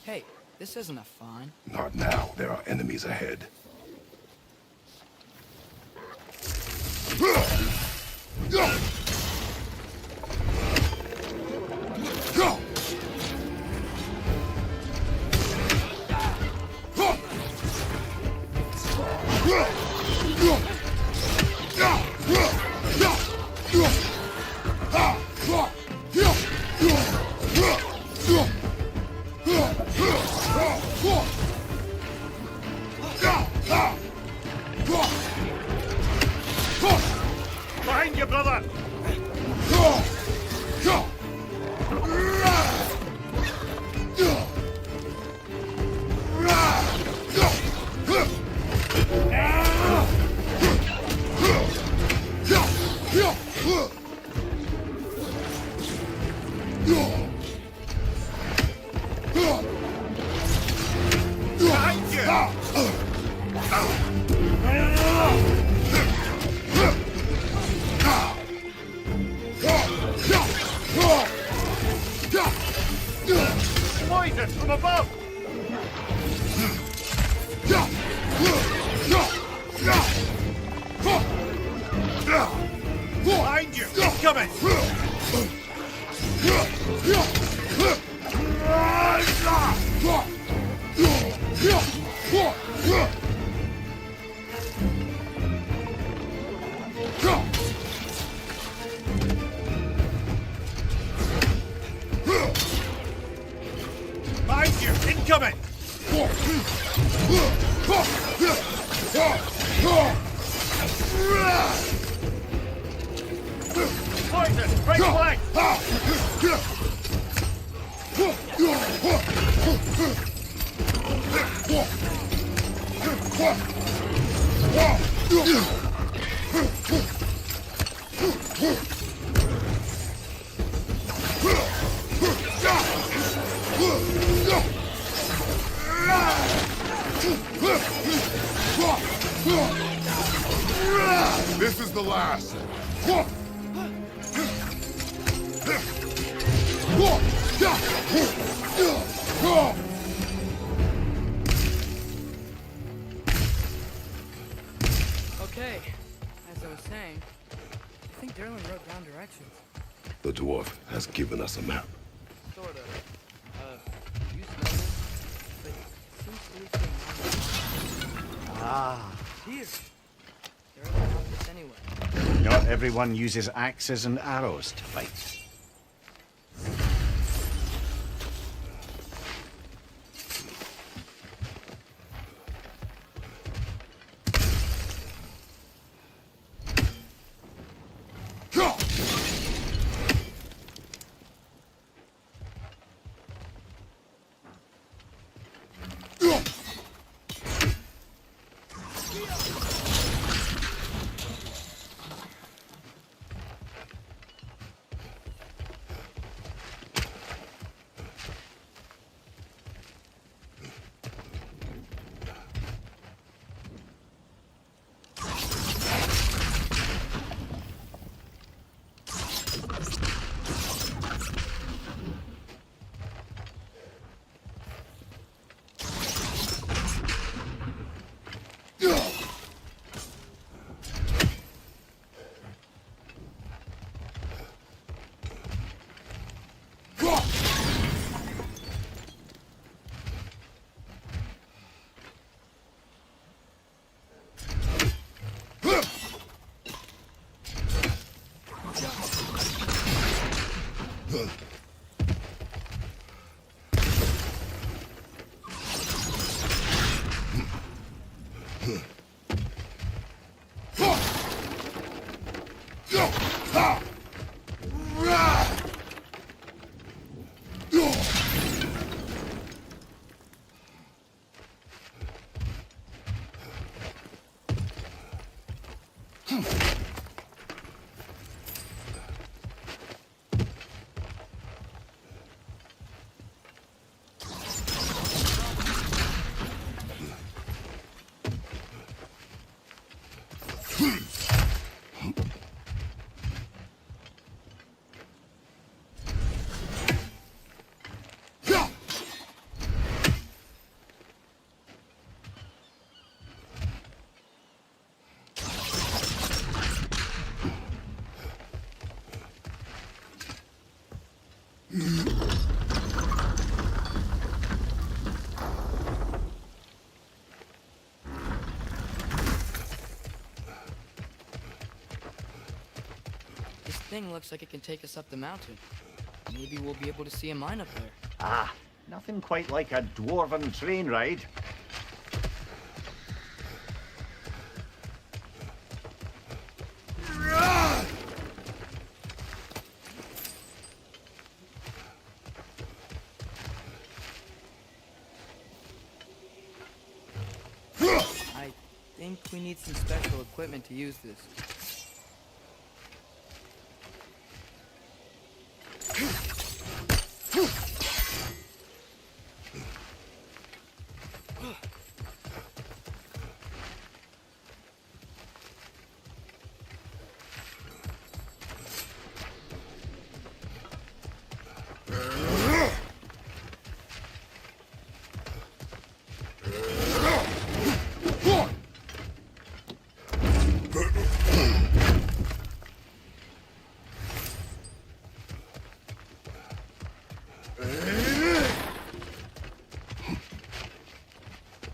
Hey, this isn't a fine. Not now. There are enemies ahead. Behind you, brother! Poison from above! Behind you! Incoming! Behind you! Incoming! Poison! Right flank! This is the last. Okay, as I was saying, I think Derlin wrote down directions. The dwarf has given us a map. Sorta. You smell it? But it seems to lead to a Ah, Here. Derlin helped us anyway. not everyone uses axes and arrows to fight. This thing looks like it can take us up the mountain. Maybe we'll be able to see a mine up there. Ah, nothing quite like a dwarven train ride. I think we need some special equipment to use this.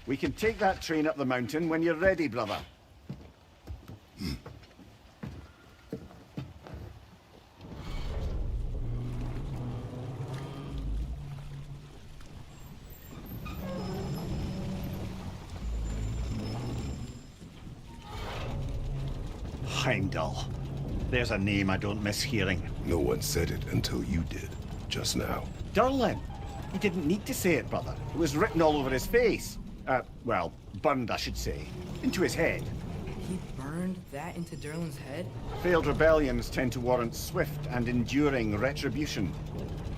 We can take that train up the mountain when you're ready, brother. Heimdall. There's a name I don't miss hearing. No one said it until you did, just now. Durlin. He didn't need to say it, brother. It was written all over his face. Well, burned, I should say. Into his head. He burned that into Durlin's head? Failed rebellions tend to warrant swift and enduring retribution.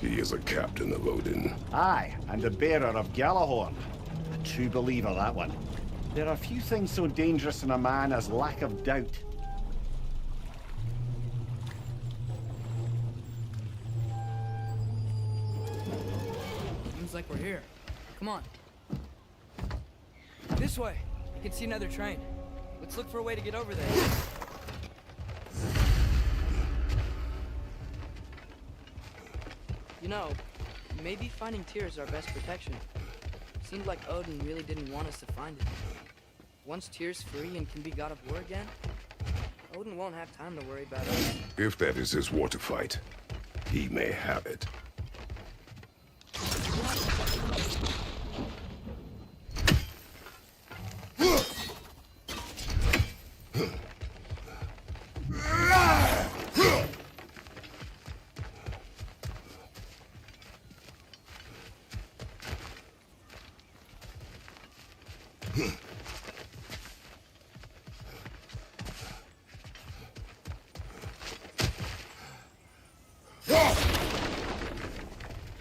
He is a captain of Odin. Aye, and a bearer of Gjallarhorn. A true believer, that one. There are few things so dangerous in a man as lack of doubt. Seems like we're here. Come on. This way. You can see another train. Let's look for a way to get over there. You know, maybe finding Tyr is our best protection. Seemed like Odin really didn't want us to find it. Once Tyr's free and can be god of war again, Odin won't have time to worry about us. If that is his war to fight, he may have it.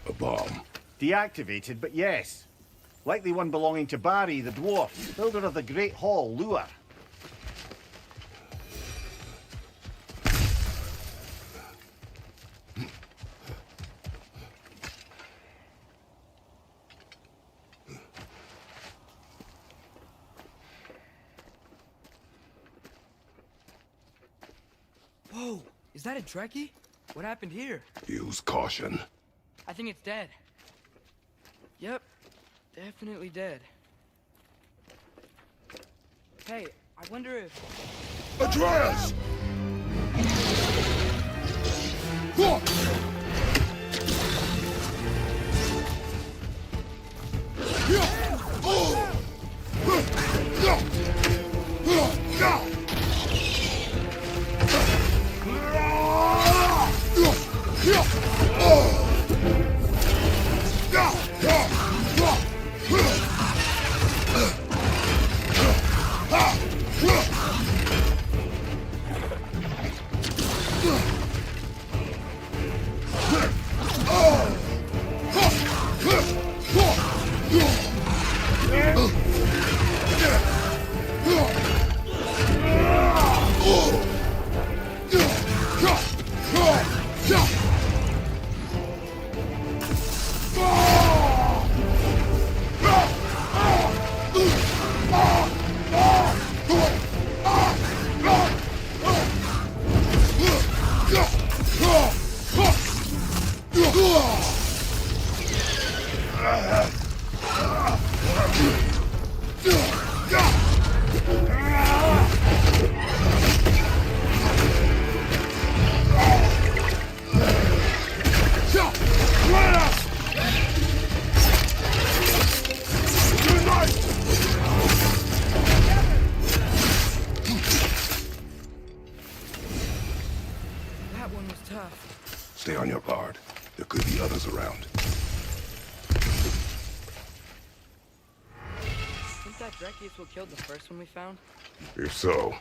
A bomb. Deactivated, but yes. Likely one belonging to Barry, the dwarf, builder of the Great Hall, Lure. Whoa! Is that a Trekkie? What happened here? Use caution. I think it's dead. Yep. Definitely dead. Hey, I wonder if... Atreus! hard. There could be others around. Think that Dreki is what killed the first one we found? If so,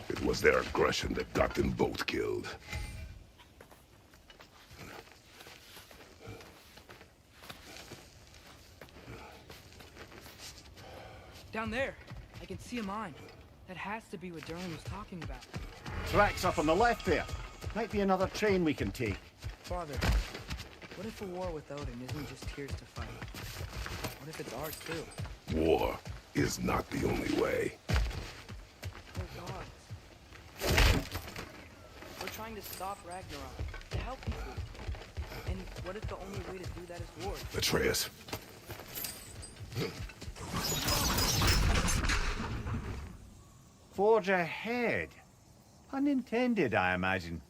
it was their aggression that got them both killed. Down there, I can see a mine. That has to be what Durlin was talking about. Tracks up on the left there. Might be another train we can take. Father, what if a war with Odin isn't just Tyr's to fight? What if it's ours too? War is not the only way. We're gods. We're trying to stop Ragnarok, to help people. And what if the only way to do that is war? Atreus. Forge ahead. Unintended, I imagine.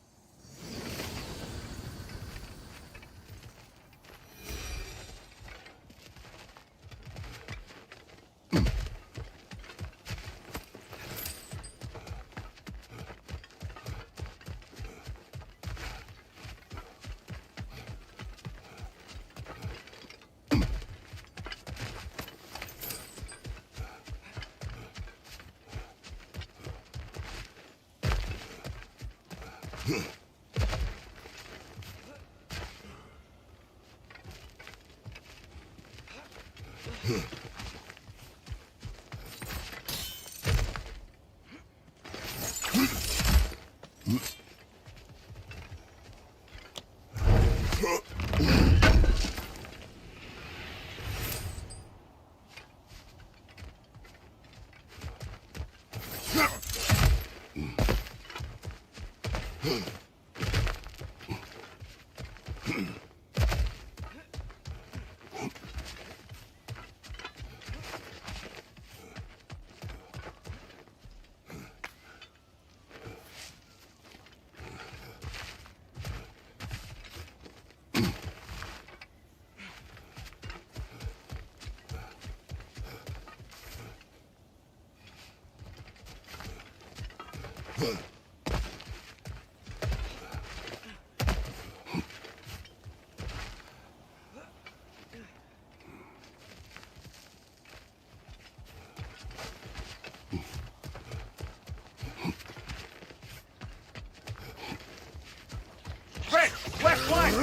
Left flank!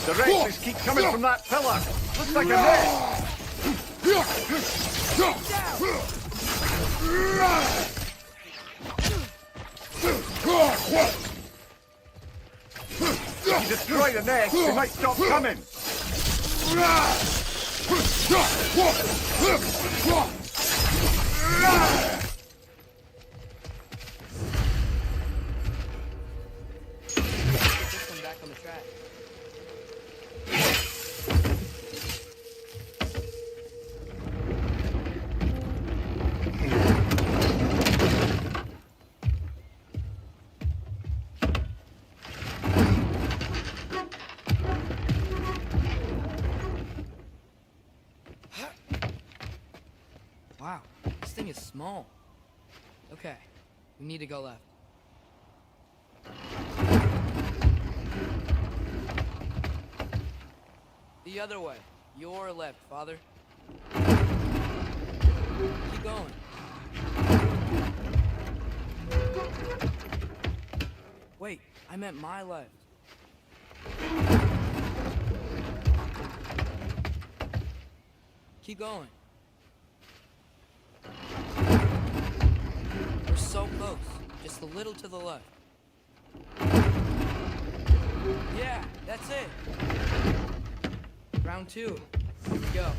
The wrenches keep coming from that pillar. Looks like a net. If you destroy the nest, they might stop coming. Just come back on the track. Wow, this thing is small. Okay, we need to go left. The other way. Your left, Father. Keep going. Wait, I meant my left. Keep going. We're so close. Just a little to the left. Yeah, that's it. Round 2. Here we go.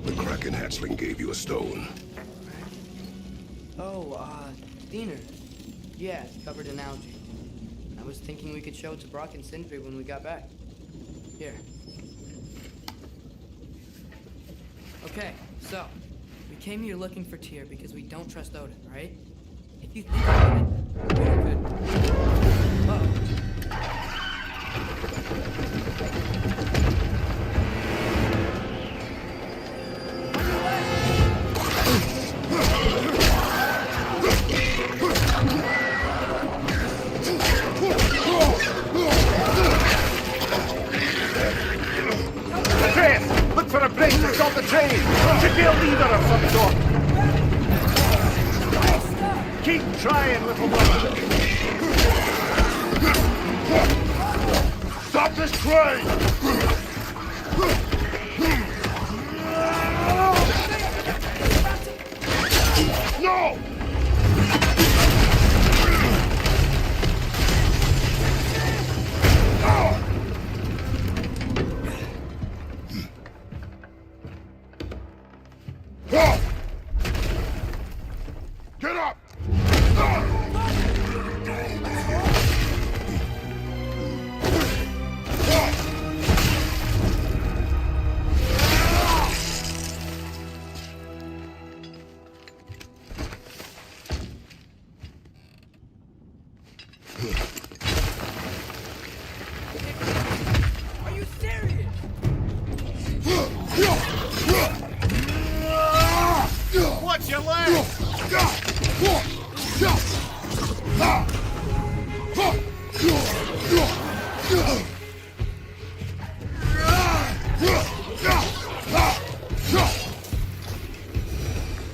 The Kraken hatchling gave you a stone. Oh, Diener. Yeah, it's covered in algae. I was thinking we could show it to Brock and Sindri when we got back. Here. Okay, so, we came here looking for Tyr because we don't trust Odin, right? If you think about it, we're good. trying, little brother. Stop this train! No! Get up! Are you serious? Watch your leg!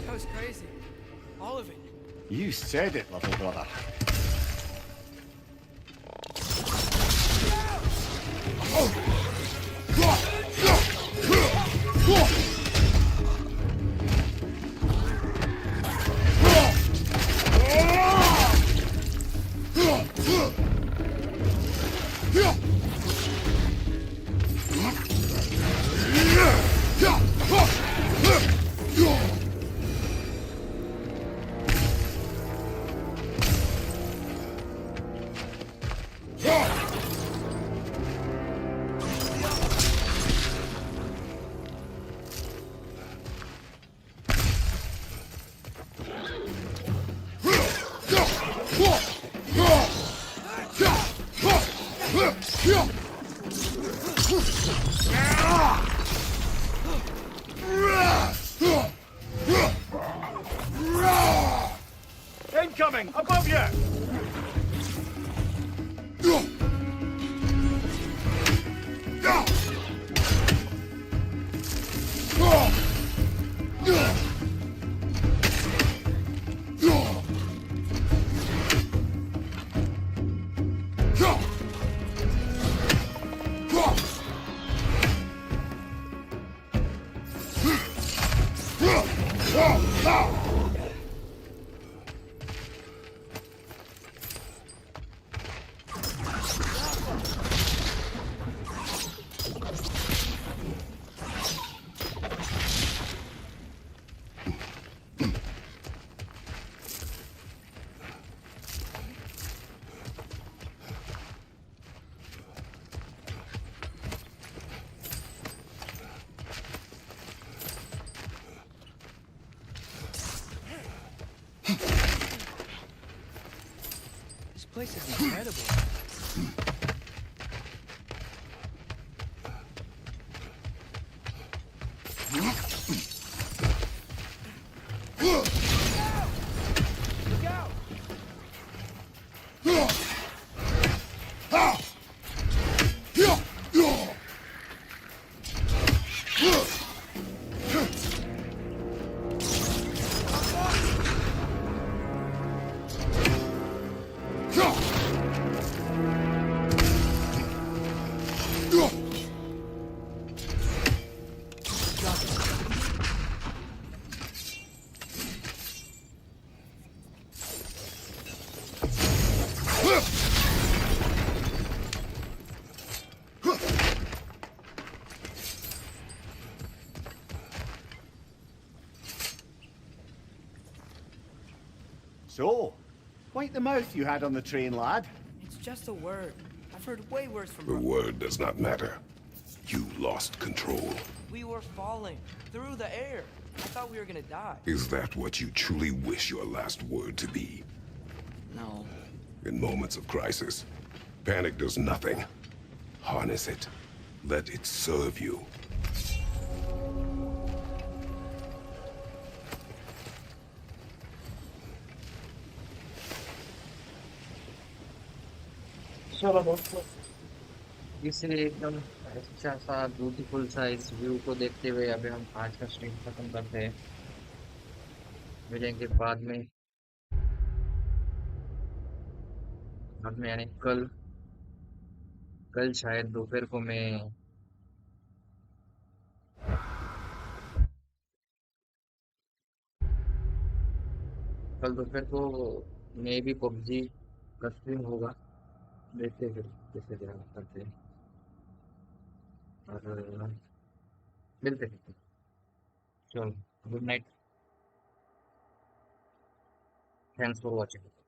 That was crazy. All of it. You said it, little brother. Incoming! Above you! This place is incredible. So, wipe the mouth you had on the train, lad. It's just a word. I've heard way worse from The word does not matter. You lost control. We were falling through the air. I thought we were gonna die. Is that what you truly wish your last word to be? No. In moments of crisis, panic does nothing. Harness it. Let it serve you. चलो दोस्तों, इस एकदम अच्छा सा beautiful सा इस view को देखते हुए अभी हम आज का स्ट्रीम खत्म करते हैं। मिलेंगे बाद में बाद में यानी कल कल शायद दोपहर को मैं कल दोपहर को मे भी पबजी का स्ट्रीम होगा। देखते हैं फिर कैसे क्या करते हैं और मिलते हैं। चलो, good night, thanks for watching.